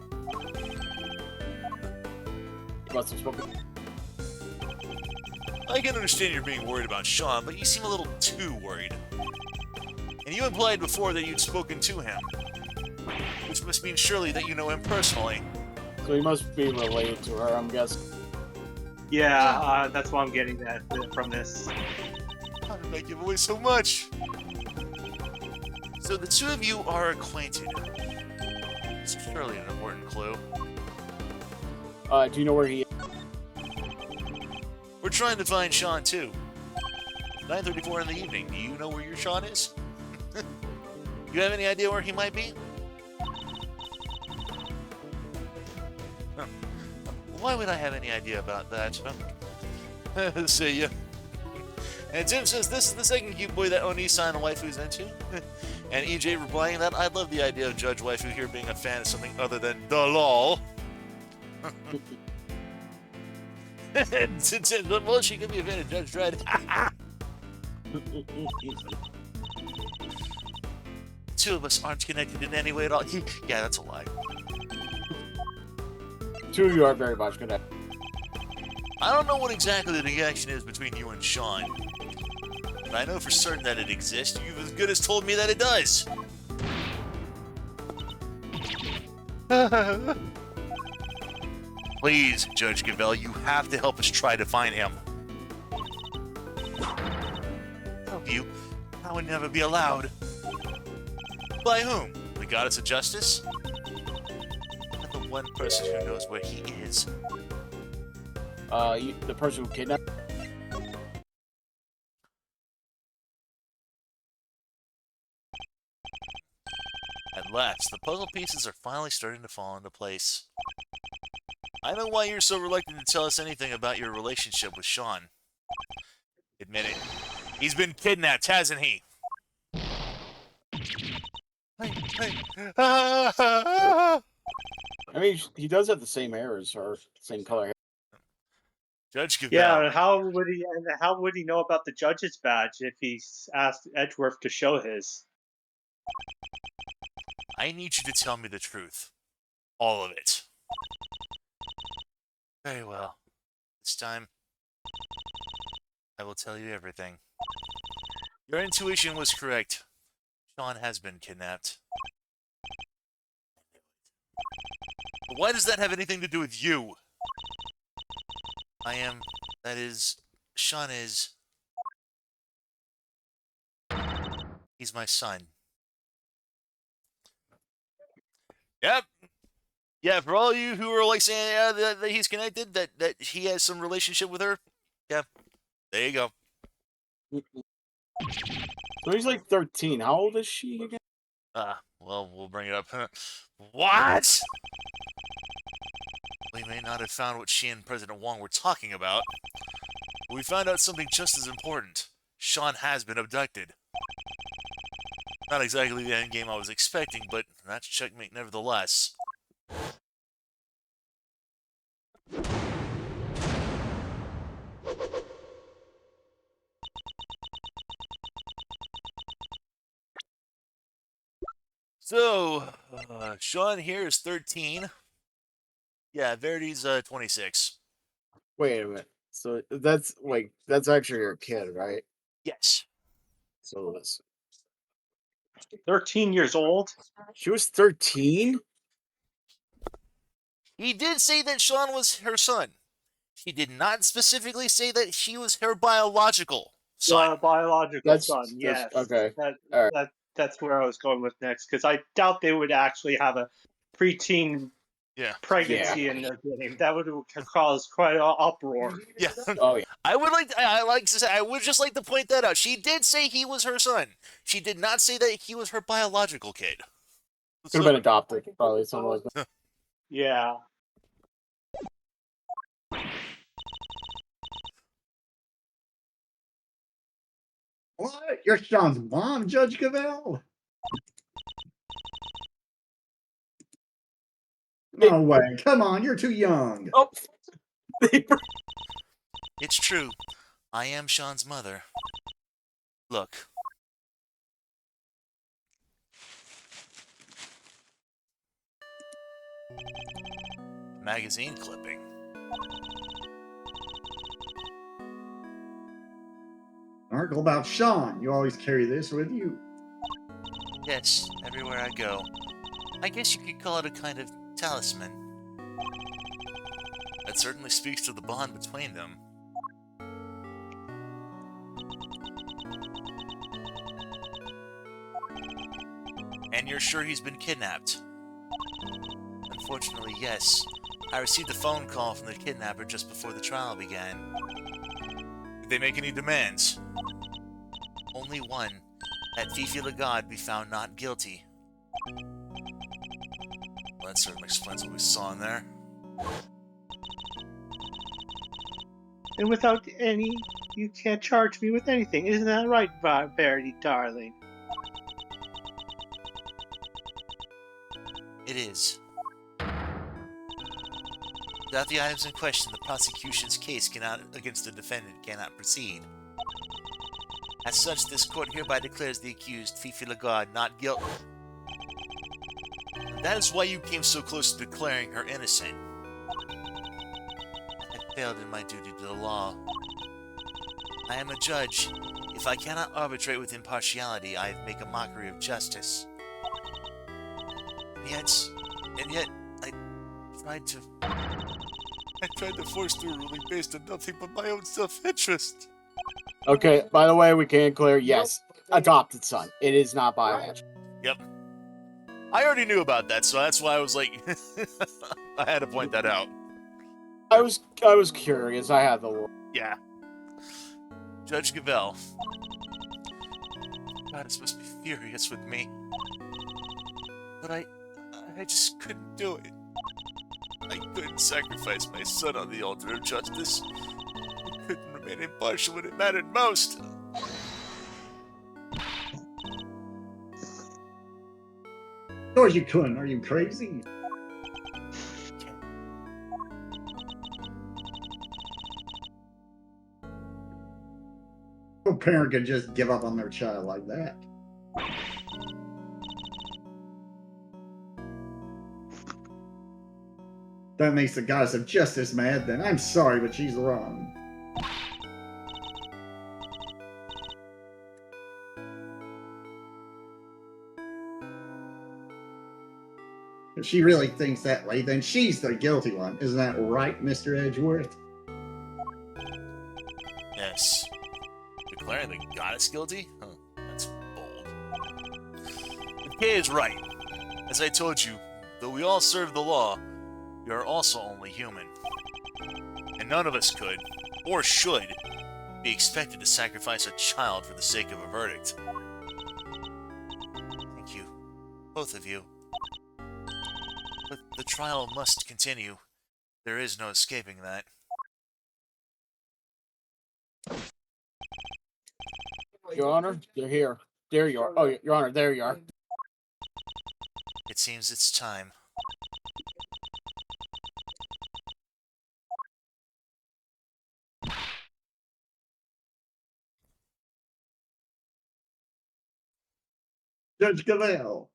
You must have spoken. I can understand you're being worried about Sean, but you seem a little too worried. And you implied before that you'd spoken to him, which must mean surely that you know him personally. So he must be related to her, I'm guessing. Yeah, that's what I'm getting at from this. How did I give away so much? So the two of you are acquainted. It's surely an important clue. Do you know where he is? We're trying to find Sean too. 9:34 in the evening. Do you know where your Sean is? You have any idea where he might be? Huh. Why would I have any idea about that? Huh? See ya. And Tim says this is the second cute boy that Oni-san and waifu's into. And EJ replying that I'd love the idea of Judge Waifu here being a fan of something other than the LOL. Well, she could be a fan of Judge Dredd. Two of us aren't connected in any way at all. Yeah, that's a lie. Two of you are very much connected. I don't know what exactly the connection is between you and Sean, but I know for certain that it exists. You've as good as told me that it does. Please, Judge Cavell, you have to help us try to find him. Help you? That would never be allowed. By whom? The goddess of justice? Not the one person who knows where he is. The person who kidnapped. At last, the puzzle pieces are finally starting to fall into place. I know why you're so reluctant to tell us anything about your relationship with Sean. Admit it. He's been kidnapped, hasn't he? I mean, he does have the same hair as her, same color hair. Judge Cavell. Yeah, how would he know about the judge's badge if he's asked Edgeworth to show his? I need you to tell me the truth. All of it. Very well. This time, I will tell you everything. Your intuition was correct. Sean has been kidnapped. But why does that have anything to do with you? Sean is... He's my son. Yep. Yeah, for all you who are like saying that he's connected, that he has some relationship with her, yeah, there you go. So he's like 13. How old is she again? Well, we'll bring it up. What? We may not have found what she and President Wong were talking about, but we found out something just as important. Sean has been abducted. Not exactly the endgame I was expecting, but that's checkmate nevertheless. So, Sean here is 13. Yeah, Verity's 26. Wait a minute. So that's actually your kid, right? Yes. So listen. 13 years old? She was 13? He did say that Sean was her son. He did not specifically say that she was her biological son. Biological son, That's yes. okay. That, All right. that's where I was going with next, because I doubt they would actually have a preteen pregnancy in their game. That would cause quite an uproar. Yeah. Oh yeah. I would just like to point that out. She did say he was her son. She did not say that he was her biological kid. Could have been adopted, probably something like that. Yeah. What? You're Sean's mom, Judge Cavell? No way. Come on, you're too young. Oh. It's true. I am Sean's mother. Look. Magazine clipping. An article about Sean. You always carry this with you. Yes, everywhere I go. I guess you could call it a kind of talisman. That certainly speaks to the bond between them. And you're sure he's been kidnapped? Unfortunately, yes. I received a phone call from the kidnapper just before the trial began. Did they make any demands? Only one. That Fifi Legod be found not guilty. Well, that certainly explains what we saw in there. And without any, you can't charge me with anything. Isn't that right, Verity, darling? It is. Without the items in question, the prosecution's case against the defendant cannot proceed. As such, this court hereby declares the accused, Fifi Legod, not guilty. That is why you came so close to declaring her innocent. I failed in my duty to the law. I am a judge. If I cannot arbitrate with impartiality, I make a mockery of justice. And yet, I tried to force through a ruling based on nothing but my own self-interest. Okay, by the way, we can clear, yes, adopted son. It is not biological. Yep. I already knew about that, so that's why I was like, I had to point that out. I was curious. I had the... Yeah. Judge Gavell. God must be furious with me. But I just couldn't do it. I couldn't sacrifice my son on the altar of justice. I couldn't remain impartial when it mattered most. Of course you couldn't. Are you crazy? No parent could just give up on their child like that. That makes the goddess of justice mad, then I'm sorry, but she's wrong. If she really thinks that way, then she's the guilty one. Isn't that right, Mr. Edgeworth? Yes. Declaring the goddess guilty? Huh, that's bold. But Kay is right. As I told you, though we all serve the law, we are also only human. And none of us could, or should, be expected to sacrifice a child for the sake of a verdict. Thank you, both of you. But the trial must continue. There is no escaping that. Your Honor, you're here. There you are. Oh, Your Honor, there you are. It seems it's time. Judge Cavell.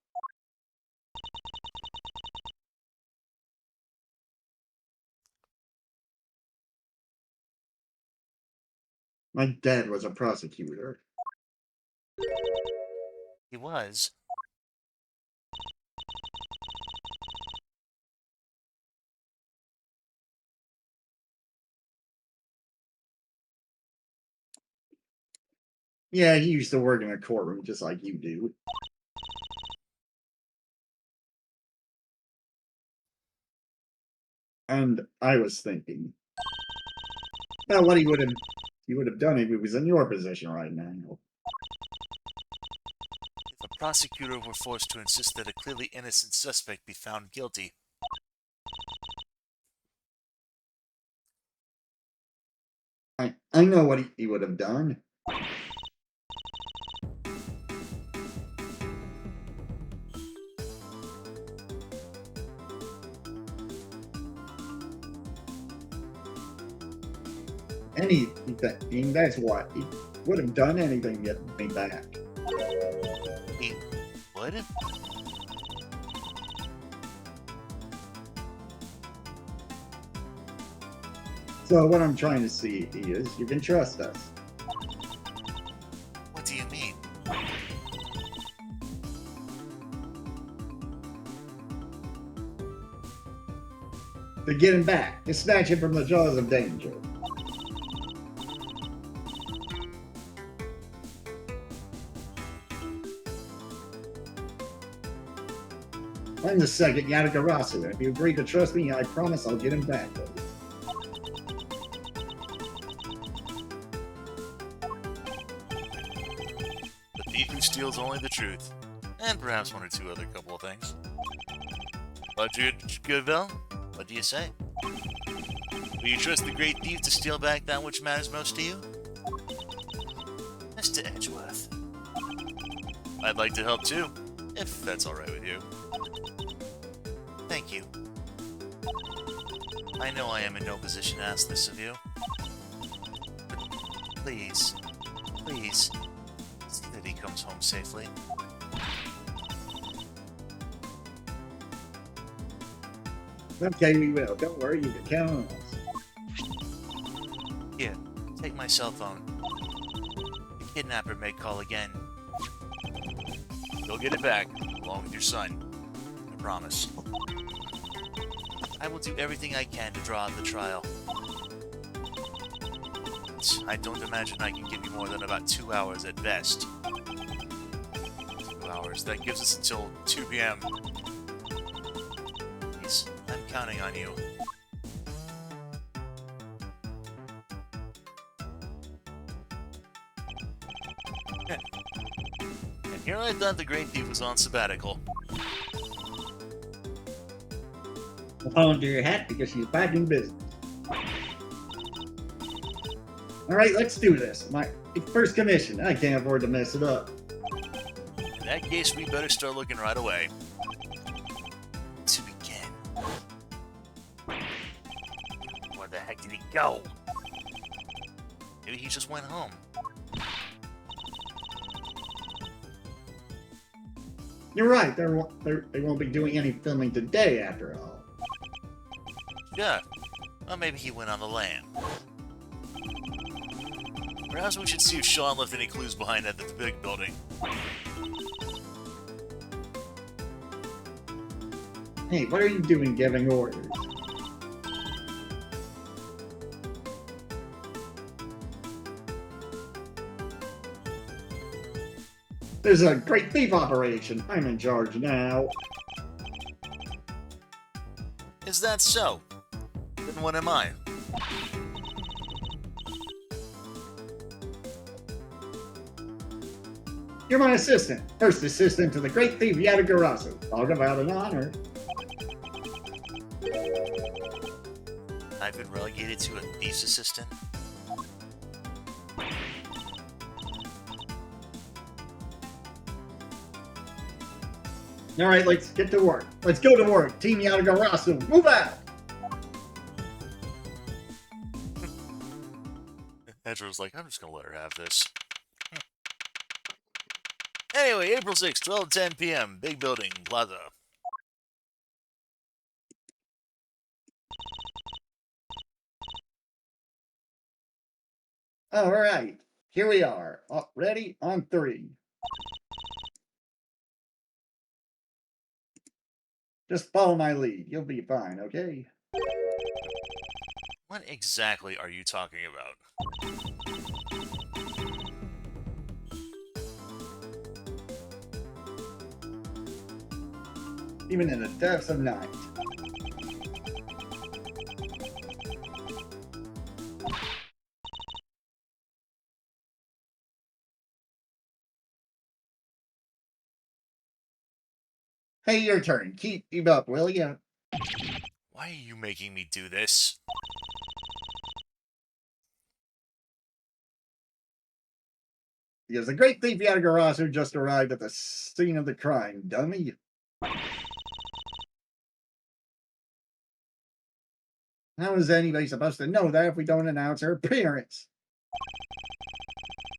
My dad was a prosecutor. He was. Yeah, he used to work in a courtroom just like you do. And I was thinking, well, what he would have done if he was in your position right now. If a prosecutor were forced to insist that a clearly innocent suspect be found guilty, I know what he would have done. Anything, that's what. He would have done anything to get me back. he would? So what I'm trying to see is, you can trust us. What do you mean? To get him back, to snatch him from the jaws of danger. I'm the second Yatagarasu. If you agree to trust me, I promise I'll get him back. The thief who steals only the truth. And perhaps one or two other couple of things. Goodville, what do you say? Will you trust the great thief to steal back that which matters most to you? Mr. Edgeworth. I'd like to help too, if that's alright with you. Thank you. I know I am in no position to ask this of you. But please, please, see that he comes home safely. Okay, we will. Don't worry, you can count on us. Here, take my cell phone. The kidnapper may call again. You'll get it back, along with your son. I promise. I will do everything I can to draw out the trial. But I don't imagine I can give you more than about 2 hours at best. 2 hours. That gives us until 2 p.m. Please, I'm counting on you. And here I thought the Great Thief was on sabbatical. Hold to your hat because she's back in business. Alright, let's do this. My first commission. I can't afford to mess it up. In that case, we better start looking right away. To begin. Where the heck did he go? Maybe he just went home. You're right, they won't be doing any filming today after all. Yeah. Well, maybe he went on the lam. Perhaps we should see if Sean left any clues behind at the big building. Hey, what are you doing giving orders? This is a great thief operation. I'm in charge now. Is that so? Then what am I? You're my assistant. First assistant to the great thief Yatagarasu. Talk about an honor. I've been relegated to a thief's assistant? Alright, let's get to work. Let's go to work. Team Yatagarasu, move out! Edgeworth's like, I'm just gonna let her have this. Anyway, April 6th, 12:10 p.m. Big building, Plaza. Alright, here we are. Ready? On 3. Just follow my lead. You'll be fine, okay? What exactly are you talking about? Even in the depths of night. Hey, your turn. Keep up, will ya? Why are you making me do this? Because the great thief Yatagarasu just arrived at the scene of the crime, dummy. How is anybody supposed to know that if we don't announce her appearance?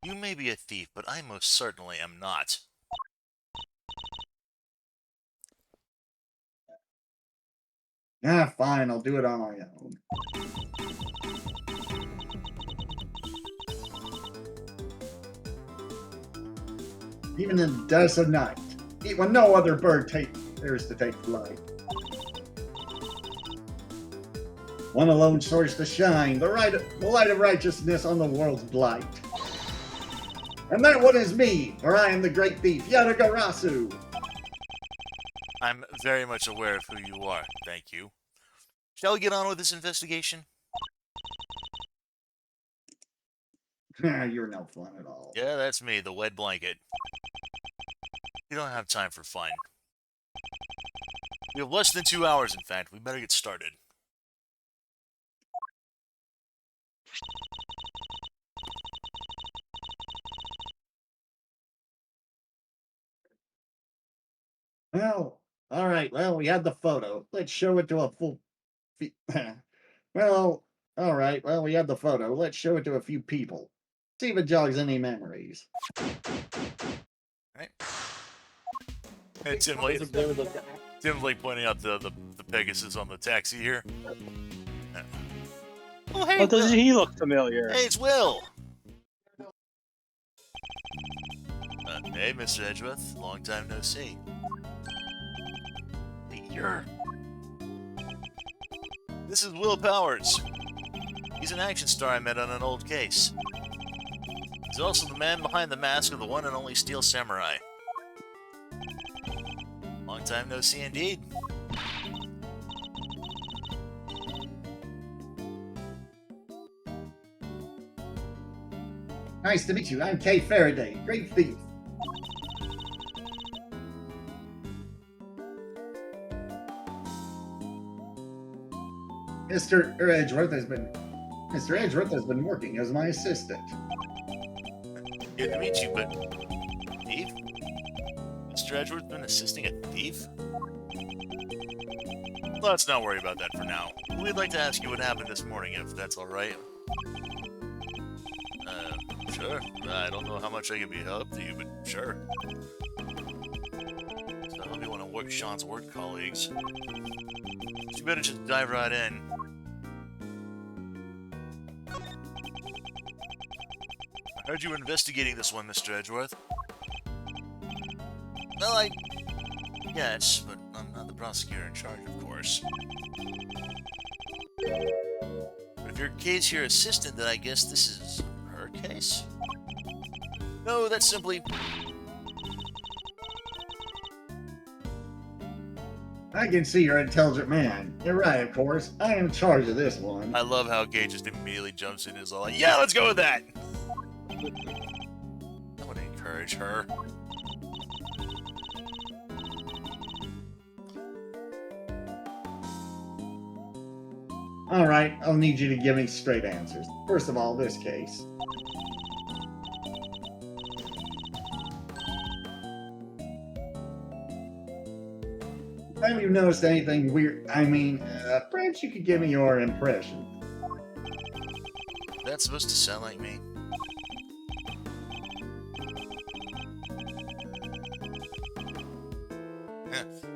You may be a thief, but I most certainly am not. Ah, fine, I'll do it on my own. Even in the depths of night, when no other bird dares to take flight. One alone source to shine, the light of righteousness on the world's blight. And that one is me, for I am the great thief, Yatagarasu. I'm very much aware of who you are, thank you. Shall we get on with this investigation? You're no fun at all. Yeah, that's me, the wet blanket. We don't have time for fun. We have less than 2 hours, in fact. We better get started. Well, all right. Well, we had the photo. Let's show it to a full. Well, all right. Well, we had the photo. Let's show it to a few people. See if it jogs any memories. Right. Hey, Tim, Tim's pointing out the Pegasus on the taxi here. Oh, hey, Well, doesn't Will. he look familiar? Hey, it's Will. Hey, Mr. Edgeworth. Long time no see. Hey, This is Will Powers. He's an action star I met on an old case. He's also the man behind the mask of the one and only Steel Samurai. Long time no see indeed. Nice to meet you. I'm Kay Faraday, great thief. Mr. Edgeworth has been working as my assistant. Good to meet you, but thief? Mr. Edgeworth been assisting a thief? Let's not worry about that for now. We'd like to ask you what happened this morning, if that's all right. Sure. I don't know how much I can be help to you, but sure. So I hope you want to work Sean's work colleagues. You better just dive right in. I heard you were investigating this one, Mr. Edgeworth. Well, yes, but I'm not the prosecutor in charge, of course. But if your case here assistant, then I guess this is her case? No, that's simply... I can see you're an intelligent man. You're right, of course. I am in charge of this one. I love how Gage just immediately jumps in and is all like, yeah, let's go with that! I want to encourage her. Alright, I'll need you to give me straight answers. First of all, this case. Have you noticed anything weird? I mean, perhaps you could give me your impression. That's supposed to sound like me.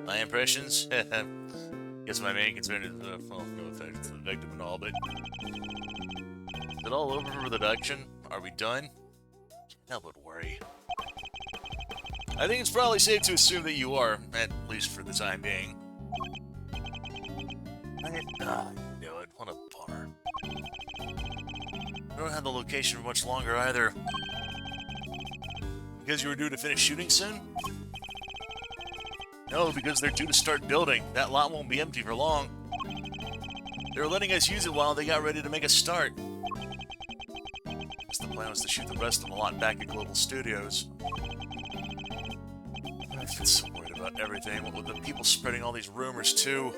My impressions? Guess my main concern is, well, no offense to the victim and all, but... Is it all over for the deduction? Are we done? Can't help but worry. I think it's probably safe to assume that you are, at least for the time being. I knew it. What a bummer. I don't have the location for much longer either. Because you were due to finish shooting soon? No, because they're due to start building. That lot won't be empty for long. They were letting us use it while they got ready to make a start. Guess the plan was to shoot the rest of the lot back at Global Studios. I've been so worried about everything. What with the people spreading all these rumors, too.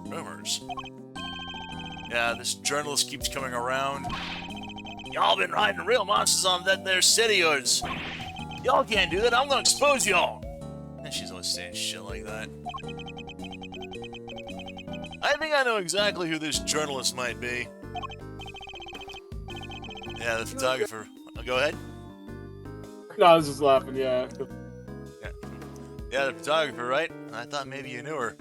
Rumors? Yeah, this journalist keeps coming around. Y'all been riding real monsters on that there city of yours. Y'all can't do that. I'm gonna expose y'all. And she's always saying shit like that. I think I know exactly who this journalist might be. Yeah, the photographer. Go ahead. No, I was just laughing, yeah. Yeah, the photographer, right? I thought maybe you knew her.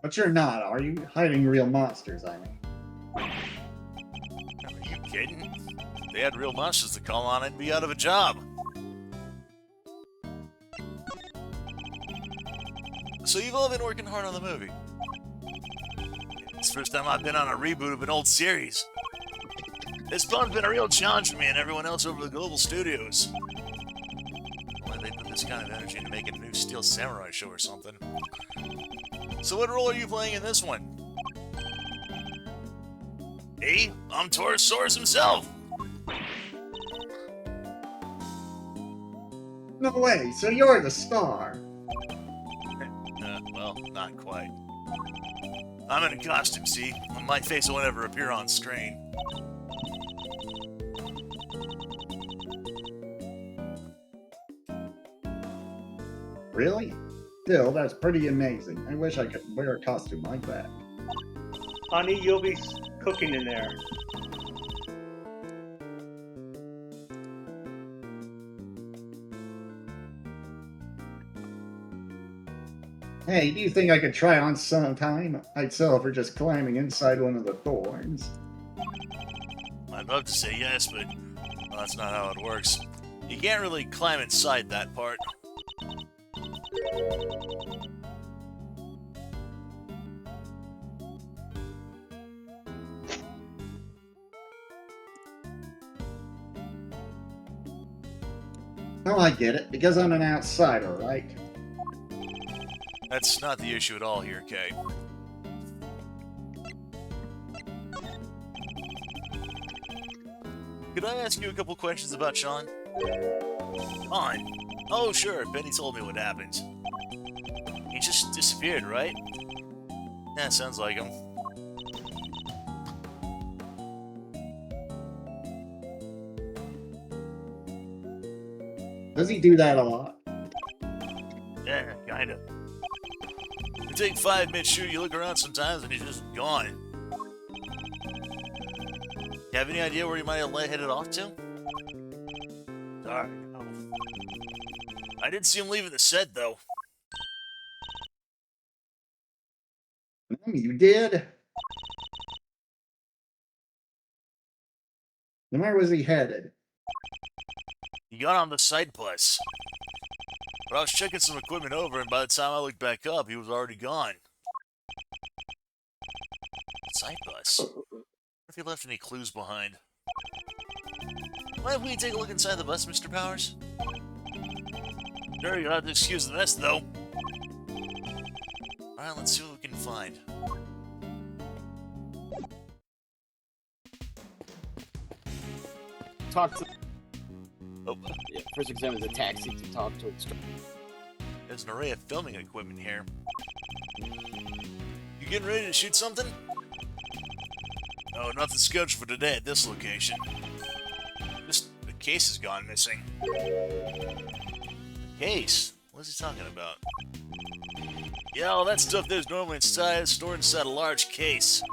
But you're not, are you? Hiding real monsters, I mean. Are you kidding? If they had real monsters to call on, I'd be out of a job. So you've all been working hard on the movie. It's the first time I've been on a reboot of an old series. This film's been a real challenge for me and everyone else over the Global Studios. Why they put this kind of energy into making a new Steel Samurai show or something. So what role are you playing in this one? Me? I'm Torosaurus himself! No way, so you're the star. Well, not quite. I'm in a costume, see? My face won't ever appear on screen. Really? Still, that's pretty amazing. I wish I could wear a costume like that. Honey, you'll be cooking in there. Hey, do you think I could try on sometime? I'd sell for just climbing inside one of the thorns. I'd love to say yes, but well, that's not how it works. You can't really climb inside that part. Oh, I get it. Because I'm an outsider, right? That's not the issue at all here, Kay. Could I ask you a couple questions about Sean? Sean? Oh, sure, Benny told me what happened. He just disappeared, right? Yeah, sounds like him. Does he do that a lot? Yeah, kinda. You take 5 mid-shoot, you look around sometimes and he's just gone. You have any idea where he might have headed off to? Sorry, no. I did see him leaving the set, though. You did? And where was he headed? He got on the side bus. But I was checking some equipment over, and by the time I looked back up, he was already gone. Side bus? What if he left any clues behind? Why don't we take a look inside the bus, Mr. Powers? Sure, you'll have to excuse the mess, though. Alright, let's see what we can find. Talk to. Oh, Yeah, first examine the taxi to talk to its. there's an array of filming equipment here. You getting ready to shoot something? No, nothing scheduled for today at this location. Just the case has gone missing. Case? What's he talking about? Yeah, all that stuff there's normally stored inside a large case.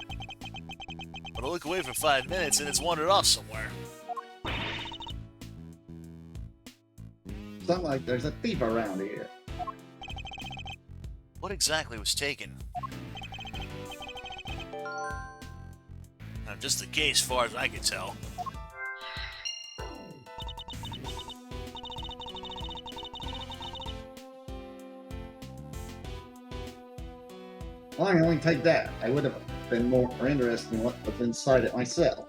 But I look away for 5 minutes and it's wandered off somewhere. Something like there's a thief around here. What exactly was taken? Just the case, as far as I can tell. Well, I can only take that. I would have been more interested in what was inside it myself.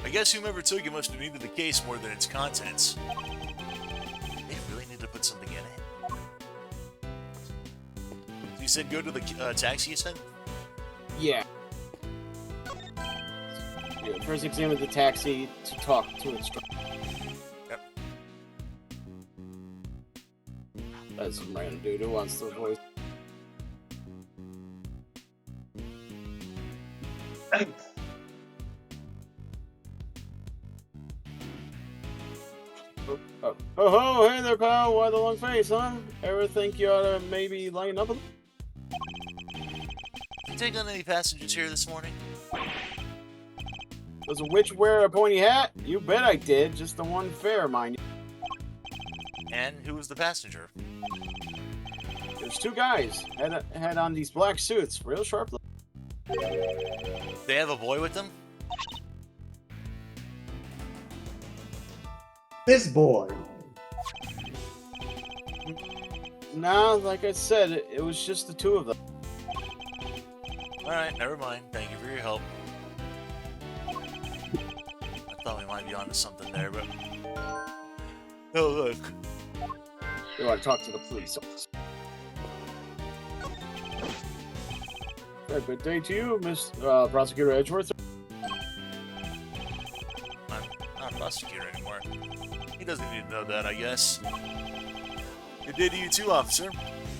I guess whomever took it must have needed the case more than its contents. They really need to put something in it. You said go to the taxi, you said? Yeah. Yeah. First examine the taxi to talk to its. Yep. That's some random dude who wants the voice. Oh, hey there, pal. Why the long face, huh? Ever think you ought to maybe line up a little? You take on any passengers here this morning? Does a witch wear a pointy hat? You bet I did. Just the one fare, mind you. And who was the passenger? There's two guys. Had on these black suits. Real sharp. They have a boy with them? This boy. Nah, like I said, it was just the two of them. Alright, never mind. Thank you for your help. I thought we might be onto something there, but... Oh, look. You want to talk to the police officer. Good day to you, Miss Prosecutor Edgeworth. I'm not a prosecutor anymore. He doesn't need to know that, I guess. Good day to you too, officer.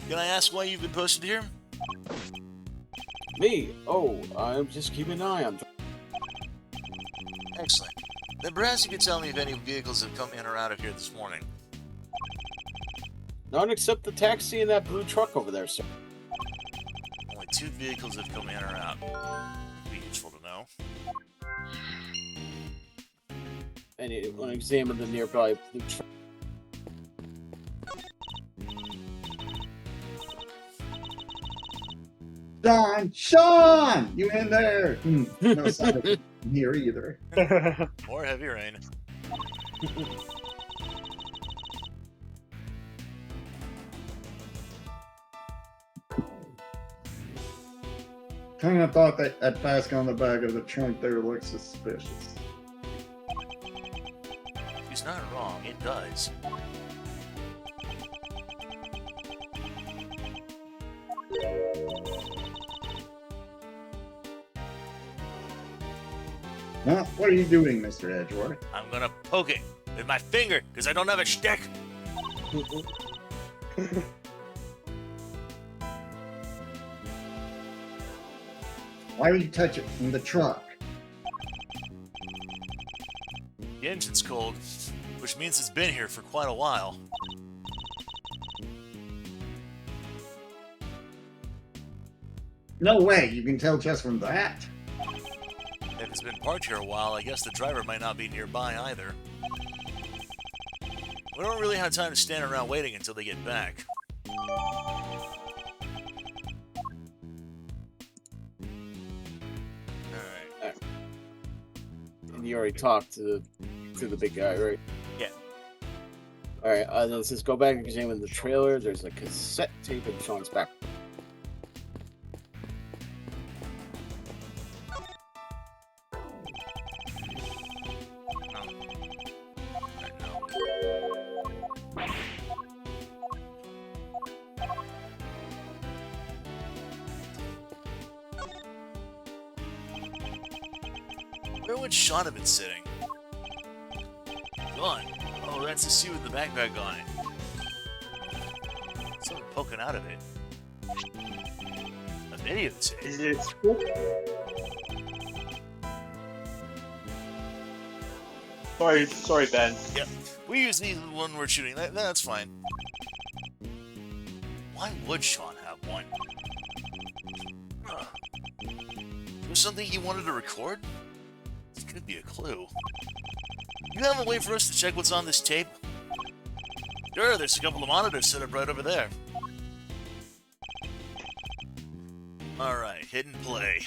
Can I ask why you've been posted here? Me? Oh, I'm just keeping an eye on. Excellent. Then perhaps you could tell me if any vehicles have come in or out of here this morning. None except the taxi and that blue truck over there, sir. Only 2 vehicles have come in or out. It'd be useful to know. And you want to examine the nearby blue truck. Sean! You in there? No sign of him here either. More heavy rain. Kind of thought that flask on the back of the trunk there looked suspicious. He's not wrong, it does. Well, what are you doing, Mr. Edgeworth? I'm gonna poke it with my finger, because I don't have a stick. Why would you touch it in the truck? The engine's cold, which means it's been here for quite a while. No way, you can tell just from that. If it's been parked here a while, I guess the driver might not be nearby either. We don't really have time to stand around waiting until they get back. Alright. And you already talked to the big guy, right? Yeah. Alright, then it says go back and examine the trailer. There's a cassette tape in Sean's back. Where would Sean have been sitting? Gone. Oh, that's the suit with the backpack on it. Something poking out of it. A videotape. Is it? Sorry, Ben. Yep. We use these when we're shooting. That's fine. Why would Sean have one? Was something he wanted to record? This could be a clue. You have a way for us to check what's on this tape? Sure, there's a couple of monitors set up right over there. Alright, hit and play.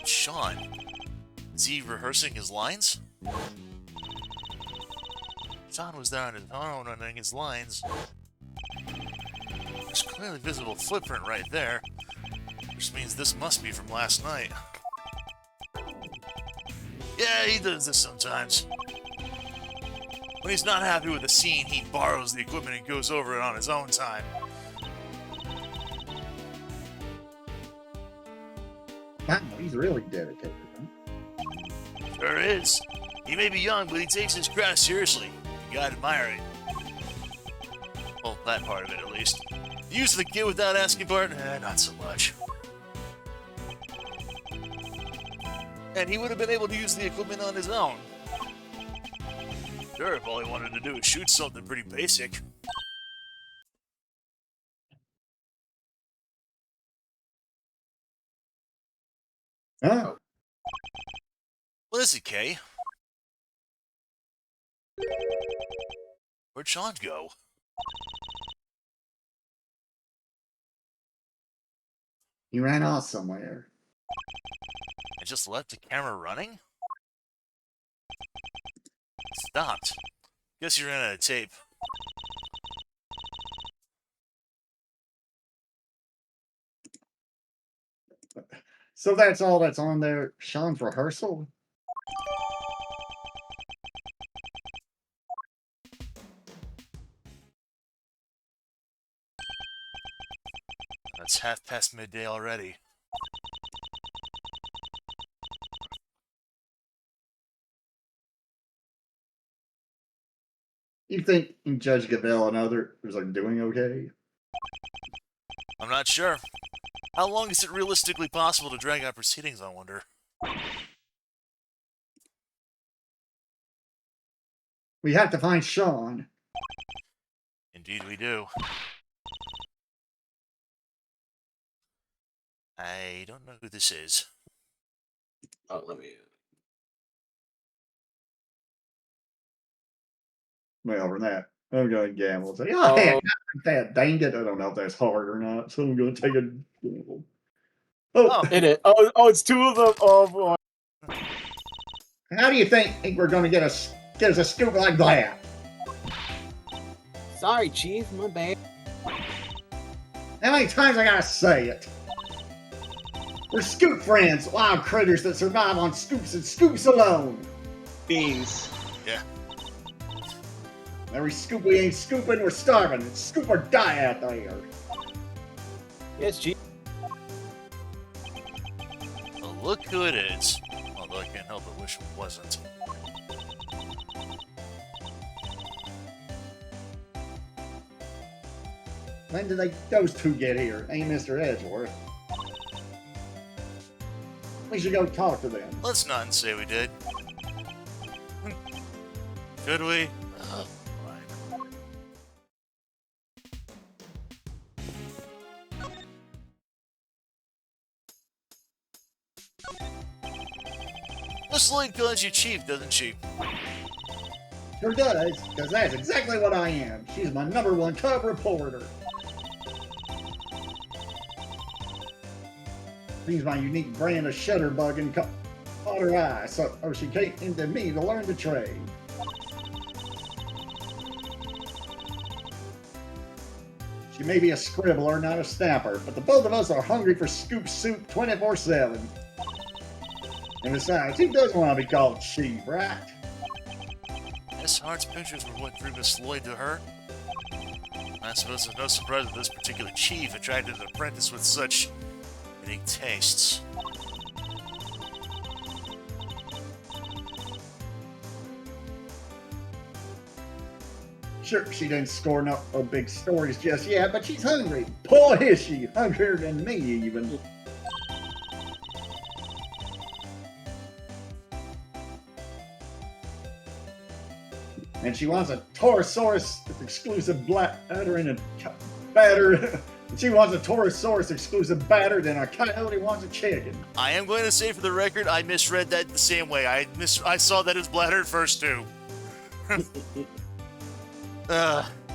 Sean, is he rehearsing his lines? Sean was there on his own running his lines. There's clearly visible footprint right there, which means this must be from last night. Yeah, he does this sometimes. When he's not happy with a scene, he borrows the equipment and goes over it on his own time. Wow, he's really dedicated, huh? Sure is. He may be young, but he takes his craft seriously. You gotta admire it. Well, that part of it, at least. The use of the get without asking part? Not so much. And he would have been able to use the equipment on his own. Sure, if all he wanted to do was shoot something pretty basic. Oh, What is it, Kay? Where'd Sean go? he ran off somewhere. And just left the camera running? Stopped. Guess you ran out of tape. So that's all that's on there. Sean's rehearsal? It's midday already. You think Judge Gavelle and others are doing okay? I'm not sure. How long is it realistically possible to drag out proceedings, I wonder? We have to find Sean. Indeed we do. I don't know who this is. Oh, let me. Well, over that, I'm going to gamble. Say, oh, heck, that dang it. I don't know if that's hard or not, so I'm going to take a gamble. Oh, It is. Oh, it's two of them. Oh boy. how do you think we're going to get us a scoop like that? Sorry, Chief. My bad. How many times I gotta say it? We're scoop friends, wild critters that survive on scoops and scoops alone. Beans. Yeah. Every scoop we ain't scooping, we're starving. It's scoop or die out there. Yes, Chief. Well, look who it is. Although I can't help but wish it wasn't. When did those two get here? Ain't Mr. Edgeworth. We should go talk to them. Let's not say we did. Could we? Fine. Miss Lloyd calls you Chief, doesn't she? Sure does, because that's exactly what I am. She's my #1 cub reporter. She's my unique brand of shutterbug and caught her eye, so she came into me to learn the trade. She may be a scribbler, not a snapper, but the both of us are hungry for scoop soup 24/7. And besides, who doesn't want to be called chief, right? Miss Hart's pictures were what drew Miss Lloyd to her. I suppose it's no surprise that this particular chief attracted an apprentice with such unique tastes. Sure, she didn't score no big stories just yet, but she's hungry. Boy, is she hungrier than me, even. And she wants a Taurosaurus exclusive batter and a batter. She wants a Taurosaurus exclusive batter, then a coyote wants a chicken. I am going to say for the record, I misread that the same way. I saw that as bladder at first too.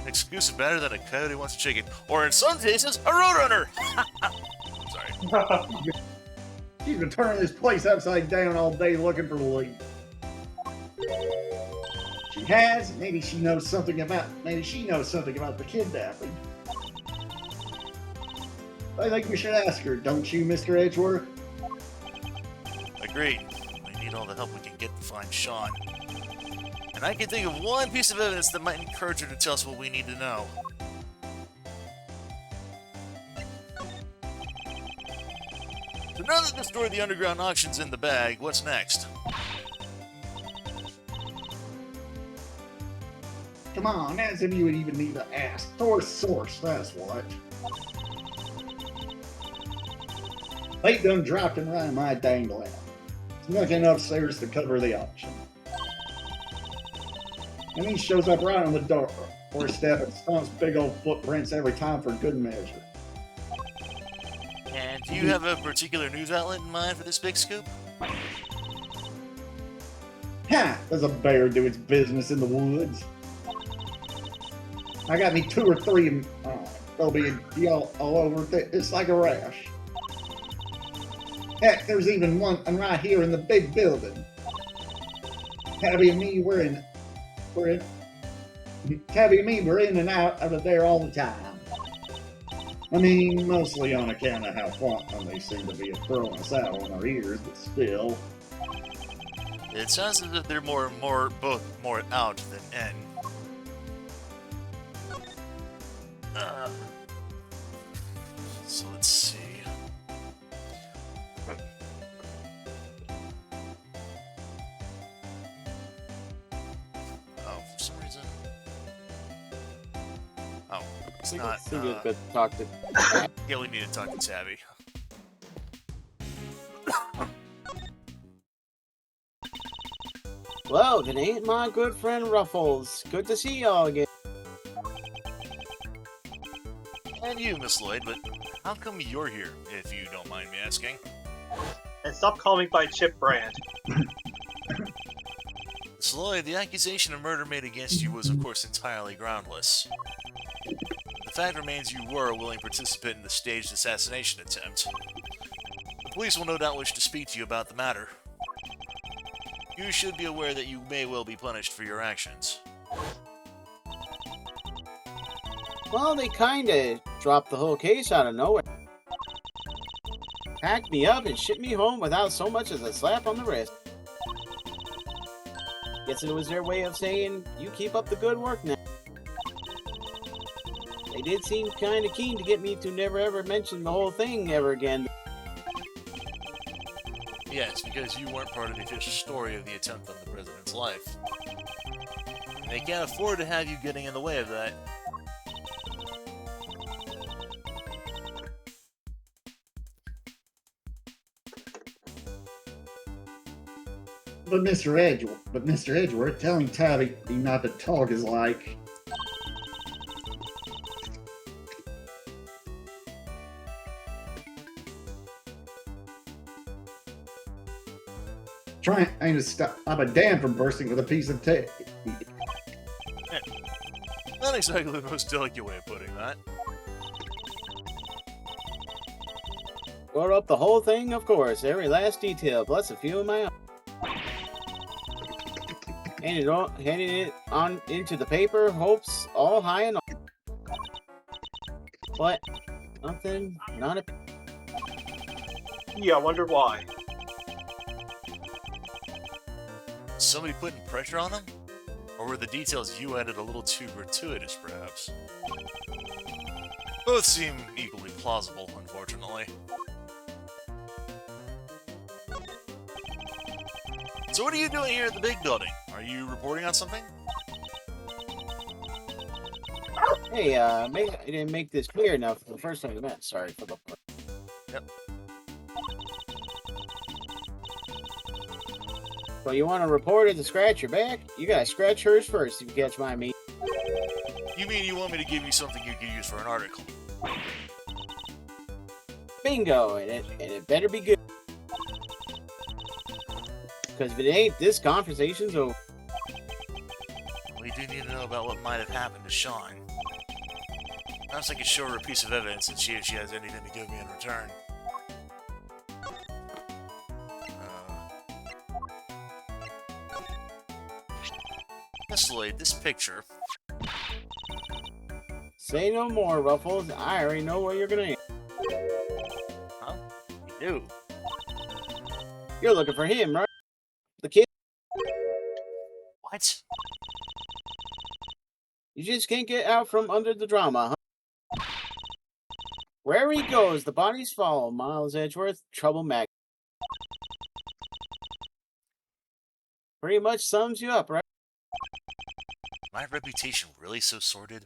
Exclusive batter than a coyote wants a chicken, or in some cases, a roadrunner. Sorry. She's been turning this place upside down all day looking for Lee. She has. Maybe she knows something about the kidnapping. I think we should ask her, don't you, Mr. Edgeworth? Agreed. We need all the help we can get to find Sean. And I can think of one piece of evidence that might encourage her to tell us what we need to know. So now that the story of the underground auction's in the bag, what's next? Come on, as if you would even need to ask. Source, that's what. They done dropped him right in my dang lap. Snuck upstairs to cover the auction. And he shows up right on the doorstep and stomps big old footprints every time for good measure. And do you have a particular news outlet in mind for this big scoop? Ha! Does a bear do its business in the woods? I got me 2 or 3. They'll be all over. It's like a rash. Heck, there's even one right here in the big building. Tabby and me, we're in and out of there all the time. I mean, mostly on account of how fun they seem to be at throwing us out on our ears, but still. It sounds as if they're both more out than in. So let's see. Oh, for some reason. Oh, it's not. Talk to. Yeah, we need to talk to Tabby. Well, it ain't my good friend Ruffles. Good to see y'all again. And you, Miss Lloyd, but how come you're here, if you don't mind me asking? And stop calling me by Chip Brand. Miss Lloyd, the accusation of murder made against you was, of course, entirely groundless. The fact remains you were a willing participant in the staged assassination attempt. The police will no doubt wish to speak to you about the matter. You should be aware that you may well be punished for your actions. Well, they kinda dropped the whole case out of nowhere. Packed me up and shipped me home without so much as a slap on the wrist. Guess it was their way of saying, you keep up the good work now. They did seem kinda keen to get me to never ever mention the whole thing ever again. Yes, because you weren't part of the official story of the attempt on the president's life. And they can't afford to have you getting in the way of that. But Mr. Edgeworth, telling Tabby not to talk is like... trying to stop a dam from bursting with a piece of tape. not exactly the most delicate way of putting that. Wrote up the whole thing, of course, every last detail, plus a few of my own. Handed it on into the paper, hopes all high and all. But nothing, not a. Yeah, I wonder why. Somebody putting pressure on him? Or were the details you added a little too gratuitous, perhaps? Both seem equally plausible, unfortunately. So what are you doing here at the big building? Are you reporting on something? Hey, I didn't make this clear enough the first time we met. Sorry for the. Yep. So you want a reporter to scratch your back? You gotta scratch hers first if you catch my meaning. You mean you want me to give you something you can use for an article? Bingo, and it better be good. Because if it ain't, this conversation's over. We do need to know about what might have happened to Sean. Perhaps I could show her a piece of evidence and see if she has anything to give me in return. Miss Lloyd, this picture. Say no more, Ruffles. I already know where you're gonna end. Huh? You do? You're looking for him, right? The kid? What? You just can't get out from under the drama, huh? Wherever he goes, the bodies follow. Miles Edgeworth, Trouble Mag. Pretty much sums you up, right? My reputation really so sordid?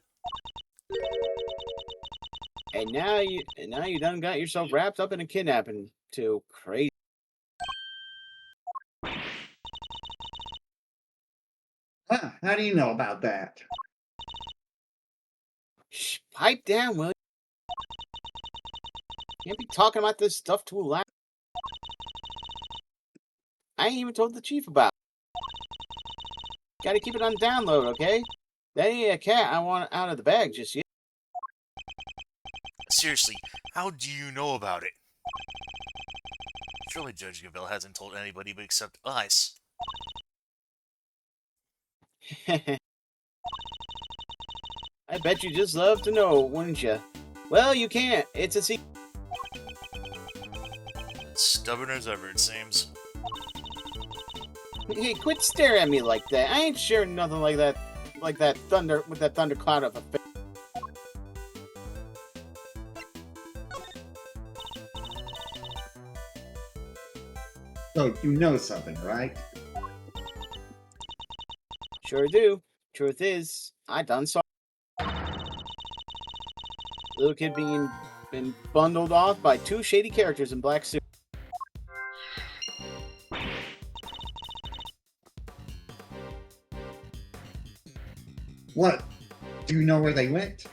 And now you done got yourself wrapped up in a kidnapping too. Crazy. Huh, how do you know about that? Shh, pipe down, will you? Can't be talking about this stuff too loud. I ain't even told the chief about it. Gotta keep it on download, okay? That ain't a cat I want out of the bag just yet. Seriously, how do you know about it? Surely Judge Gaville hasn't told anybody but except us. I bet you just love to know, wouldn't you? Well, you can't. It's a secret. Stubborn as ever, it seems. Hey, quit staring at me like that. I ain't sharing nothing like that thunder with that thundercloud of a face. So you know something, right? Sure do. Truth is, I done saw little kid been bundled off by two shady characters in black suits. What? Do you know where they went?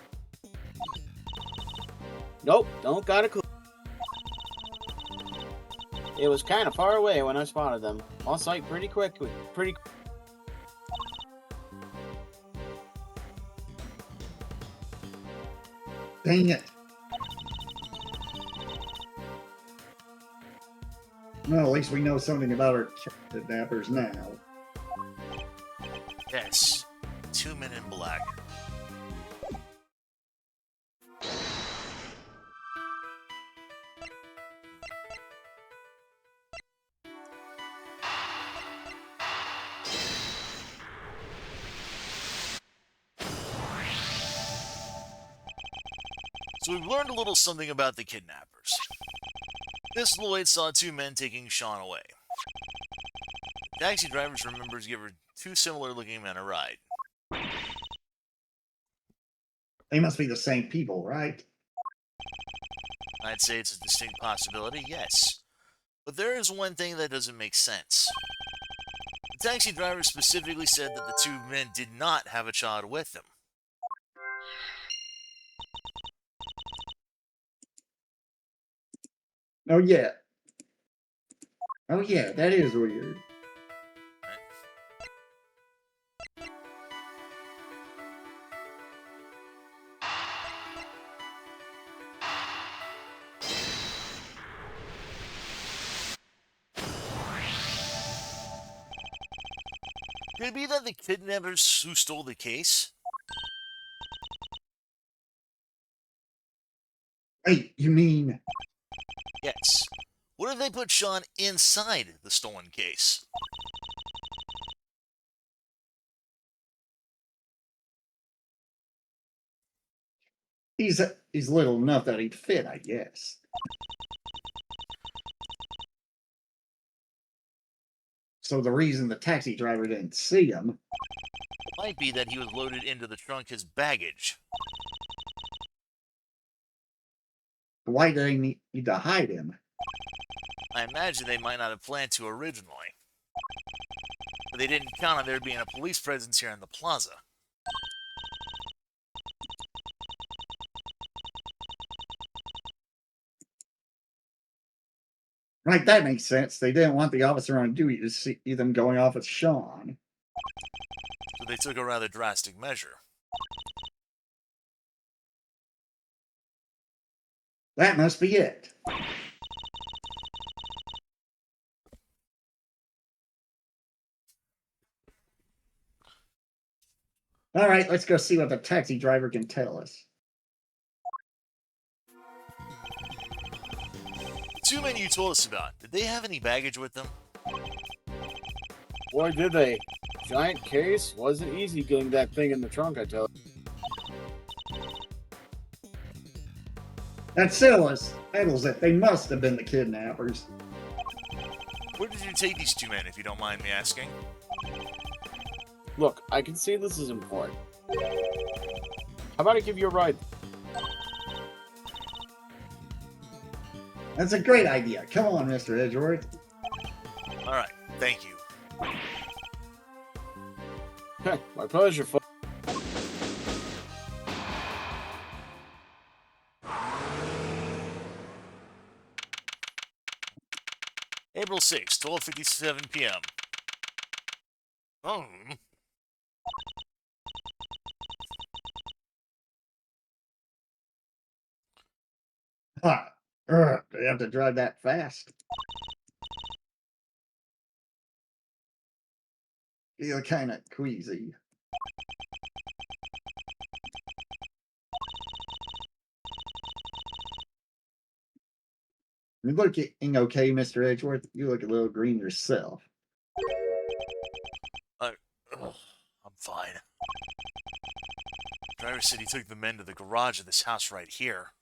Nope, don't got a clue. It was kind of far away when I spotted them. Lost sight pretty quick. Dang it. Well, at least we know something about our kidnappers now. Yes. 2 men in black. So we've learned a little something about the kidnappers. Miss Lloyd saw 2 men taking Sean away. The taxi drivers remembers give her 2 similar-looking men a ride. They must be the same people, right? I'd say it's a distinct possibility, yes. But there is one thing that doesn't make sense. The taxi driver specifically said that the 2 men did not have a child with them. Oh, yeah. Oh, yeah, that is weird. Could it be that the kidnappers who stole the case? Wait, you mean... Yes. What if they put Sean inside the stolen case? He's little enough that he'd fit, I guess. So the reason the taxi driver didn't see him... Might be that he was loaded into the trunk as baggage. Why do they need to hide him? I imagine they might not have planned to originally. But they didn't count on there being a police presence here in the plaza. Right, that makes sense. They didn't want the officer on duty to see them going off with Sean. So they took a rather drastic measure. That must be it. All right, let's go see what the taxi driver can tell us. The two men you told us about, did they have any baggage with them? Boy, did they. Giant case. Wasn't easy getting that thing in the trunk, I tell you. That settles it. They must have been the kidnappers. Where did you take these two men, if you don't mind me asking? Look, I can see this is important. How about I give you a ride? That's a great idea. Come on, Mr. Edgeworth. All right, thank you. My pleasure, folks. April 6th, 12:57 p.m. Oh. They have to drive that fast. Feel kind of queasy. You looking okay, Mr. Edgeworth? You look a little green yourself. I'm fine. Driver said he took the men to the garage of this house right here.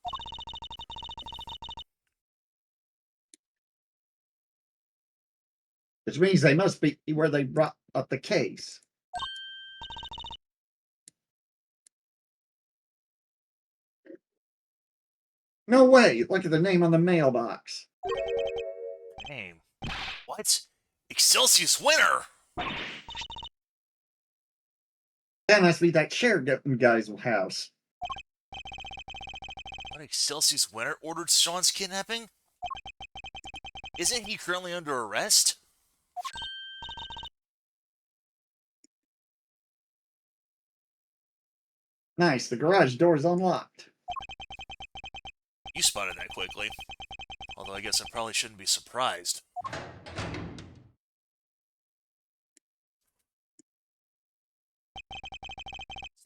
Which means they must be where they brought up the case. No way! Look at the name on the mailbox. Name? What? Excelsius Winter! That must be that sheriff guy's house. What, Excelsius Winter ordered Sean's kidnapping? Isn't he currently under arrest? Nice, the garage door's unlocked. You spotted that quickly. Although I guess I probably shouldn't be surprised.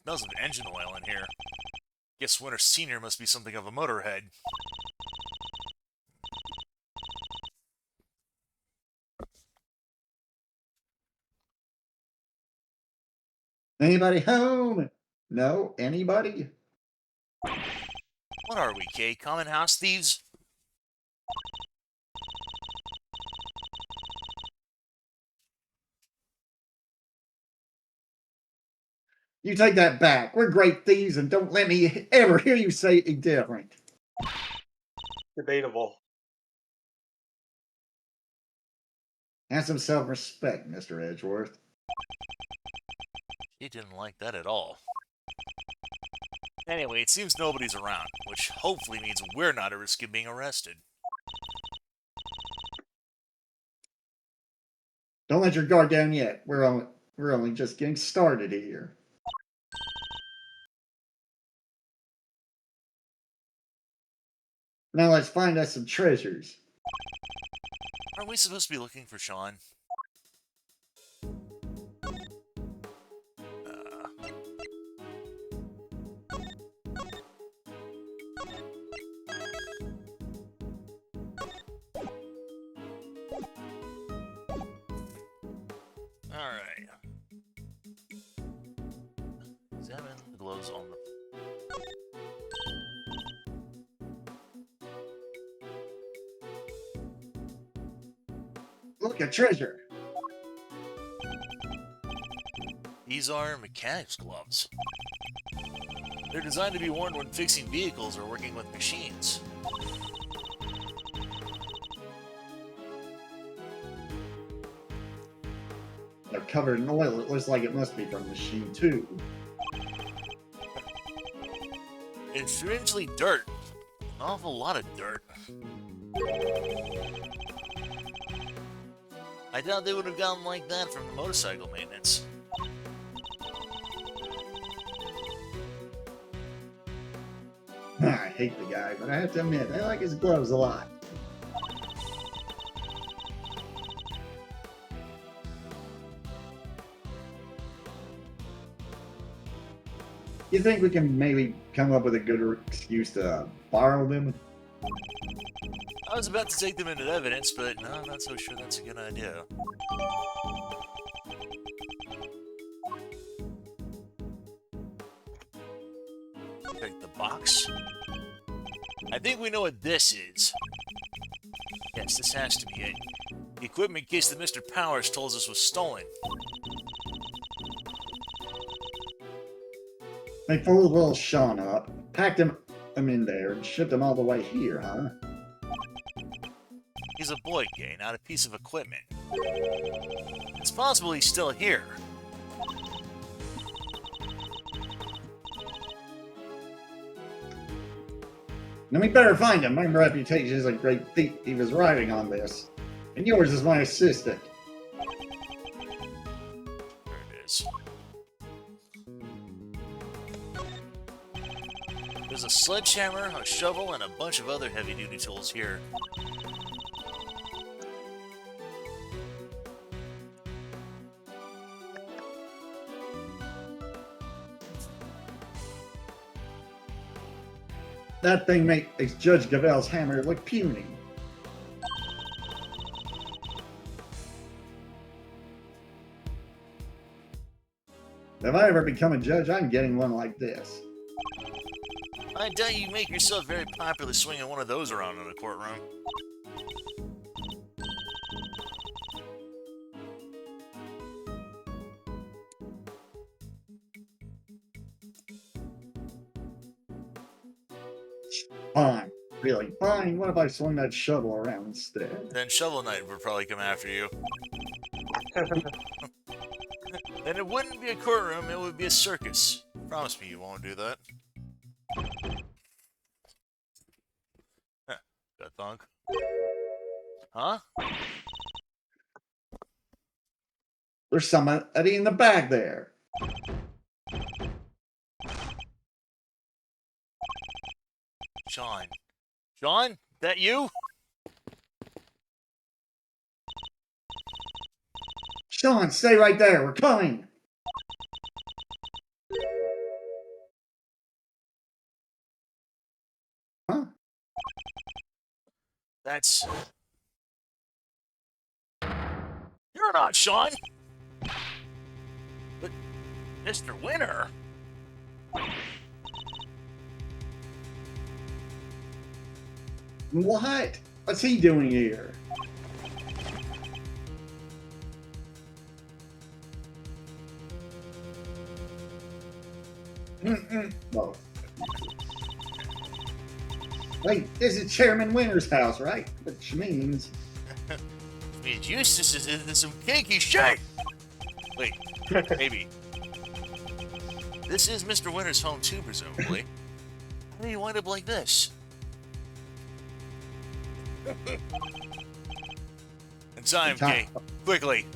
Smells of engine oil in here. Guess Winter Sr. must be something of a motorhead. Anybody home? No? Anybody? What are we, Kay? Common house thieves? You take that back. We're great thieves, and don't let me ever hear you say anything different. Debatable. Have some self-respect, Mr. Edgeworth. He didn't like that at all. Anyway, it seems nobody's around, which hopefully means we're not at risk of being arrested. Don't let your guard down yet. We're only just getting started here. Now let's find us some treasures. Aren't we supposed to be looking for Sean? Alright. Examine the gloves on the... Look, a treasure. These are mechanics gloves. They're designed to be worn when fixing vehicles or working with machines. They're covered in oil. It looks like it must be from the machine, too. It's strangely dirt. An awful lot of dirt. I doubt they would have gotten like that from the motorcycle maintenance. I hate the guy, but I have to admit, I like his gloves a lot. You think we can maybe come up with a good excuse to borrow them? I was about to take them into evidence, but no, I'm not so sure that's a good idea. Take the box. I think we know what this is. Yes, this has to be it. The equipment case that Mr. Powers told us was stolen. They fooled little Sean up, packed him in there, and shipped him all the way here, huh? He's a boy gay, not a piece of equipment. It's possible he's still here. Then we better find him. My reputation is a great thief. He was riding on this. And yours is my assistant. There it is. There's a sledgehammer, a shovel, and a bunch of other heavy-duty tools here. That thing makes Judge Gavel's hammer look puny. If I ever become a judge, I'm getting one like this. I doubt you make yourself very popular swinging one of those around in a courtroom. Fine. Really fine. What if I swung that shovel around instead? Then Shovel Knight would probably come after you. Then it wouldn't be a courtroom, it would be a circus. Promise me you won't do that. That thunk. Huh? There's somebody in the back there. Sean. Sean? That you? Sean, stay right there. We're coming. Huh? That's... You're not Sean! But... Mr. Winter? What? What's he doing here? No. Wait, this is Chairman Winter's house, right? Which means... means Eustace is into some kinky shit! Wait, maybe. This is Mr. Winter's home too, presumably. How did he wind up like this? In time, Kay. Quickly.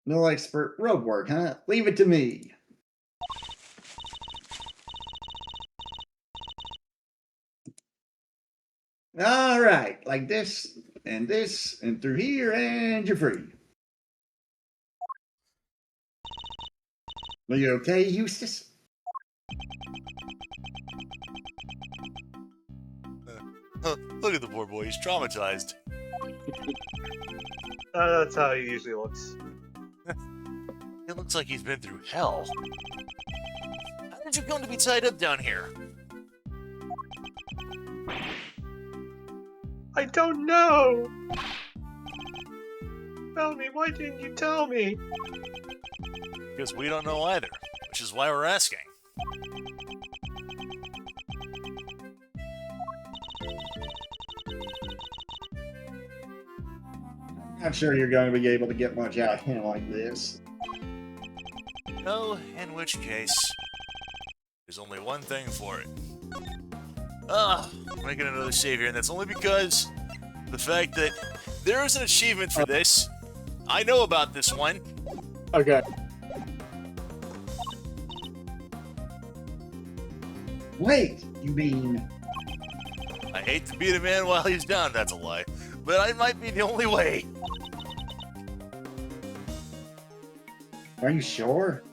No expert road work, huh? Leave it to me. All right, like this, and through here, and you're free. Are you okay, Eustace? Look at the poor boy, he's traumatized. That's how he usually looks. It looks like he's been through hell. How did you come to be tied up down here? I don't know! Tell me, why didn't you tell me? Because we don't know either, which is why we're asking. Not sure you're going to be able to get much out of him like this. No, in which case, there's only one thing for it. I'm making another save here, and that's only because the fact that there is an achievement for this. I know about this one. Okay. Wait, you mean... I hate to beat a man while he's down, that's a lie. But I might be the only way. Are you sure?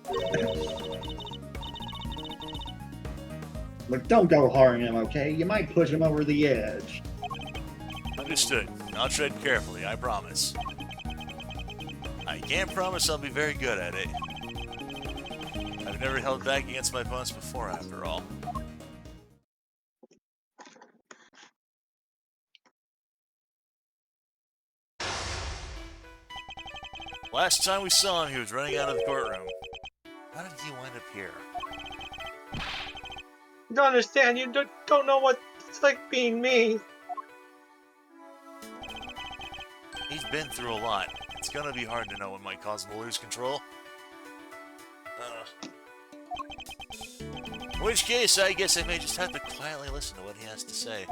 Look, don't go hard on him, okay? You might push him over the edge. Understood. I'll tread carefully, I promise. I can't promise I'll be very good at it. I've never held back against my opponents before, after all. Last time we saw him, he was running out of the courtroom. How did he wind up here? You don't understand, you don't know what it's like being me. He's been through a lot. It's gonna be hard to know what might cause him to lose control. In which case, I guess I may just have to quietly listen to what he has to say.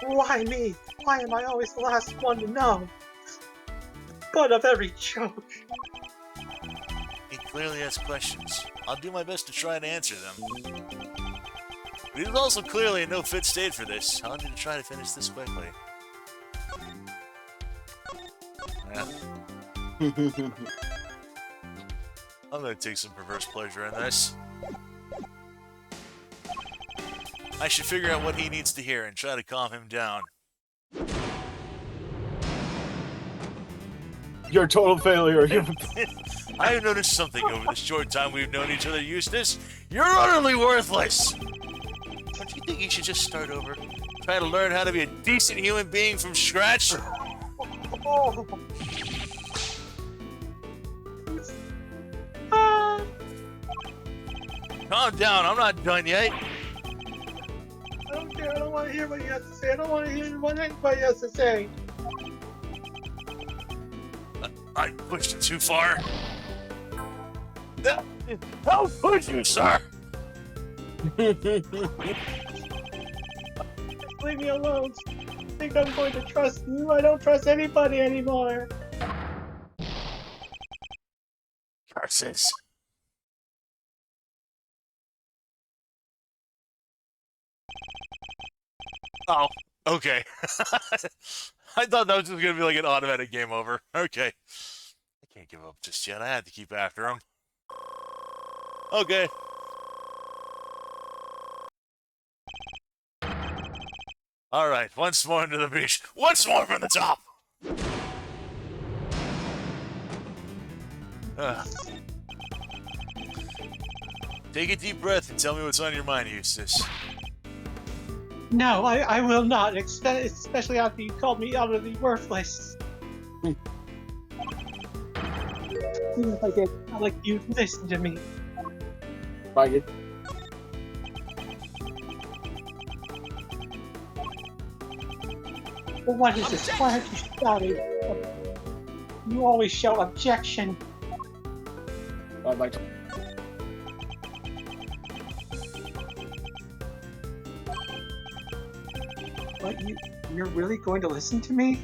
Why me? Why am I always the last one to know? Butt of every joke. He clearly has questions. I'll do my best to try and answer them. But he's also clearly in no fit state for this. I'll need to try to finish this quickly. Yeah. I'm gonna take some perverse pleasure in this. I should figure out what he needs to hear and try to calm him down. You're a total failure. I have noticed something over the short time we've known each other, Eustace. You're utterly worthless! Don't you think you should just start over? Try to learn how to be a decent human being from scratch? Oh. Calm down, I'm not done yet. I don't care, I don't want to hear what you have to say. I don't want to hear what anybody has to say. I pushed it too far. How could you, sir? Leave me alone. I think I'm going to trust you. I don't trust anybody anymore. Curses. Oh, okay. I thought that was just gonna be like an automatic game over. Okay. I can't give up just yet. I had to keep after him. Okay. Alright, once more into the beach. Once more from the top! Take a deep breath and tell me what's on your mind, Eustace. No, I will not, especially after you called me utterly worthless. Even if I did, I'd like you to listen to me. Bye. Well, what is this? Why aren't you shouting? You always shout objection. I'd like to. But you're really going to listen to me?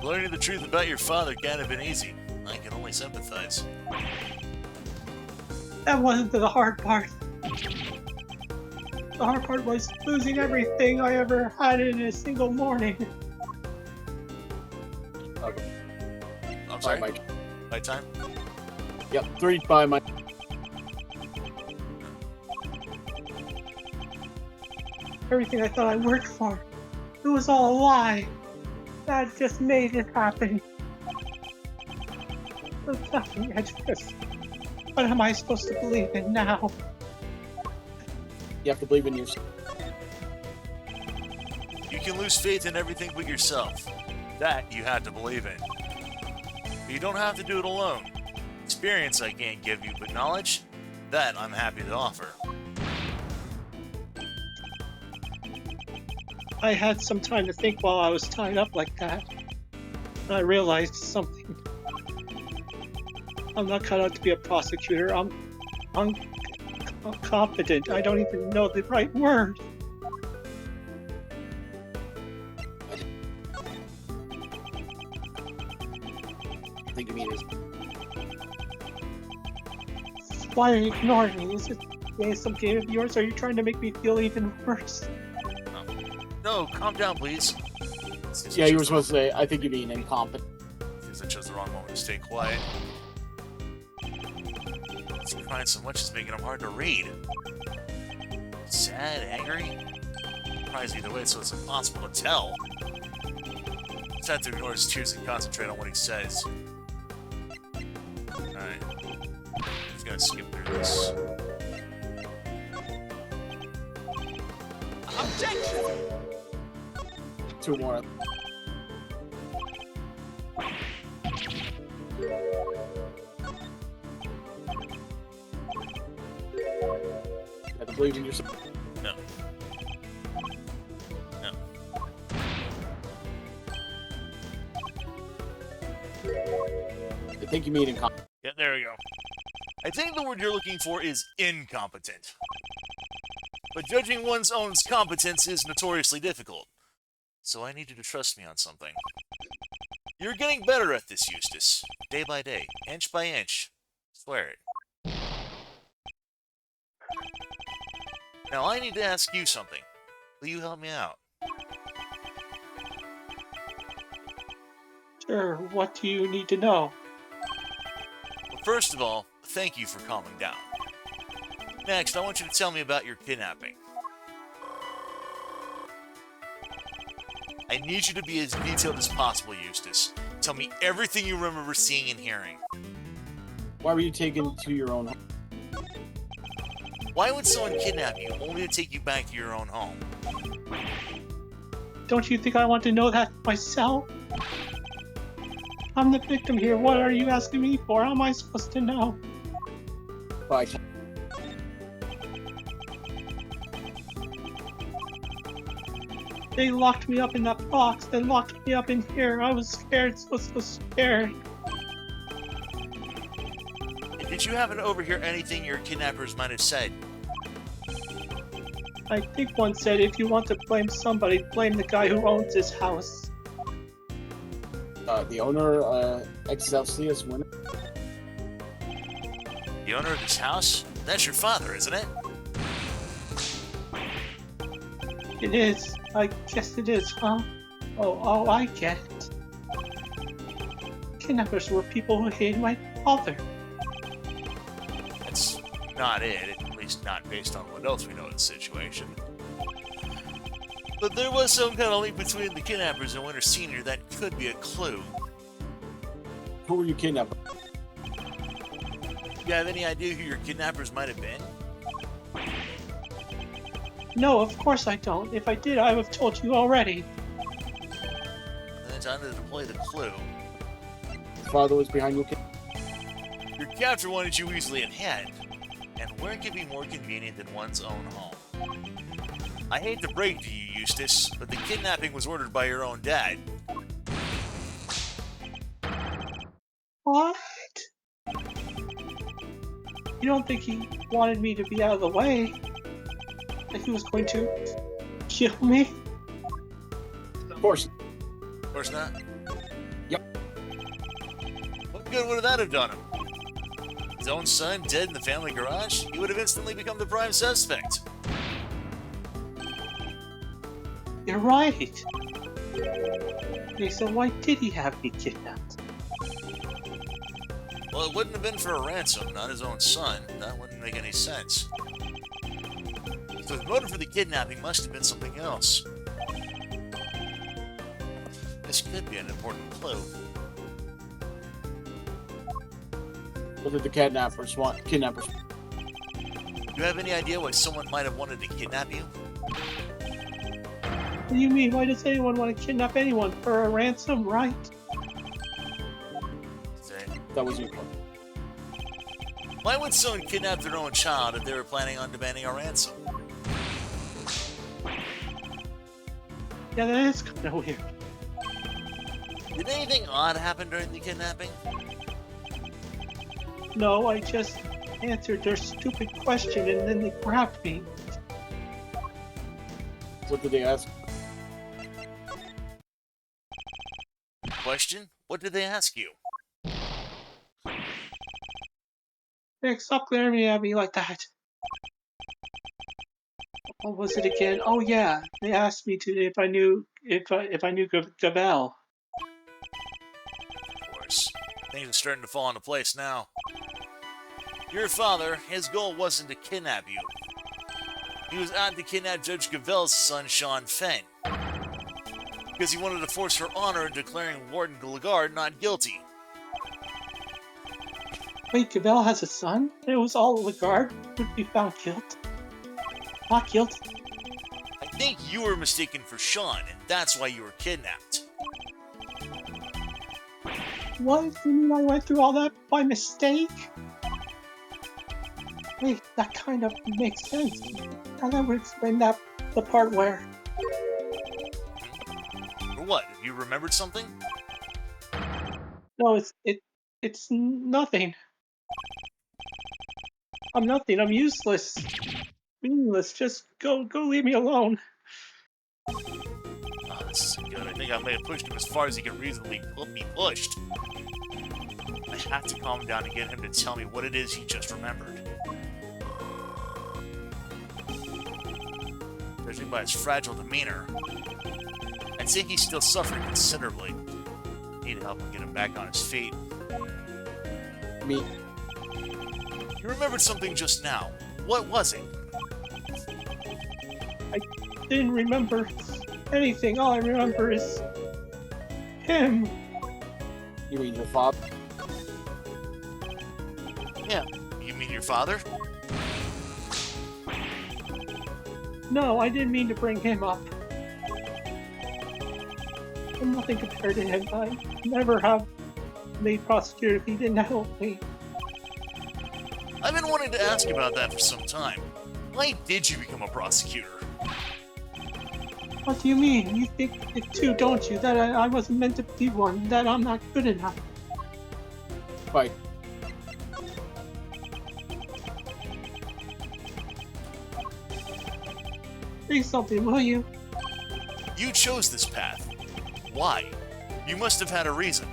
Learning the truth about your father can't have been easy. I can only sympathize. That wasn't the hard part. The hard part was losing everything I ever had in a single morning. Okay. I'm sorry. Mike. My time? Yep, 3 by my. Everything I thought I worked for. It was all a lie. Dad just made it happen. There's nothing I just... What am I supposed to believe in now? You have to believe in yourself. You can lose faith in everything but yourself. That you have to believe in. But you don't have to do it alone. Experience I can't give you, but knowledge, that I'm happy to offer. I had some time to think while I was tied up like that. And I realized something. I'm not cut out to be a prosecutor. I'm competent. I don't even know the right word. I think you mean is. Why are you ignoring me? Is it some game of yours? Or are you trying to make me feel even worse? No, calm down, please. Yeah, you were supposed to say, I think you mean incompetent. Seems I chose the wrong moment to stay quiet. He's crying so much it's making him hard to read. Sad, angry? Cries either way, so it's impossible to tell. Just have to ignore his tears and concentrate on what he says. Alright. He's gonna skip through this. Objection! 2 more. You have to believe in yourself. No. No. I think you mean incompetent. Yeah, there we go. I think the word you're looking for is incompetent. But judging one's own competence is notoriously difficult. So I need you to trust me on something. You're getting better at this, Eustace. Day by day, inch by inch. Swear it. Now I need to ask you something. Will you help me out? Sure, what do you need to know? Well, first of all, thank you for calming down. Next, I want you to tell me about your kidnapping. I need you to be as detailed as possible, Eustace. Tell me everything you remember seeing and hearing. Why were you taken to your own home? Why would someone kidnap you only to take you back to your own home? Don't you think I want to know that myself? I'm the victim here. What are you asking me for? How am I supposed to know? Why? They locked me up in that box, then locked me up in here. I was scared, so scared. Did you happen to overhear anything your kidnappers might have said? I think one said if you want to blame somebody, blame the guy who owns this house. The owner, Excelsius winner. The owner of this house? That's your father, isn't it? It is. I guess it is, huh? Oh, I get it. Kidnappers were people who hated my father. That's not it, at least not based on what else we know of the situation. But there was some kind of link between the kidnappers and Winter Senior that could be a clue. Who were you kidnapping? Do you have any idea who your kidnappers might have been? No, of course I don't. If I did, I would have told you already. Then it's time to deploy the clue. Father was behind your kid. Your captor wanted you easily in hand, and where could be more convenient than one's own home? I hate to break to you, Eustace, but the kidnapping was ordered by your own dad. What? You don't think he wanted me to be out of the way? Like he was going to kill me? Of course. Of course not. Yep. What good would that have done him? His own son dead in the family garage? He would have instantly become the prime suspect. You're right. Okay, so why did he have me kidnapped? Well, it wouldn't have been for a ransom, not his own son. That wouldn't make any sense. So the motive for the kidnapping must have been something else. This could be an important clue. What did the kidnappers want? Kidnappers. Do you have any idea why someone might have wanted to kidnap you? What do you mean? Why does anyone want to kidnap anyone? For a ransom, right? Say, That was your point. why would someone kidnap their own child if they were planning on demanding a ransom? Yeah, that is kind of weird. Did anything odd happen during the kidnapping? No, I just answered their stupid question and then they grabbed me. What did they ask? Question? What did they ask you? Nick, stop glaring at me like that. What was it again? Oh yeah, they asked me to if I knew Gavel. Of course. Things are starting to fall into place now. Your father, his goal wasn't to kidnap you. He was out to kidnap Judge Gavel's son, Sean Fenn. Because he wanted to force her honor in declaring Warden Lagarde not guilty. Wait, Gavel has a son? It was all Lagarde would be found guilty. Not guilty. I think you were mistaken for Sean, and that's why you were kidnapped. What? You mean I went through all that by mistake? Wait, that kind of makes sense. And that would explain the part where... Or what? Have you remembered something? No, it's nothing. I'm nothing. I'm useless. Meaningless. Just go leave me alone. Oh, this isn't good. I think I may have pushed him as far as he could reasonably be pushed. I have to calm him down and get him to tell me what it is he just remembered. Judging by his fragile demeanor, I'd say he's still suffering considerably. Need to help him get him back on his feet. Me. You remembered something just now. What was it? I didn't remember anything. All I remember is him. You mean your father? Yeah. You mean your father? No, I didn't mean to bring him up. I'm nothing compared to him. I never have made Prosecutor if he didn't help me. I've been wanting to ask you about that for some time. Why did you become a prosecutor? What do you mean? You think it too, don't you? That I wasn't meant to be one, that I'm not good enough. Fight. Say something, will you? You chose this path. Why? You must have had a reason.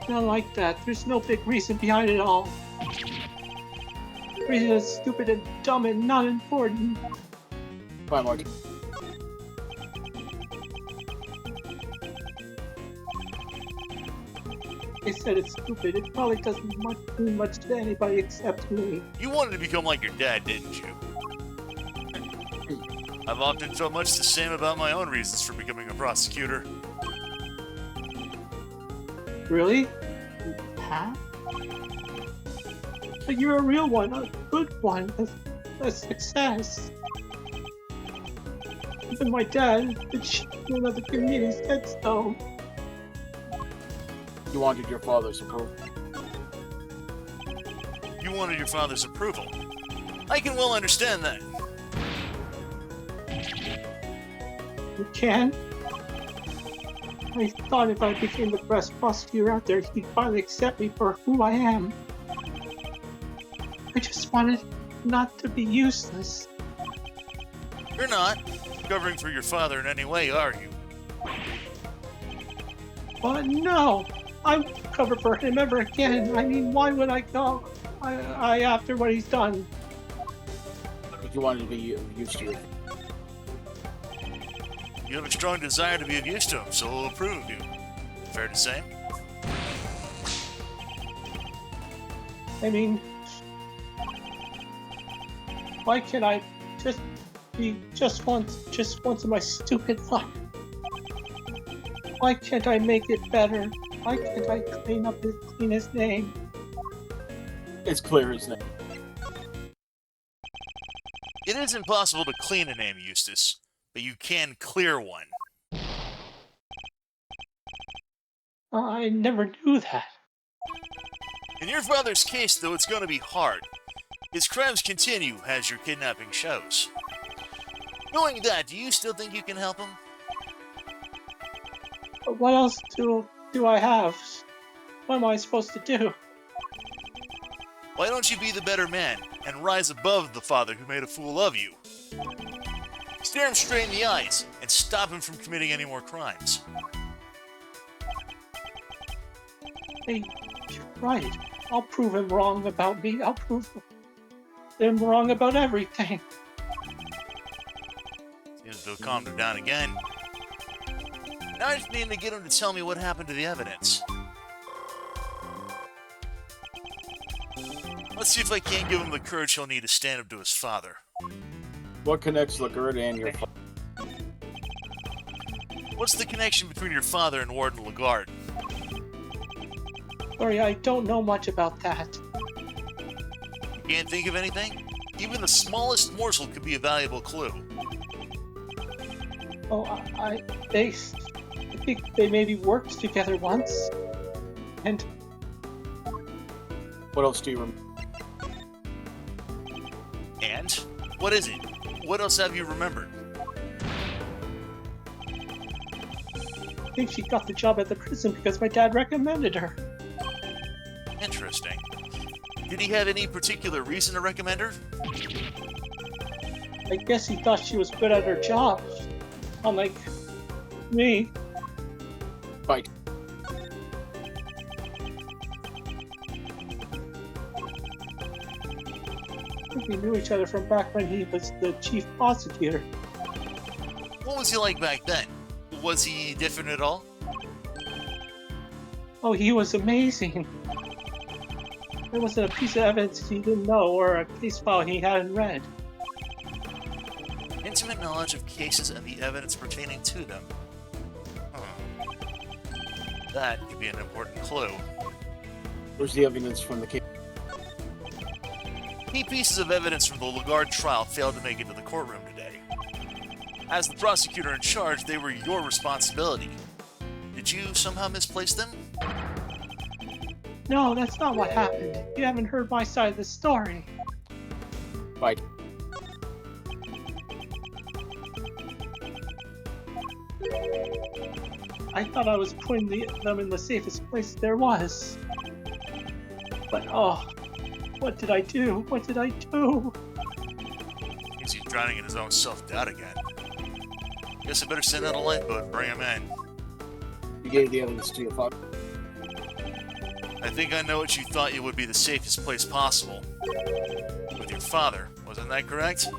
Not like that. There's no big reason behind it all. Reason is stupid and dumb and not important. Fine, Mark. They said it's stupid. It probably doesn't mean much to anybody except me. You wanted to become like your dad, didn't you? I've often felt much the same about my own reasons for becoming a prosecutor. Really? Huh? But you're a real one, a good one, a success. Even my dad, the another community said so. You wanted your father's approval. You wanted your father's approval. I can well understand that. You can? I thought if I became the best prosecutor out there, he'd finally accept me for who I am. I just wanted not to be useless. You're not covering for your father in any way, are you? But no! I won't cover for him ever again. I mean, why would I go? I after what he's done. If you wanted to be used to it. You have a strong desire to be of use to him, so he'll approve of you. Fair to say? I mean, why can't I just be just once in my stupid life? Why can't I make it better? Why can't I clean his name? It's clear his name. It is impossible to clean a name, Eustace, but you can clear one. I never knew that. In your father's case, though, it's going to be hard. His crimes continue as your kidnapping shows. Knowing that, do you still think you can help him? But what else do I have? What am I supposed to do? Why don't you be the better man and rise above the father who made a fool of you? Stare him straight in the eyes and stop him from committing any more crimes. Hey, you're right. I'll prove him wrong about me. I'll prove him wrong about everything. Seems to have calmed him down again. Now I just need to get him to tell me what happened to the evidence. Let's see if I can't give him the courage he'll need to stand up to his father. What connects Lagarde and your father? What's the connection between your father and Warden Lagarde? Sorry, I don't know much about that. You can't think of anything? Even the smallest morsel could be a valuable clue. Oh, I think they maybe worked together once. And What else do you remember? And? What is it? What else have you remembered? I think she got the job at the prison because my dad recommended her. Interesting. Did he have any particular reason to recommend her? I guess he thought she was good at her job. Unlike me. Fight. I think we knew each other from back when he was the chief prosecutor. What was he like back then? Was he different at all? Oh, he was amazing. There wasn't a piece of evidence he didn't know or a case file he hadn't read. Intimate knowledge of cases and the evidence pertaining to them. That could be an important clue. Where's the evidence from the case? Key pieces of evidence from the Lagarde trial failed to make it to the courtroom today. As the prosecutor in charge, they were your responsibility. Did you somehow misplace them? No, that's not what happened. You haven't heard my side of the story. Fight. I thought I was putting them in the safest place there was. But oh, what did I do? What did I do? Seems he's drowning in his own self-doubt again. Guess I better send out a lifeboat and bring him in. You gave the evidence to your father. I think I know what you thought you would be the safest place possible. With your father, wasn't that correct?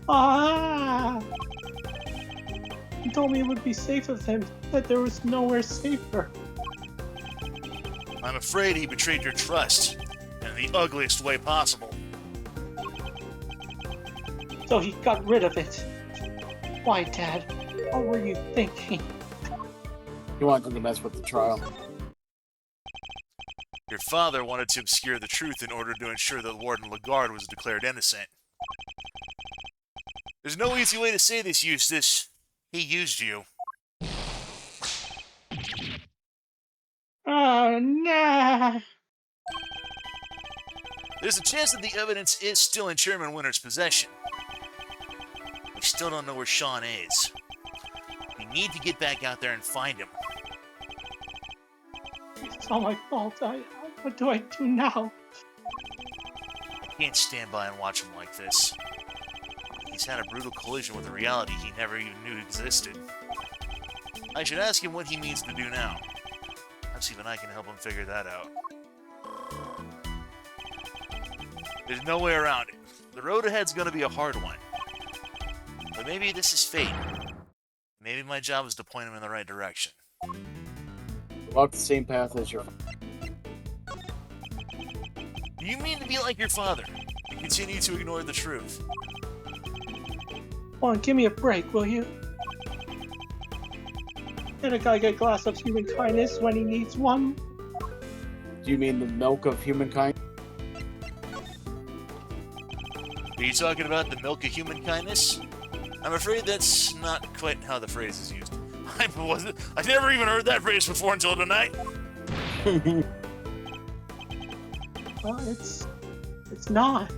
Ah! He told me it would be safe with him, that there was nowhere safer. I'm afraid he betrayed your trust in the ugliest way possible. So he got rid of it. Why, Dad? What were you thinking? He wanted to mess with the trial. Your father wanted to obscure the truth in order to ensure that Warden Lagarde was declared innocent. There's no easy way to say this, Eustace. He used you. Oh, nah! There's a chance that the evidence is still in Chairman Winter's possession. We still don't know where Sean is. We need to get back out there and find him. It's all my fault. What do I do now? I can't stand by and watch him like this. He's had a brutal collision with a reality he never even knew existed. I should ask him what he means to do now. Perhaps even I can help him figure that out. There's no way around it. The road ahead's gonna be a hard one. But maybe this is fate. Maybe my job is to point him in the right direction. Walk the same path as your. Do you mean to be like your father? And continue to ignore the truth? Come on, give me a break, will you? Can a guy get a glass of human kindness when he needs one? Do you mean the milk of humankind? Are you talking about the milk of human kindness? I'm afraid that's not quite how the phrase is used. I never even heard that phrase before until tonight. Well, it's not.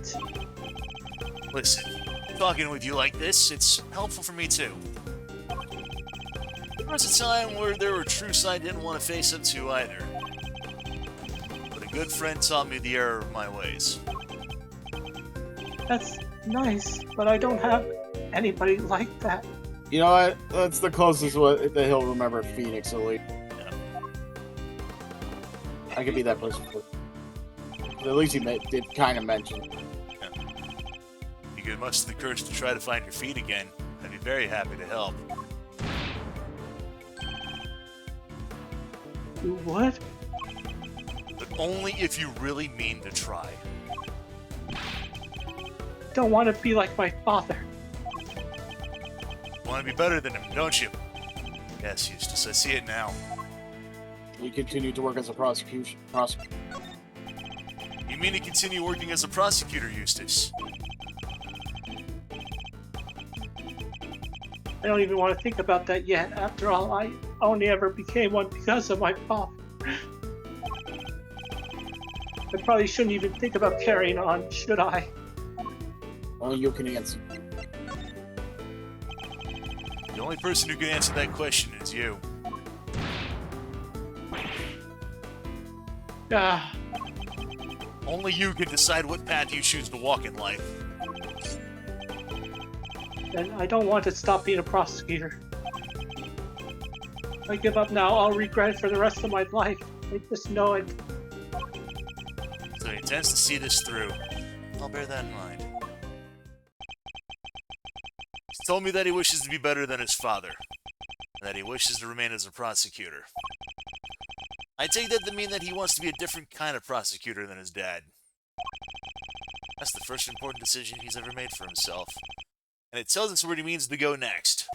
Listen, talking with you like this, it's helpful for me too. There was a time where there were truths I didn't want to face up to either. But a good friend taught me the error of my ways. That's nice, but I don't have anybody like that. You know what? That's the closest that he'll remember Phoenix, at least. Yeah. I could be that person. At least he did kind of mention. Yeah. You could muster the courage to try to find your feet again. I'd be very happy to help. You would? But only if you really mean to try. Don't want to be like my father. You want to be better than him, don't you? Yes, Eustace, I see it now. You continue to work as a prosecutor. You mean to continue working as a prosecutor, Eustace? I don't even want to think about that yet. After all, I only ever became one because of my father. I probably shouldn't even think about carrying on, should I? Only you can answer. The only person who can answer that question is you. Ah, Only you can decide what path you choose to walk in life. and I don't want to stop being a prosecutor. If I give up now, I'll regret it for the rest of my life. I just know it. So he intends to see this through. I'll bear that in mind. He's told me that he wishes to be better than his father, and that he wishes to remain as a prosecutor. I take that to mean that he wants to be a different kind of prosecutor than his dad. That's the first important decision he's ever made for himself, and it tells us where he means to go next.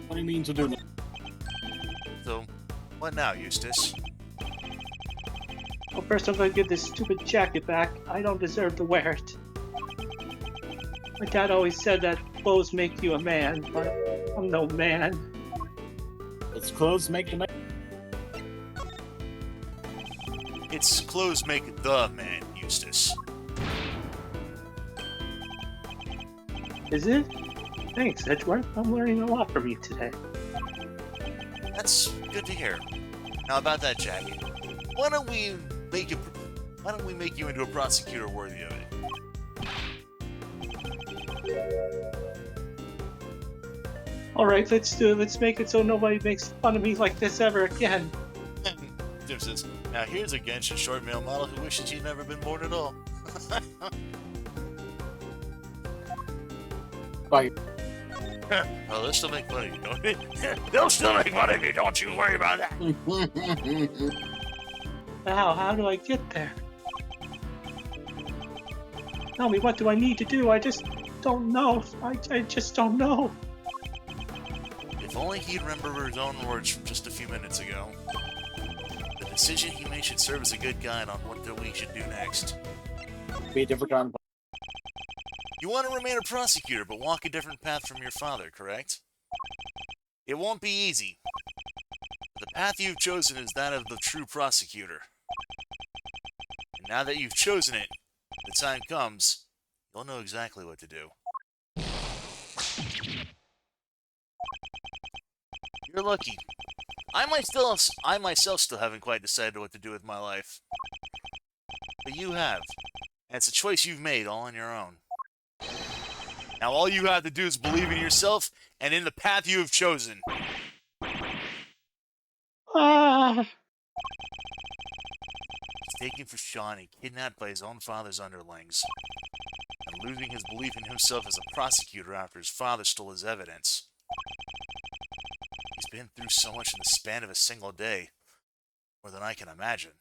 What do you mean to do? So, what now, Eustace? Well, first I'm going to give this stupid jacket back. I don't deserve to wear it. My dad always said that clothes make you a man, but I'm no man. It's clothes make the man. It's clothes make the man, Eustace. Is it? Thanks, Edgeworth. I'm learning a lot from you today. That's good to hear. Now about that jacket. Why don't we make you into a prosecutor worthy of it? Alright, let's do it. Let's make it so nobody makes fun of me like this ever again. Jim says, now here's a Genshin short male model who wishes she'd never been born at all. Bye. Well, they'll still make fun of you, don't they? They'll still make fun of you, don't you worry about that. How do I get there? Tell me, what do I need to do? I just don't know. I just don't know. If only he'd remember his own words from just a few minutes ago. The decision he made should serve as a good guide on what we should do next. Be a different kind of. You want to remain a prosecutor, but walk a different path from your father, correct? It won't be easy. But the path you've chosen is that of the true prosecutor. And now that you've chosen it, when the time comes, you'll know exactly what to do. You're lucky. I myself still haven't quite decided what to do with my life. But you have. And it's a choice you've made all on your own. Now all you have to do is believe in yourself and in the path you have chosen. Ah! He's taken for Shawnee, kidnapped by his own father's underlings, and losing his belief in himself as a prosecutor after his father stole his evidence. He's been through so much in the span of a single day, more than I can imagine.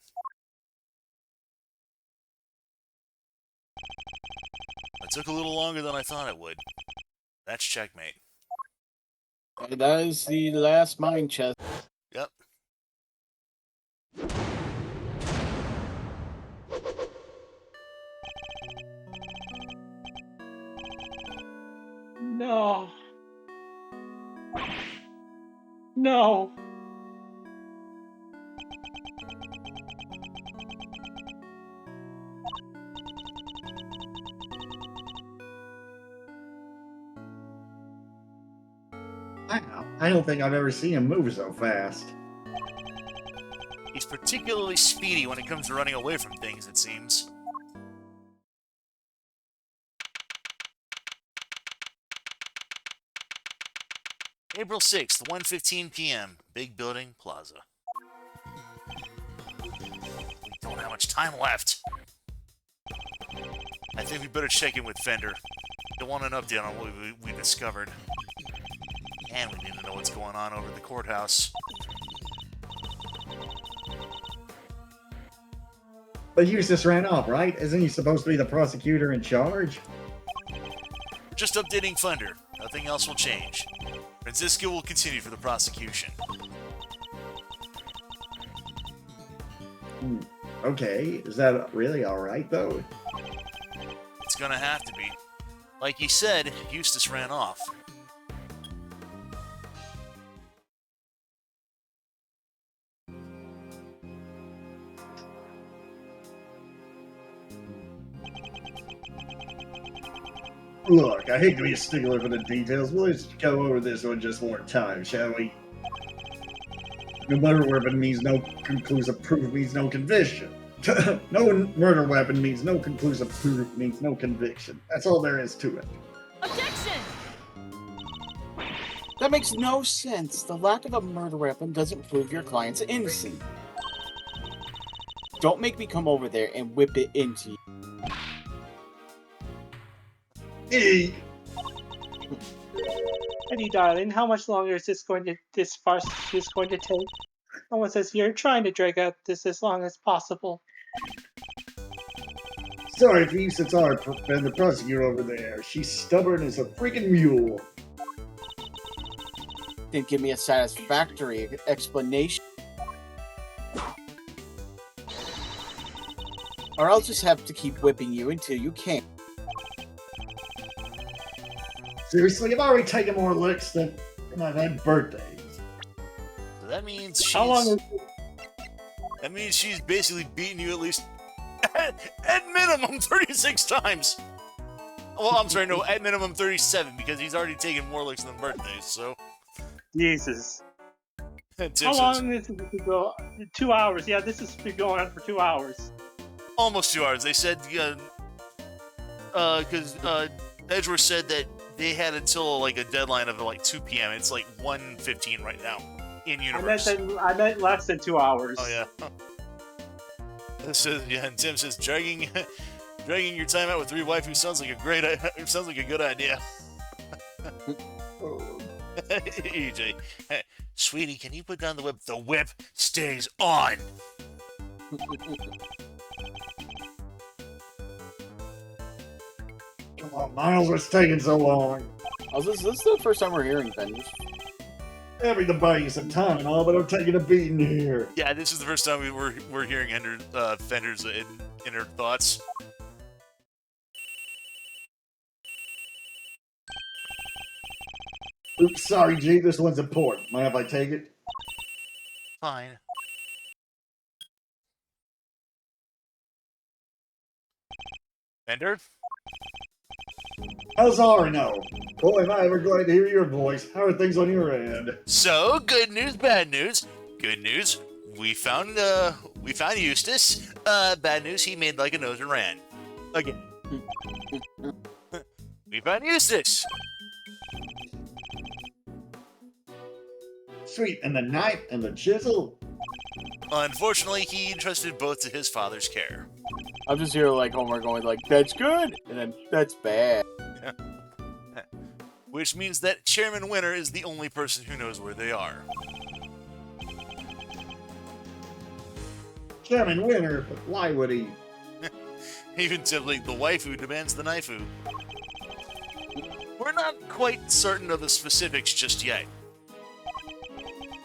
It took a little longer than I thought it would. That's checkmate. And that is the last mine chest. Yep. No. No. Wow, I don't think I've ever seen him move so fast. He's particularly speedy when it comes to running away from things, it seems. April 6th, 1:15 p.m. Big Building Plaza. We don't have much time left. I think we better check in with Fender. Don't want an update on what we discovered. And we need to know what's going on over at the courthouse. But Eustace ran off, right? Isn't he supposed to be the prosecutor in charge? Just updating Fender. Nothing else will change. Francisco will continue for the prosecution. Okay, is that really alright, though? It's gonna have to be. Like he said, Eustace ran off. Look, I hate to be a stickler for the details, but let's go over this one just one time, shall we? No murder weapon means no conclusive proof means no conviction. No murder weapon means no conclusive proof means no conviction. That's all there is to it. Objection! That makes no sense. The lack of a murder weapon doesn't prove your client's innocent. Don't make me come over there and whip it into you. Hey, Eddie, darling, how much longer is this farce going to take? Someone says you're trying to drag out this as long as possible. sorry for Eustace R. and the prosecutor over there. She's stubborn as a freaking mule. Didn't give me a satisfactory explanation. Or I'll just have to keep whipping you until you can't. Seriously, I've already taken more licks than I've had birthdays. So that means How long is that means she's basically beaten you at least at minimum 36 times. Well, I'm sorry, no, at minimum 37 because he's already taken more licks than birthdays. So Jesus? Tim How says, long is it to go? 2 hours. Yeah, this has been going on for 2 hours. almost 2 hours. They said because Edgeworth said that they had until like a deadline of like 2 p.m. It's like 1:15 right now in universe. I meant less than 2 hours. Oh yeah. This is and Tim says dragging your time out with 3 waifus sounds like a good idea. EJ, hey, sweetie, can you put down the whip? The whip stays on. Come on, Miles, what's taking so long? This is the first time we're hearing Fender. Having to buy you some time and all, but I'm taking a beating here. Yeah, this is the first time we're hearing Fender's inner thoughts. Oops, sorry, G, this one's important. Mind if I take it? Fine. Fender? How's Arno? Boy, am I ever glad to hear your voice. How are things on your end? So, good news, bad news. Good news, we found Eustace. Bad news, he made like a nose and ran. Again. We found Eustace. Sweet, and the knife and the chisel? Unfortunately, he entrusted both to his father's care. I'm just here like Homer going like, that's good, and then that's bad. Which means that Chairman Winner is the only person who knows where they are. Chairman Winner, but why would he? Even simply, the waifu demands the knifeu. We're not quite certain of the specifics just yet.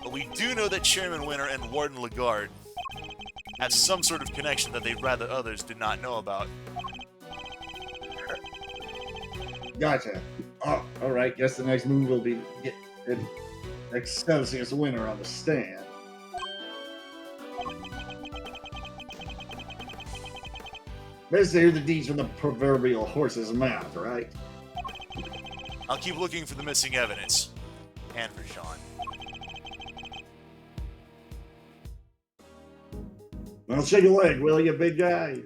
But we do know that Chairman Winter and Warden Lagarde have some sort of connection that they'd rather others did not know about. Gotcha. Oh, all right. Guess the next move will be get an Excelsius Winter on the stand. Best to hear the deeds from the proverbial horse's mouth, right? I'll keep looking for the missing evidence. And for Sean. Well, shake a leg, will you, big guy?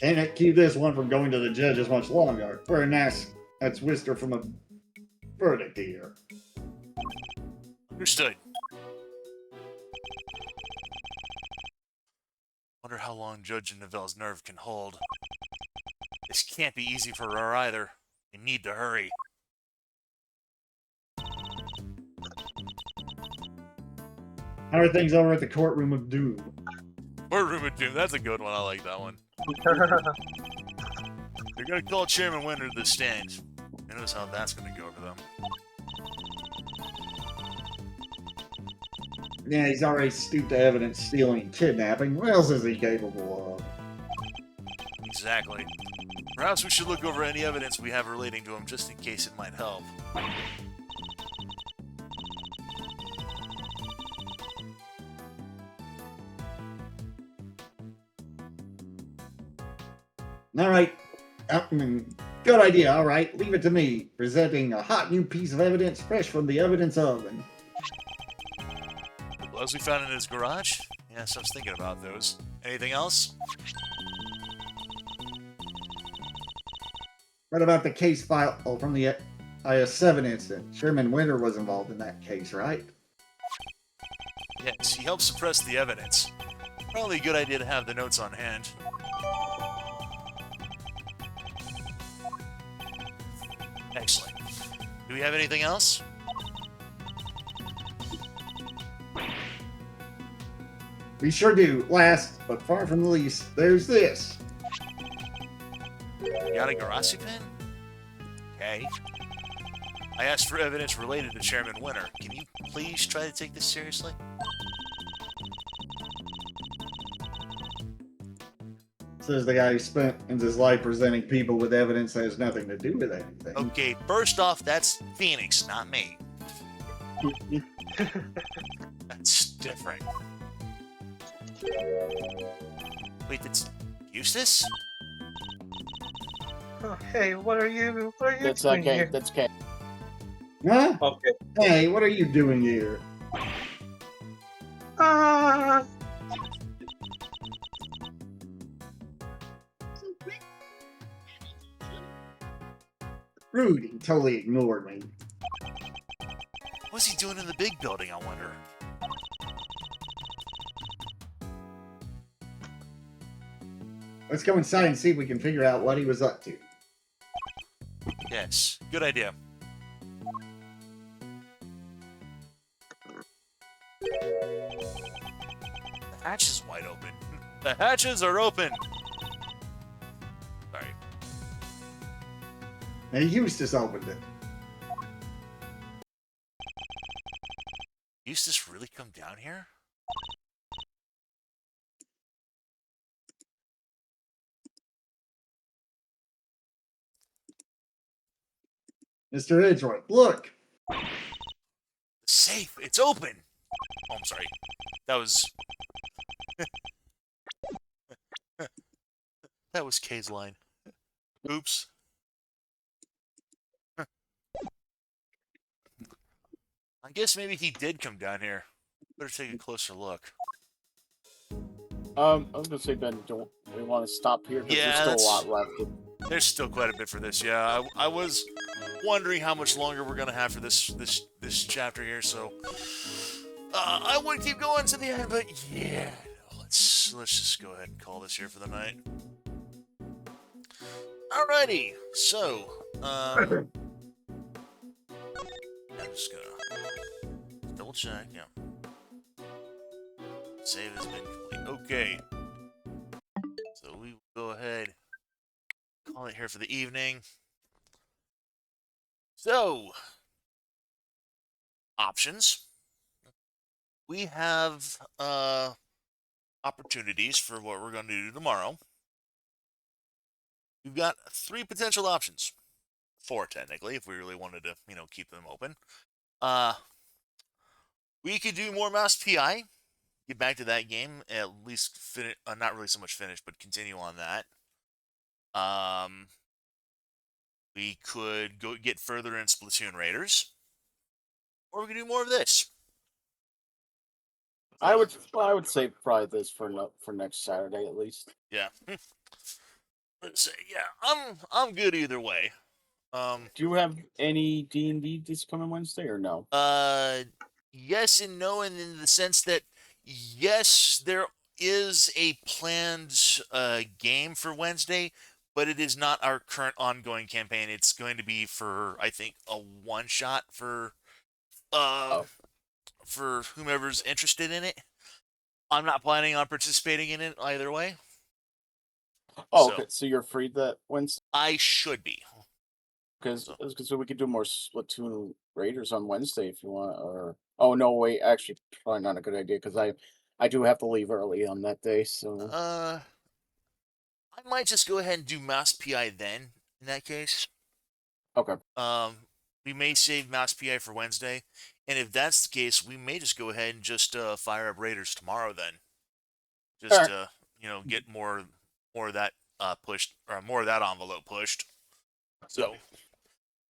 Can't keep this one from going to the judges much longer. We're an ass that's Twister from a verdict here. Understood. Wonder how long Judge Nivelle's nerve can hold. This can't be easy for her either. We need to hurry. How are things over at the courtroom of doom? Courtroom of Doom, that's a good one. I like that one. They're gonna call Chairman Winter to the stand. Who knows how that's gonna go for them. Yeah, he's already stooped to evidence stealing and kidnapping. What else is he capable of? Exactly. Perhaps we should look over any evidence we have relating to him just in case it might help. All right. Good idea. All right. Leave it to me. Presenting a hot new piece of evidence fresh from the evidence oven. The gloves we found in his garage? Yes, I was thinking about those. Anything else? What about the case file from the IS-7 incident? Chairman Winter was involved in that case, right? Yes, he helped suppress the evidence. Probably a good idea to have the notes on hand. Excellent. Do we have anything else? We sure do. Last, but far from the least, there's this. You got a Garasi pen? Okay. I asked for evidence related to Chairman Winter. Can you please try to take this seriously? Says the guy who spent his life presenting people with evidence that has nothing to do with anything. Okay, first off, that's Phoenix, not me. That's different. Wait, that's Eustace? Oh, hey, what are you That's doing okay. here? That's okay. Huh? Okay. Hey, what are you doing here? Rudy totally ignored me. What's he doing in the big building, I wonder? Let's go inside and see if we can figure out what he was up to. Yes, good idea. The hatch is wide open. The hatches are open! Sorry. Now, Eustace opened it. Eustace really come down here? Mr. Edgeworth, look! The safe! It's open! Oh, I'm sorry. That was... that was Kay's line. Oops. I guess maybe he did come down here. Better take a closer look. I was gonna say, Ben, don't we want to stop here? 'Cause Yeah, there's still a that's- lot left. There's still quite a bit for this, yeah. I was wondering how much longer we're gonna have for this chapter here, so I would keep going to the end, but yeah, no, let's just go ahead and call this here for the night. Alrighty, so I'm just gonna double check, yeah. Save has been complete. Okay. So we will go ahead, call it here for the evening. So, options. We have opportunities for what we're going to do tomorrow. We've got 3 potential options. 4 technically, if we really wanted to, keep them open. We could do more Mouse PI. Get back to that game, at least finish. Not really so much finish, but continue on that. We could go get further in Splatoon Raiders, or we could do more of this. I would say probably this for next Saturday at least. Yeah. Let's say, yeah, I'm good either way. Do you have any D&D this coming Wednesday or no? Yes and no, and in the sense that yes, there is a planned game for Wednesday, but it is not our current ongoing campaign. It's going to be for, I think, a one shot for for whomever's interested in it. I'm not planning on participating in it either way. Oh, okay. So you're free that Wednesday? I should be. Because we could do more Splatoon Raiders on Wednesday if you want. Or no, wait, actually, probably not a good idea because I do have to leave early on that day. So I might just go ahead and do Mouse PI then. In that case, okay. We may save Mouse PI for Wednesday, and if that's the case, we may just go ahead and just fire up Raiders tomorrow then. Just get more of that pushed, or more of that envelope pushed. So.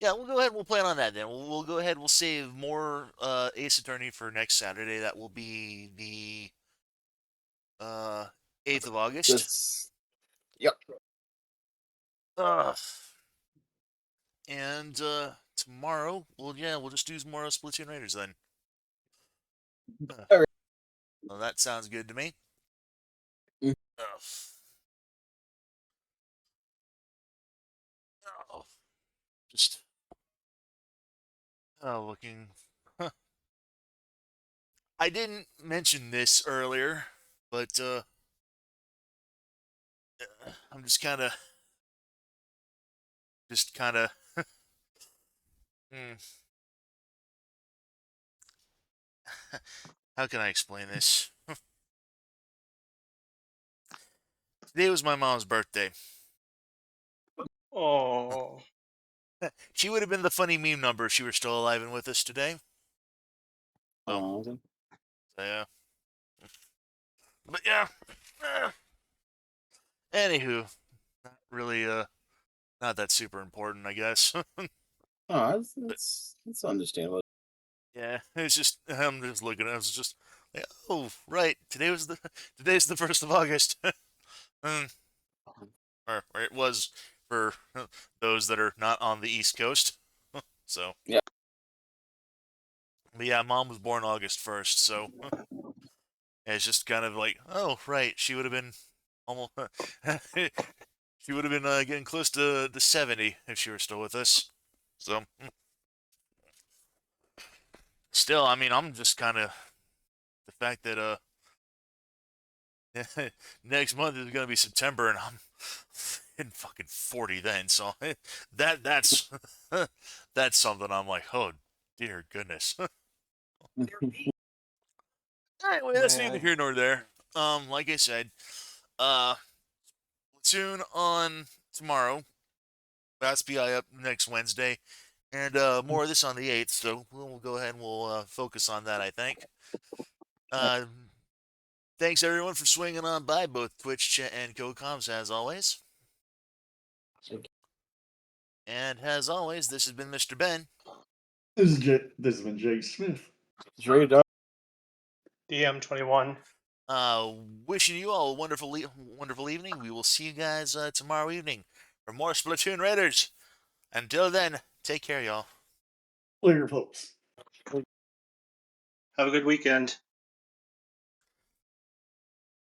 Yeah, we'll go ahead and we'll plan on that then. We'll go ahead and we'll save more Ace Attorney for next Saturday. That will be the 8th of August. Yep. And tomorrow, we'll just do more Splatoon Raiders then. All right. Well, that sounds good to me. Just looking. I didn't mention this earlier, but I'm just kind of how can I explain this? Today was my mom's birthday. Oh. She would have been the funny meme number if she were still alive and with us today. So yeah. But yeah. Anywho, not really not that super important, I guess. That's understandable. Yeah, it's just I'm just looking. I was just like, oh right, today's the 1st of August. Or it was for those that are not on the East Coast. So yeah. But yeah, Mom was born August 1st, so it's just kind of like, oh right, she would have been almost. She would have been getting close to 70 if she were still with us. So, still, I mean, I'm just kind of the fact that next month is gonna be September, and I'm in fucking 40 then. So that's that's something I'm like, oh dear goodness. Anyway, that's neither here nor there. Like I said, Platoon on tomorrow. Mouse PI up next Wednesday, and more of this on the 8th. So we'll go ahead and we'll focus on that, I think. Thanks everyone for swinging on by, both Twitch, chat, and CoComs, as always. And as always, this has been Mr. Ben. This has been Jay Smith. DM21. Wishing you all a wonderful evening. We will see you guys tomorrow evening for more Splatoon Raiders. Until then, take care, y'all. Later, folks. Have a good weekend.